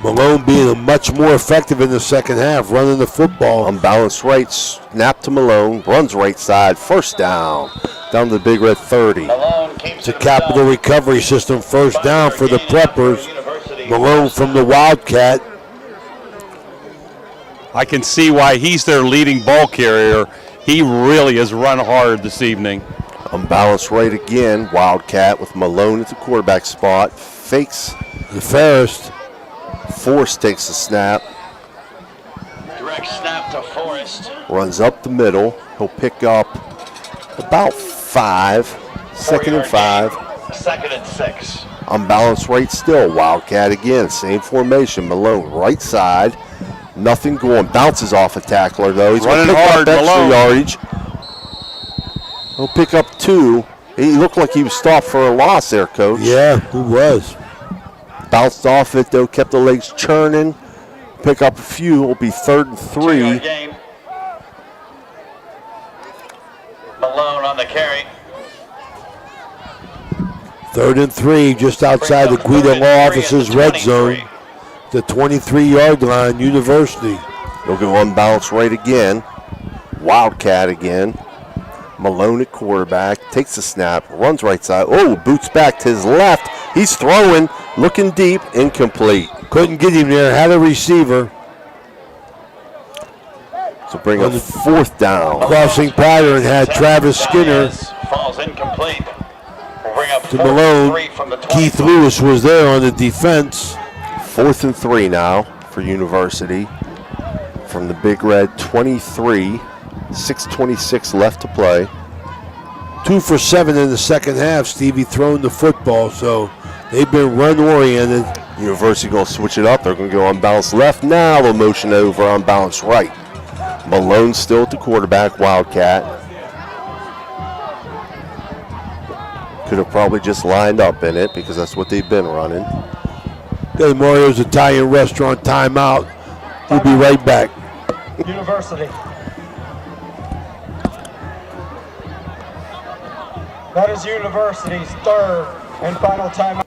Malone being much more effective in the second half, running the football. Unbalanced right, snap to Malone, runs right side, first down. Down to the Big Red 30. It's a capital recovery system, first down for the Preppers. Malone from the Wildcat. I can see why he's their leading ball carrier. He really has run hard this evening. Unbalanced right again. Wildcat with Malone at the quarterback spot. Fakes the Forrest. Forrest takes the snap. Direct snap to Forrest. Runs up the middle. He'll pick up about 5. Second and 5. Second and 6. Unbalanced right still. Wildcat again. Same formation. Malone right side. Nothing going. Bounces off a tackler though. He's running hard. Extra yardage. He'll pick up 2. He looked like he was stopped for a loss there, Coach. Yeah, he was. Bounced off it though. Kept the legs churning. Pick up a few. It'll be third and 3. Malone on the carry. Third and 3, just outside the Guida Law Office's red zone. The 23-yard line, University. They'll go unbalanced right again. Wildcat again. Malone at quarterback, takes the snap, runs right side. Oh, boots back to his left. He's throwing, looking deep, incomplete. Couldn't get him there, had a receiver. So bring up fourth down. Crossing pattern had Travis Skinner. Falls incomplete. We'll bring up to Malone. Keith Lewis was there on the defense. 4th and 3 now for University. From the Big Red 23, 6:26 left to play. 2 for 7 in the second half. Stevie throwing the football, so they've been run-oriented. University going to switch it up. They're going to go unbalanced left. Now they'll motion over unbalanced right. Malone still at the quarterback, Wildcat. Could have probably just lined up in it because that's what they've been running. Del Mario's Italian Restaurant timeout. We'll be right back. University. That is University's third and final timeout.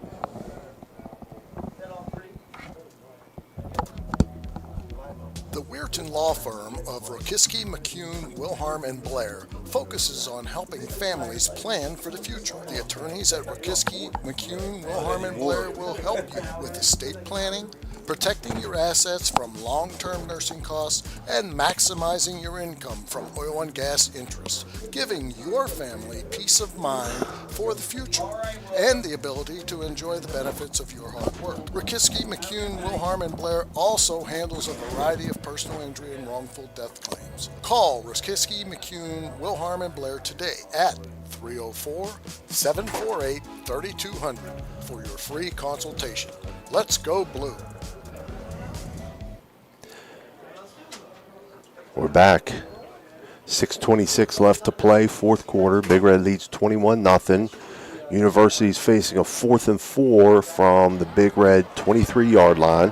The Weirton Law Firm of Rokiski, McCune, Wilharm, and Blair focuses on helping families plan for the future. The attorneys at Rokiski, McCune, Wilharm, and Blair will help you with estate planning, protecting your assets from long-term nursing costs, and maximizing your income from oil and gas interests, giving your family peace of mind for the future and the ability to enjoy the benefits of your hard work. Rokiski, McCune, Wilharm, and Blair also handles a variety of personal injury and wrongful death claims. Call Rokiski, McCune, Wilharm, and Blair today at 304-748-3200 for your free consultation. Let's go Blue. We're back. 6:26 left to play, fourth quarter. Big Red leads 21-0. University's facing a 4th and 4 from the Big Red 23-yard line.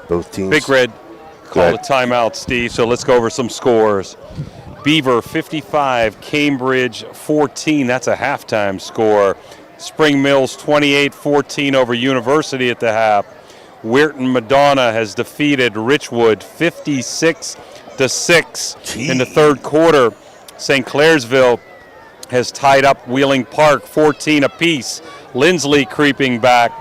Both teams. Big Red called a timeout, Steve, so let's go over some scores. Beaver 55, Cambridge 14. That's a halftime score. Spring Mills 28-14 over University at the half. Weirton Madonna has defeated Richwood 56-6 in the third quarter. St. Clairsville has tied up Wheeling Park 14 apiece. Lindsley creeping back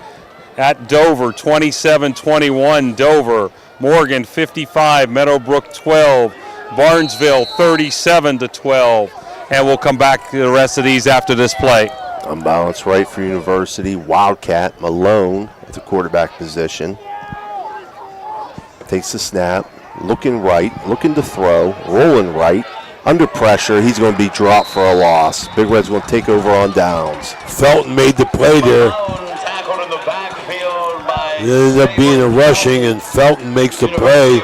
at Dover 27-21. Dover. Morgan 55, Meadowbrook 12, Barnesville 37-12. And we'll come back to the rest of these after this play. Unbalanced right for University. Wildcat Malone at the quarterback position. Takes the snap. Looking right. Looking to throw. Rolling right. Under pressure. He's going to be dropped for a loss. Big Red's going to take over on downs. Felton made the play there. It ended up being a rushing, and Felton makes the play.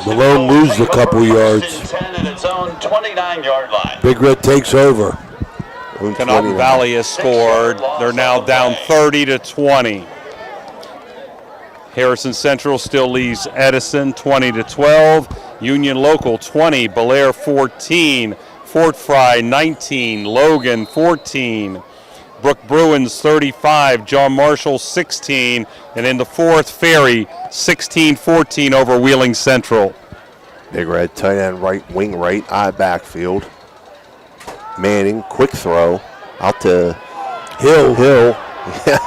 Malone loses a couple yards. Big Red takes over. Canton Valley has scored. They're now down 30-20. Harrison Central still leads Edison 20-12. Union Local 20, Belair 14, Fort Fry 19, Logan 14. Brook Bruins 35, John Marshall 16, and in the fourth, Ferry 16-14 over Wheeling Central. Big Red tight end right, wing right, eye backfield. Manning, quick throw out to Hill. Yeah,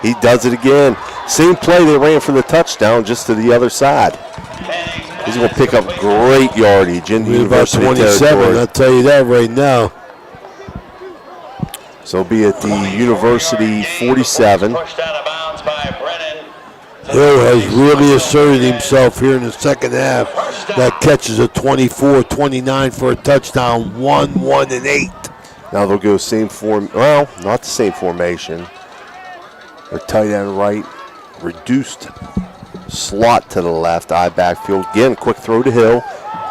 he does it again. Same play they ran for the touchdown, just to the other side. He's going to pick up great yardage in University about 27, territory. I'll tell you that right now. So he'll be at the University 47. Hill has really asserted himself here in the second half. That catches a 24-29 for a touchdown, 1-1-8. Now they'll go same form. Well, not the same formation. The tight end right, reduced slot to the left, eye backfield. Again, quick throw to Hill.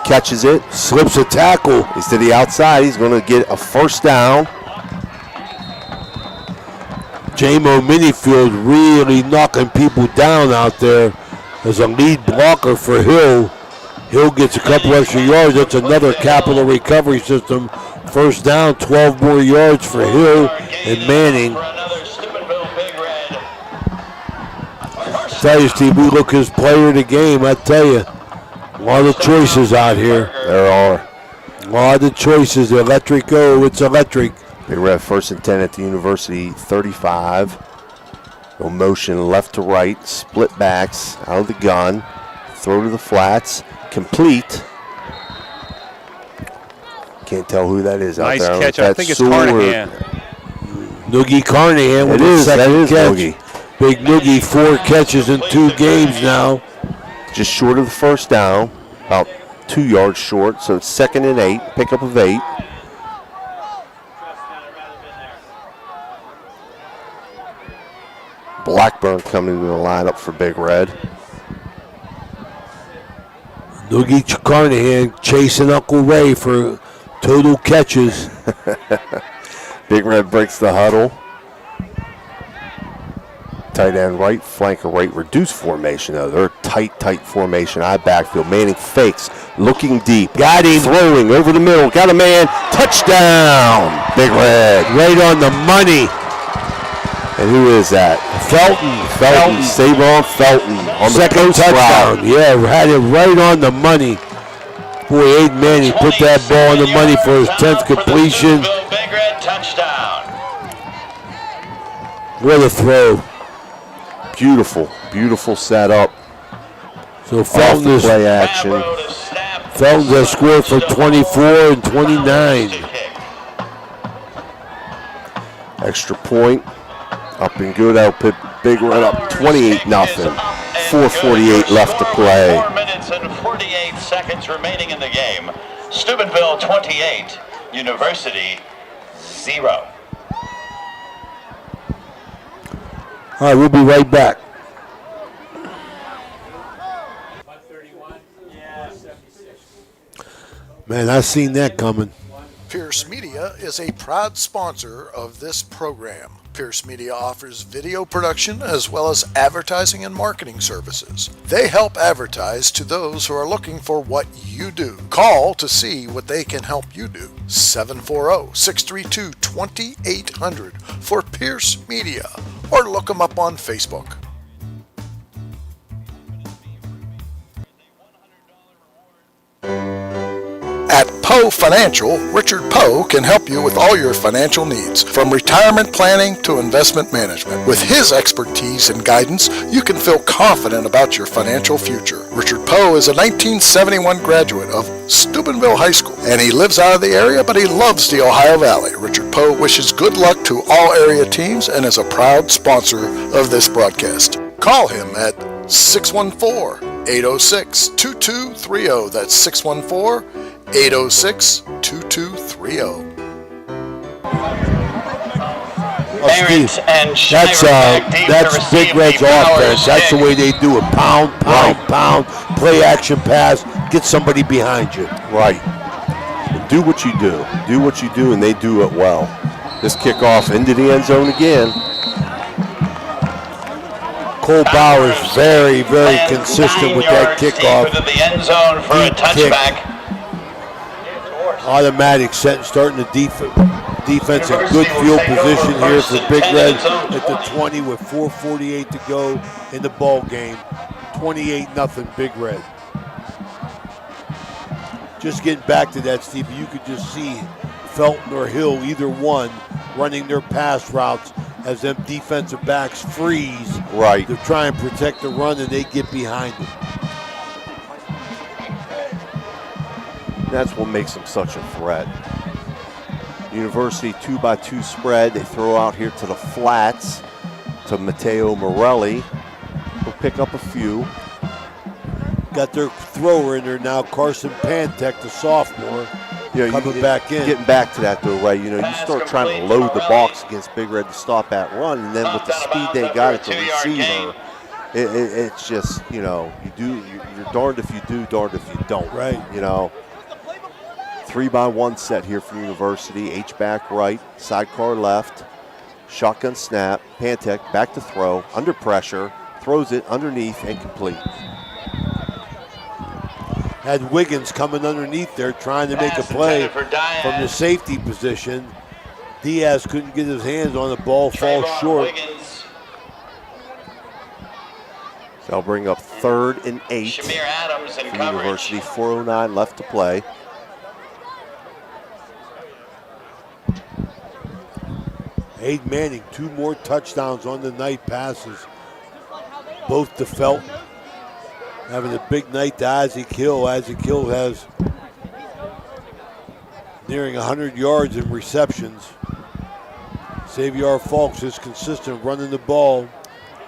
Catches it, slips a tackle. He's to the outside. He's going to get a first down. J-Mo Minifield really knocking people down out there as a lead blocker for Hill. Hill gets a couple extra yards. That's another capital recovery system. First down, 12 more yards for Hill and Manning. Tell you, Steve, we look his player of the game. I tell you, a lot of choices out here. There are. A lot of choices. Electric, oh, it's electric. Big Red 1st and 10 at the University 35. Go motion left to right, split backs out of the gun, throw to the flats, complete. Can't tell who that is out there. Nice catch. I think it's Carnahan. Noogie Carnahan with the second catch. Noogie. Big Noogie, 4 catches in 2 games now. Just short of the first down, about 2 yards short, so it's 2nd and 8, pickup of 8. Blackburn coming to the lineup for Big Red. Noogie Carnahan chasing Uncle Ray for total catches. Big Red breaks the huddle. Tight end right, flanker right, reduced formation though. They're tight formation. Eye backfield. Manning fakes, looking deep. Got him. Throwing over the middle. Got a man. Touchdown. Big Red. Right on the money. And who is that? Felton. Sabron Felton on the second post touchdown. route. Yeah, had it right on the money. Boy, Aiden Manning put that ball on the money for his 10th completion. Big Red touchdown. What a throw. Beautiful setup. So Felton is play action. Felton has scored for 24 and 29. Extra point. Up and good. That'll put Big Red up 28-0. 4:48 left to play. 4 minutes and 48 seconds remaining in the game. Steubenville 28, University 0. All right, we'll be right back. Man, I seen that coming. Pierce Media is a proud sponsor of this program. Pierce Media offers video production as well as advertising and marketing services. They help advertise to those who are looking for what you do. Call to see what they can help you do. 740-632-2800 for Pierce Media, or look them up on Facebook. At Poe Financial, Richard Poe can help you with all your financial needs, from retirement planning to investment management. With his expertise and guidance, you can feel confident about your financial future. Richard Poe is a 1971 graduate of Steubenville High School, and he lives out of the area, but he loves the Ohio Valley. Richard Poe wishes good luck to all area teams and is a proud sponsor of this broadcast. Call him at 614-806-2230. That's 614-806-2230. Steve, that's Big Red's offense. That's the way they do it. Pound, play action pass, get somebody behind you. Right. And do what you do. Do what you do, and they do it well. This kickoff into the end zone again. Cole Bauer is very, very consistent with that kickoff. Within the end zone for a touchback. Automatic set, starting the defense in good field position here for Big Red at the 20 with 4:48 to go in the ball game. 28-0 Big Red. Just getting back to that, Steve, you could just see Felton or Hill, either one, running their pass routes as them defensive backs freeze. Right. To try and protect the run, and they get behind them. That's what makes them such a threat. University 2x2 spread. They throw out here to the flats to Matteo Morelli. He'll pick up a few. Got their thrower in there now, Carson Pantek, the sophomore, coming back in. Getting back to that though, right? You know, you start trying to load the box against Big Red to stop that run, and then with the speed they got at the receiver, it's just, you know, you're darned if you do, darned if you don't. Right. You know. 3x1 set here for University. H-back right, sidecar left, shotgun snap, Pantek back to throw, under pressure, throws it underneath and complete. Had Wiggins coming underneath there trying to make a play from the safety position. Diaz couldn't get his hands on the ball, falls short. So they'll bring up 3rd and 8 Shamir Adams in for coverage. University. 4:09 left to play. Aid Manning, 2 more touchdowns on the night passes. Both to Felton. Having a big night to Isaac Hill. Isaac Hill has nearing 100 yards in receptions. Xavier Falks is consistent running the ball.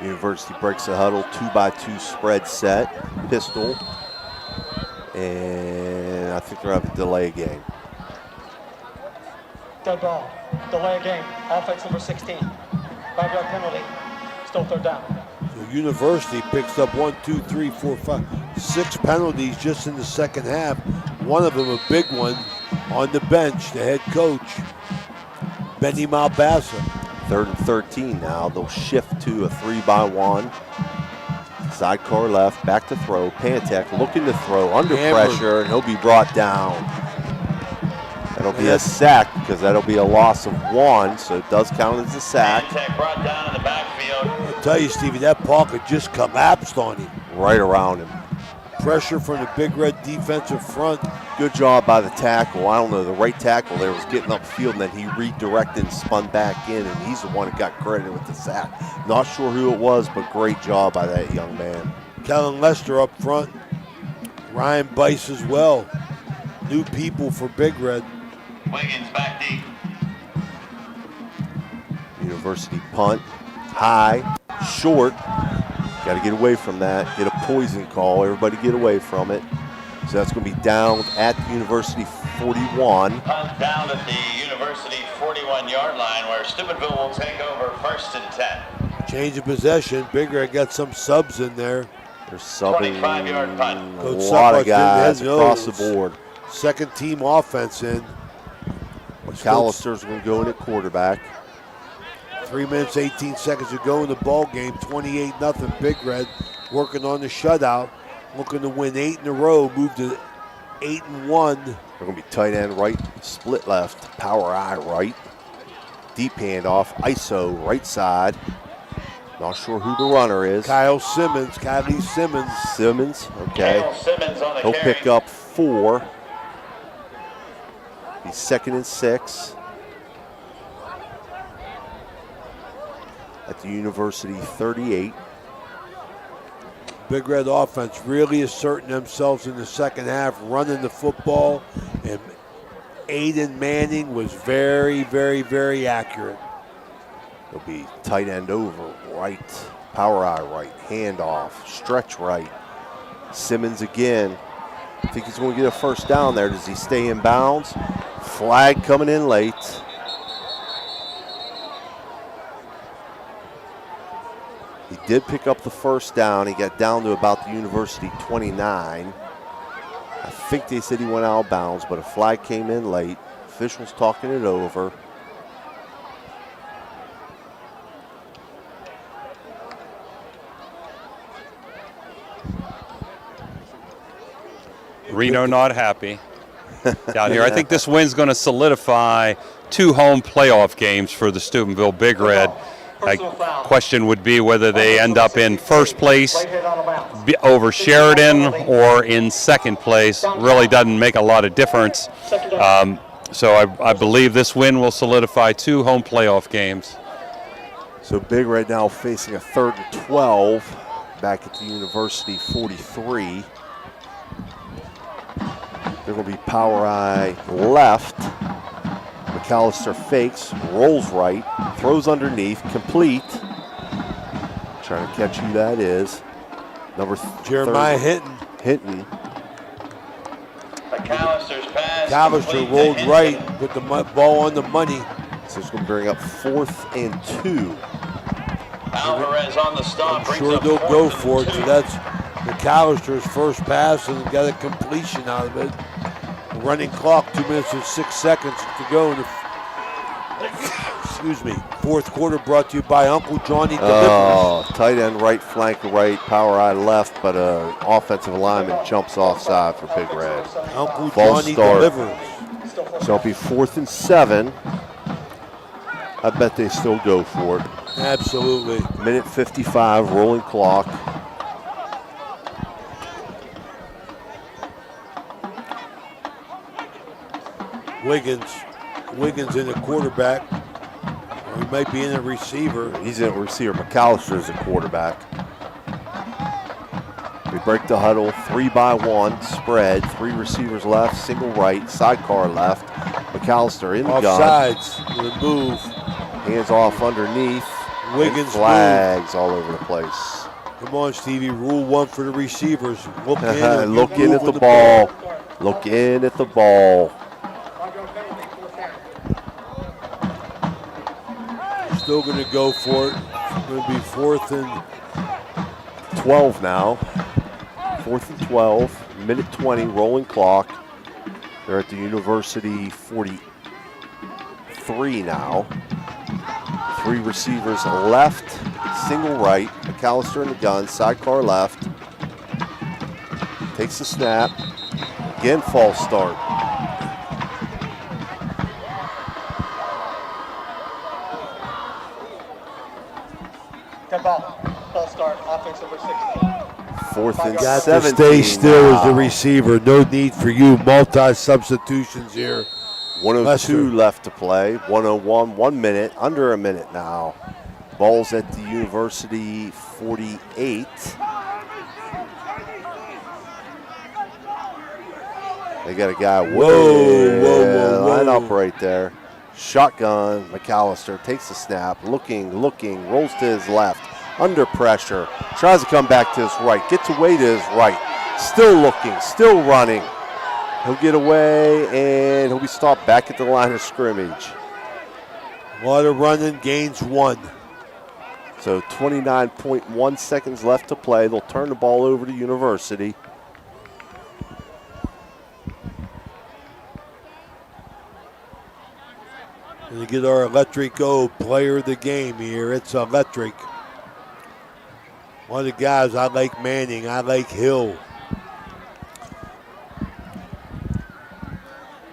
University breaks the huddle, 2x2 spread set, pistol, and I think they're going to have a delay game. Dead ball. Delay game. Offense number 16. 5-yard penalty. Still 3rd down. So University picks up 1, 2, 3, 4, 5, 6 penalties just in the second half. One of them a big one on the bench, the head coach, Benny Malbassa. 3rd and 13 now. They'll shift to a 3x1. Sidecar left, back to throw. Pantek looking to throw, under pressure, and he'll be brought down. That'll be a sack because that'll be a loss of 1, so it does count as a sack. Brought down in the backfield. I'll tell you, Stevie, that pocket just collapsed on him. Right around him. Pressure from the Big Red defensive front. Good job by the tackle. I don't know, the right tackle there was getting upfield, and then he redirected and spun back in, and he's the one that got credited with the sack. Not sure who it was, but great job by that young man. Kellen Lester up front. Ryan Bice as well. New people for Big Red. Wiggins back deep. University punt, high, short. Got to get away from that. Get a poison call. Everybody get away from it. So that's going to be down at the University 41. Punt down at the University 41-yard line, where Steubenville will take over 1st and 10. Change of possession. Big Red got some subs in there. They're subbing 25-yard punt. a lot of guys across the board. second team offense in. McAllister's going to go in at quarterback. 3 minutes, 18 seconds to go in the ball game. 28-0. Big Red working on the shutout. Looking to win 8 in a row. Move to 8-1. They're going to be tight end right, split left, power eye right. Deep handoff, ISO right side. Not sure who the runner is. Kylie Simmons. Simmons, okay. Kyle Simmons on the He'll carry. pick up 4. He's 2nd and 6. At the University 38. Big Red offense really asserting themselves in the second half, running the football, and Aiden Manning was very, very, very accurate. He'll be tight end over, right, power eye right, handoff, stretch right. Simmons again. I think he's going to get a first down there. Does he stay in bounds? Flag coming in late. He did pick up the first down. He got down to about the University 29. I think they said he went out of bounds, but a flag came in late. Officials talking it over. Reno not happy down here. I think this win's going to solidify 2 home playoff games for the Steubenville Big Red. Question would be whether they end up in first place over Sheridan or in second place. Really doesn't make a lot of difference. So I believe this win will solidify 2 home playoff games. So Big Red now facing a 3rd and 12 back at the University 43. They're going to be power eye left. McAllister fakes, rolls right, throws underneath, complete. Trying to catch who that is. Number Jeremiah Hinton. McAllister's pass. McAllister rolled right with the ball on the money. So it's going to bring up 4th and 2. Alvarez on the stop. I'm sure they'll go for it. So that's McAllister's first pass and got a completion out of it. Running clock, 2 minutes and 6 seconds to go. Excuse me. Fourth quarter brought to you by Uncle Johnny Delivers. Oh, tight end right, flank right, power eye left, but offensive lineman jumps offside for Big Red. Uncle False Johnny start. Delivers. So it'll be 4th and 7. I bet they still go for it. Absolutely. Minute 55, rolling clock. Wiggins in the quarterback. Or he might be in a receiver. He's in a receiver. McAllister is a quarterback. We break the huddle, 3-by-1 spread. 3 receivers left, single right, sidecar left. McAllister in the gun. Offsides, the move. Hands off underneath. Wiggins flags all over the place. Come on, Stevie. Rule 1 for the receivers. Look in. Look in at the ball. Look in at the ball. Still going to go for it. It's going to be 4th and 12 now. 4th and 12. Minute 20, rolling clock. They're at the University 43 now. 3 receivers left, single right. McAllister in the gun, sidecar left. Takes the snap. Again, false start. Good ball. False start. Offense number 16. 4th and got 17. to stay still now. as the receiver. No need for you. Multi-substitutions here. 102 left to play. 101, 1 minute, under a minute now. Ball's at the University 48. They got a guy whoa. Line up right there. Shotgun, McAllister takes the snap, looking, rolls to his left, under pressure, tries to come back to his right, gets away to his right, still looking, still running. He'll get away and he'll be stopped back at the line of scrimmage. A lot of running, gains 1. So 29.1 seconds left to play. They'll turn the ball over to University. get our Electric O player of the game here. It's electric. One of the guys, I like Manning. I like Hill.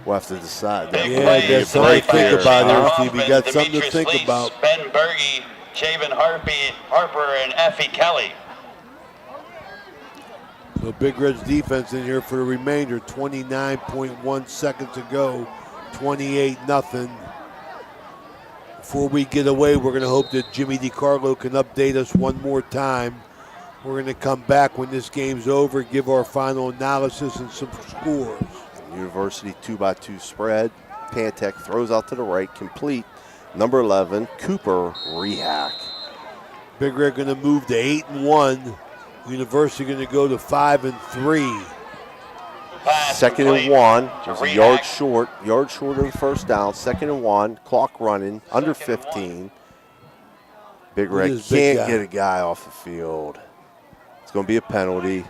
We'll have to decide. Yeah, that's something to think about here, Steve. You got something to think Lease, about. Ben Berge, Javen Harper, and Effie Kelly. So Big Red's defense in here for the remainder. 29.1 seconds to go. 28-0. Before we get away, we're going to hope that Jimmy DiCarlo can update us one more time. We're going to come back when this game's over, give our final analysis and some scores. University 2x2 spread. Pantech throws out to the right, complete. Number 11, Cooper Rehack. Big Red going to move to 8-1. University going to go to 5-3. Second and 1. There's a yard short of the first down. Second and 1. Clock running under 15. Big Red can't get a guy off the field. It's going to be a penalty.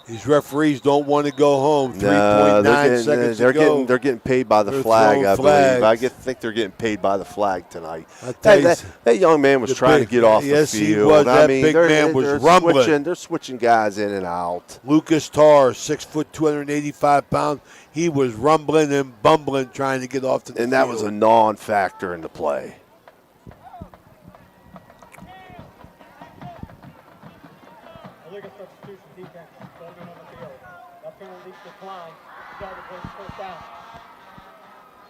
These referees don't want to go home. 3.9 seconds to go. They're getting paid by the flag, I believe. I think they're getting paid by the flag tonight. That young man was trying to get off the field. Yes, he was. That big man was rumbling. They're switching guys in and out. Lucas Tarr, 6 foot, 285 pounds. He was rumbling and bumbling trying to get off the field. And that was a non-factor in the play.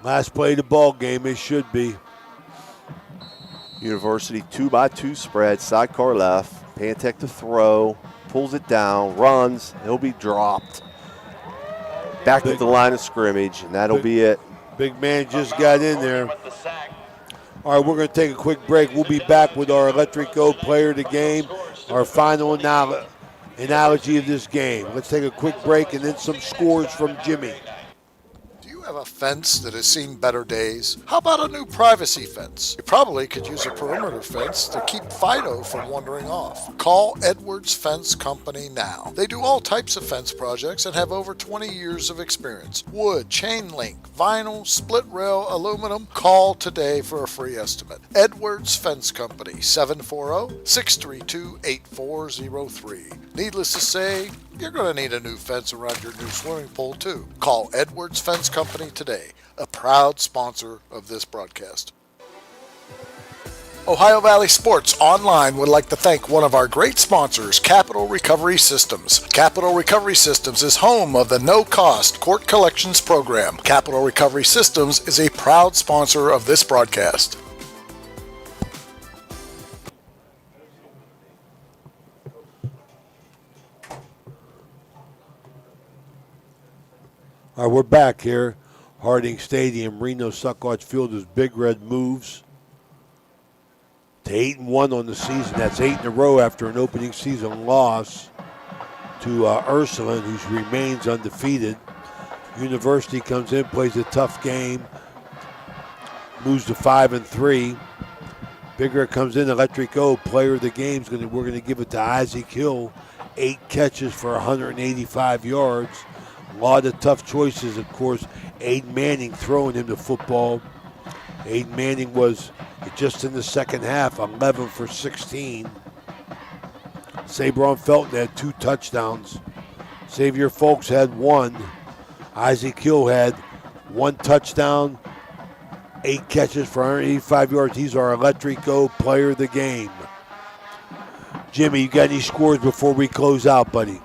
Last play of the ball game, it should be. University 2x2 spread, sidecar left, Pantech to throw, pulls it down, runs, he'll be dropped. Back to the line of scrimmage, and that'll be it. Big man just got in there. All right, we're going to take a quick break. We'll be back with our Electric Go player of the game, our final analogy of this game. Let's take a quick break and then some scores from Jimmy. Have a fence that has seen better days? How about a new privacy fence? You probably could use a perimeter fence to keep Fido from wandering off. Call Edwards Fence Company now. They do all types of fence projects and have over 20 years of experience. Wood, chain link, vinyl, split rail, aluminum. Call today for a free estimate. Edwards Fence Company, 740-632-8403. Needless to say, you're going to need a new fence around your new swimming pool, too. Call Edwards Fence Company today, a proud sponsor of this broadcast. Ohio Valley Sports Online would like to thank one of our great sponsors, Capital Recovery Systems. Capital Recovery Systems is home of the no-cost court collections program. Capital Recovery Systems is a proud sponsor of this broadcast. All right, we're back here. Harding Stadium, Reno Suckwatch Field as Big Red moves to 8-1 on the season. That's 8 in a row after an opening season loss to Ursuline, who remains undefeated. University comes in, plays a tough game, moves to 5-3. Big Red comes in, Electric O, player of the game. We're going to give it to Isaac Hill, 8 catches for 185 yards. A lot of tough choices, of course. Aiden Manning throwing him the football. Aiden Manning was, just in the second half, 11 for 16. Sabron Felton had 2 touchdowns. Xavier Folks had 1. Isaac Hill had 1 touchdown, 8 catches for 185 yards. He's our Electric Go player of the game. Jimmy, you got any scores before we close out, buddy?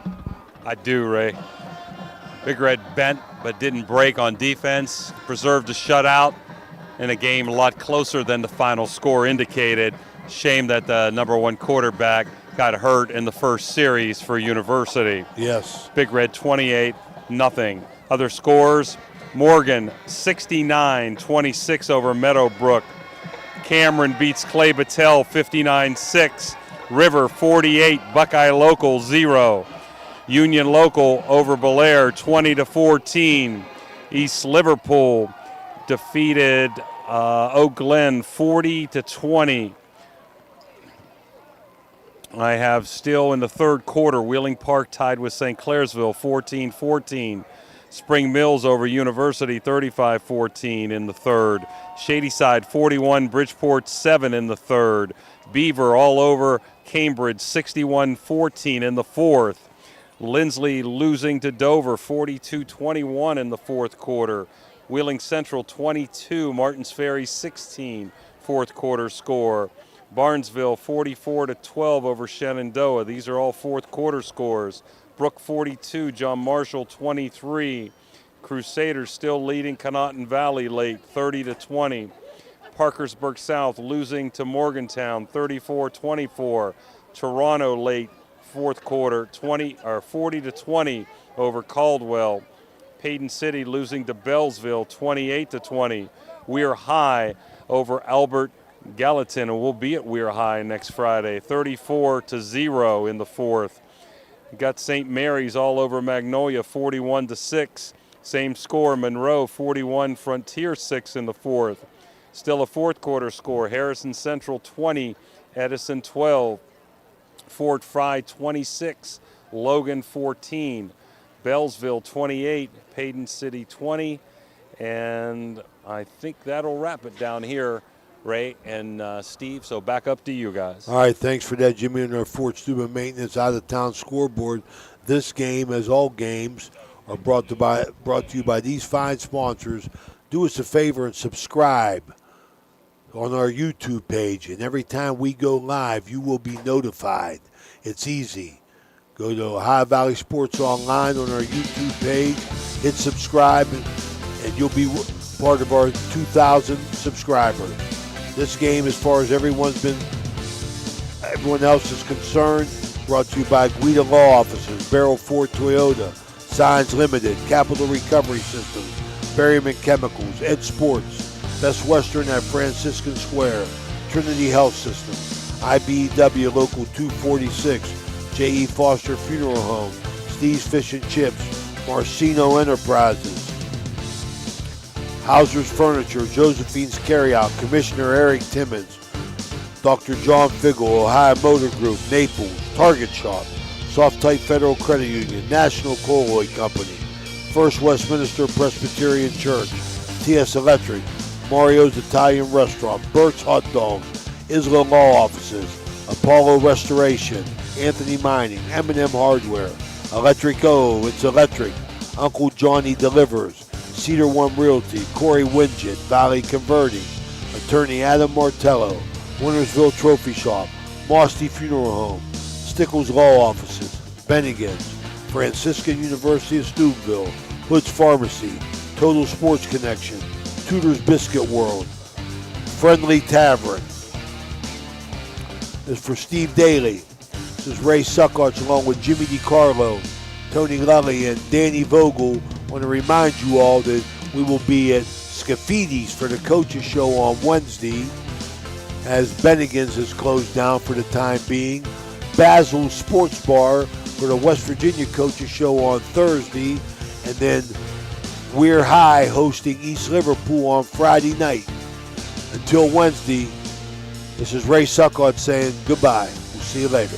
I do, Ray. Big Red bent but didn't break on defense, preserved a shutout in a game a lot closer than the final score indicated. Shame that the number 1 quarterback got hurt in the first series for University. Yes. Big Red 28-0. Other scores, Morgan 69-26 over Meadowbrook. Cameron beats Clay Battelle 59-6. River 48, Buckeye Local 0. Union Local over Belair 20-14. East Liverpool defeated Oak Glen 40-20. I have still in the third quarter, Wheeling Park tied with St. Clairsville 14-14. Spring Mills over University 35-14 in the third. Shadyside 41, Bridgeport 7 in the third. Beaver all over Cambridge 61-14 in the fourth. Lindsley losing to Dover 42-21 in the fourth quarter. Wheeling Central 22, Martins Ferry 16, fourth quarter score. Barnesville 44-12 over Shenandoah. These are all fourth quarter scores. Brook 42, John Marshall 23. Crusaders still leading Conotton Valley late 30-20. Parkersburg South losing to Morgantown 34-24. Toronto late fourth quarter 40-20 over Caldwell. Payton City losing to Bellsville 28-20. Weir High over Albert Gallatin, and we'll be at Weir High next Friday 34-0 in the fourth. You got St. Mary's all over Magnolia 41-6. Same score, Monroe 41, Frontier 6 in the fourth. Still a fourth quarter score, Harrison Central 20, Edison 12. Fort Fry 26, Logan 14. Bellsville 28, Payton City 20, and I think that'll wrap it down here, Ray and Steve. So back up to you guys. All right, thanks for that, Jimmy, and our Fort Steuben Maintenance out-of-town scoreboard. This game, as all games, are brought to you by these fine sponsors. Do us a favor and subscribe on our YouTube page, and every time we go live, you will be notified. It's easy. Go to Ohio Valley Sports Online on our YouTube page, hit subscribe, and you'll be part of our 2,000 subscribers. This game, as far as everyone else is concerned, brought to you by Guida Law Offices, Barrel Ford Toyota, Signs Limited, Capital Recovery Systems, Berryman Chemicals, Ed Sports, Best Western at Franciscan Square, Trinity Health System, IBEW Local 246, J.E. Foster Funeral Home, Steve's Fish and Chips, Marcino Enterprises, Hauser's Furniture, Josephine's Carryout, Commissioner Eric Timmons, Dr. John Figgle, Ohio Motor Group, Naples, Target Shop, Soft Type Federal Credit Union, National Colloid Company, First Westminster Presbyterian Church, TS Electric, Mario's Italian Restaurant, Burt's Hot Dogs, Isla Law Offices, Apollo Restoration, Anthony Mining, M&M Hardware, Electric O, It's Electric, Uncle Johnny Delivers, Cedar One Realty, Corey Widget, Valley Converting, Attorney Adam Martello, Wintersville Trophy Shop, Mosty Funeral Home, Stickles Law Offices, Bennigan's, Franciscan University of Steubenville, Hood's Pharmacy, Total Sports Connection, Tudor's Biscuit World, Friendly Tavern. This is for Steve Daly. This is Ray Suckarts along with Jimmy DiCarlo, Tony Lully, and Danny Vogel. I want to remind you all that we will be at Scaffidi's for the Coaches Show on Wednesday, as Bennigan's is closed down for the time being. Basil's Sports Bar for the West Virginia Coaches Show on Thursday, and then Weir High hosting East Liverpool on Friday night. Until Wednesday, this is Ray Suckarts saying goodbye. We'll see you later.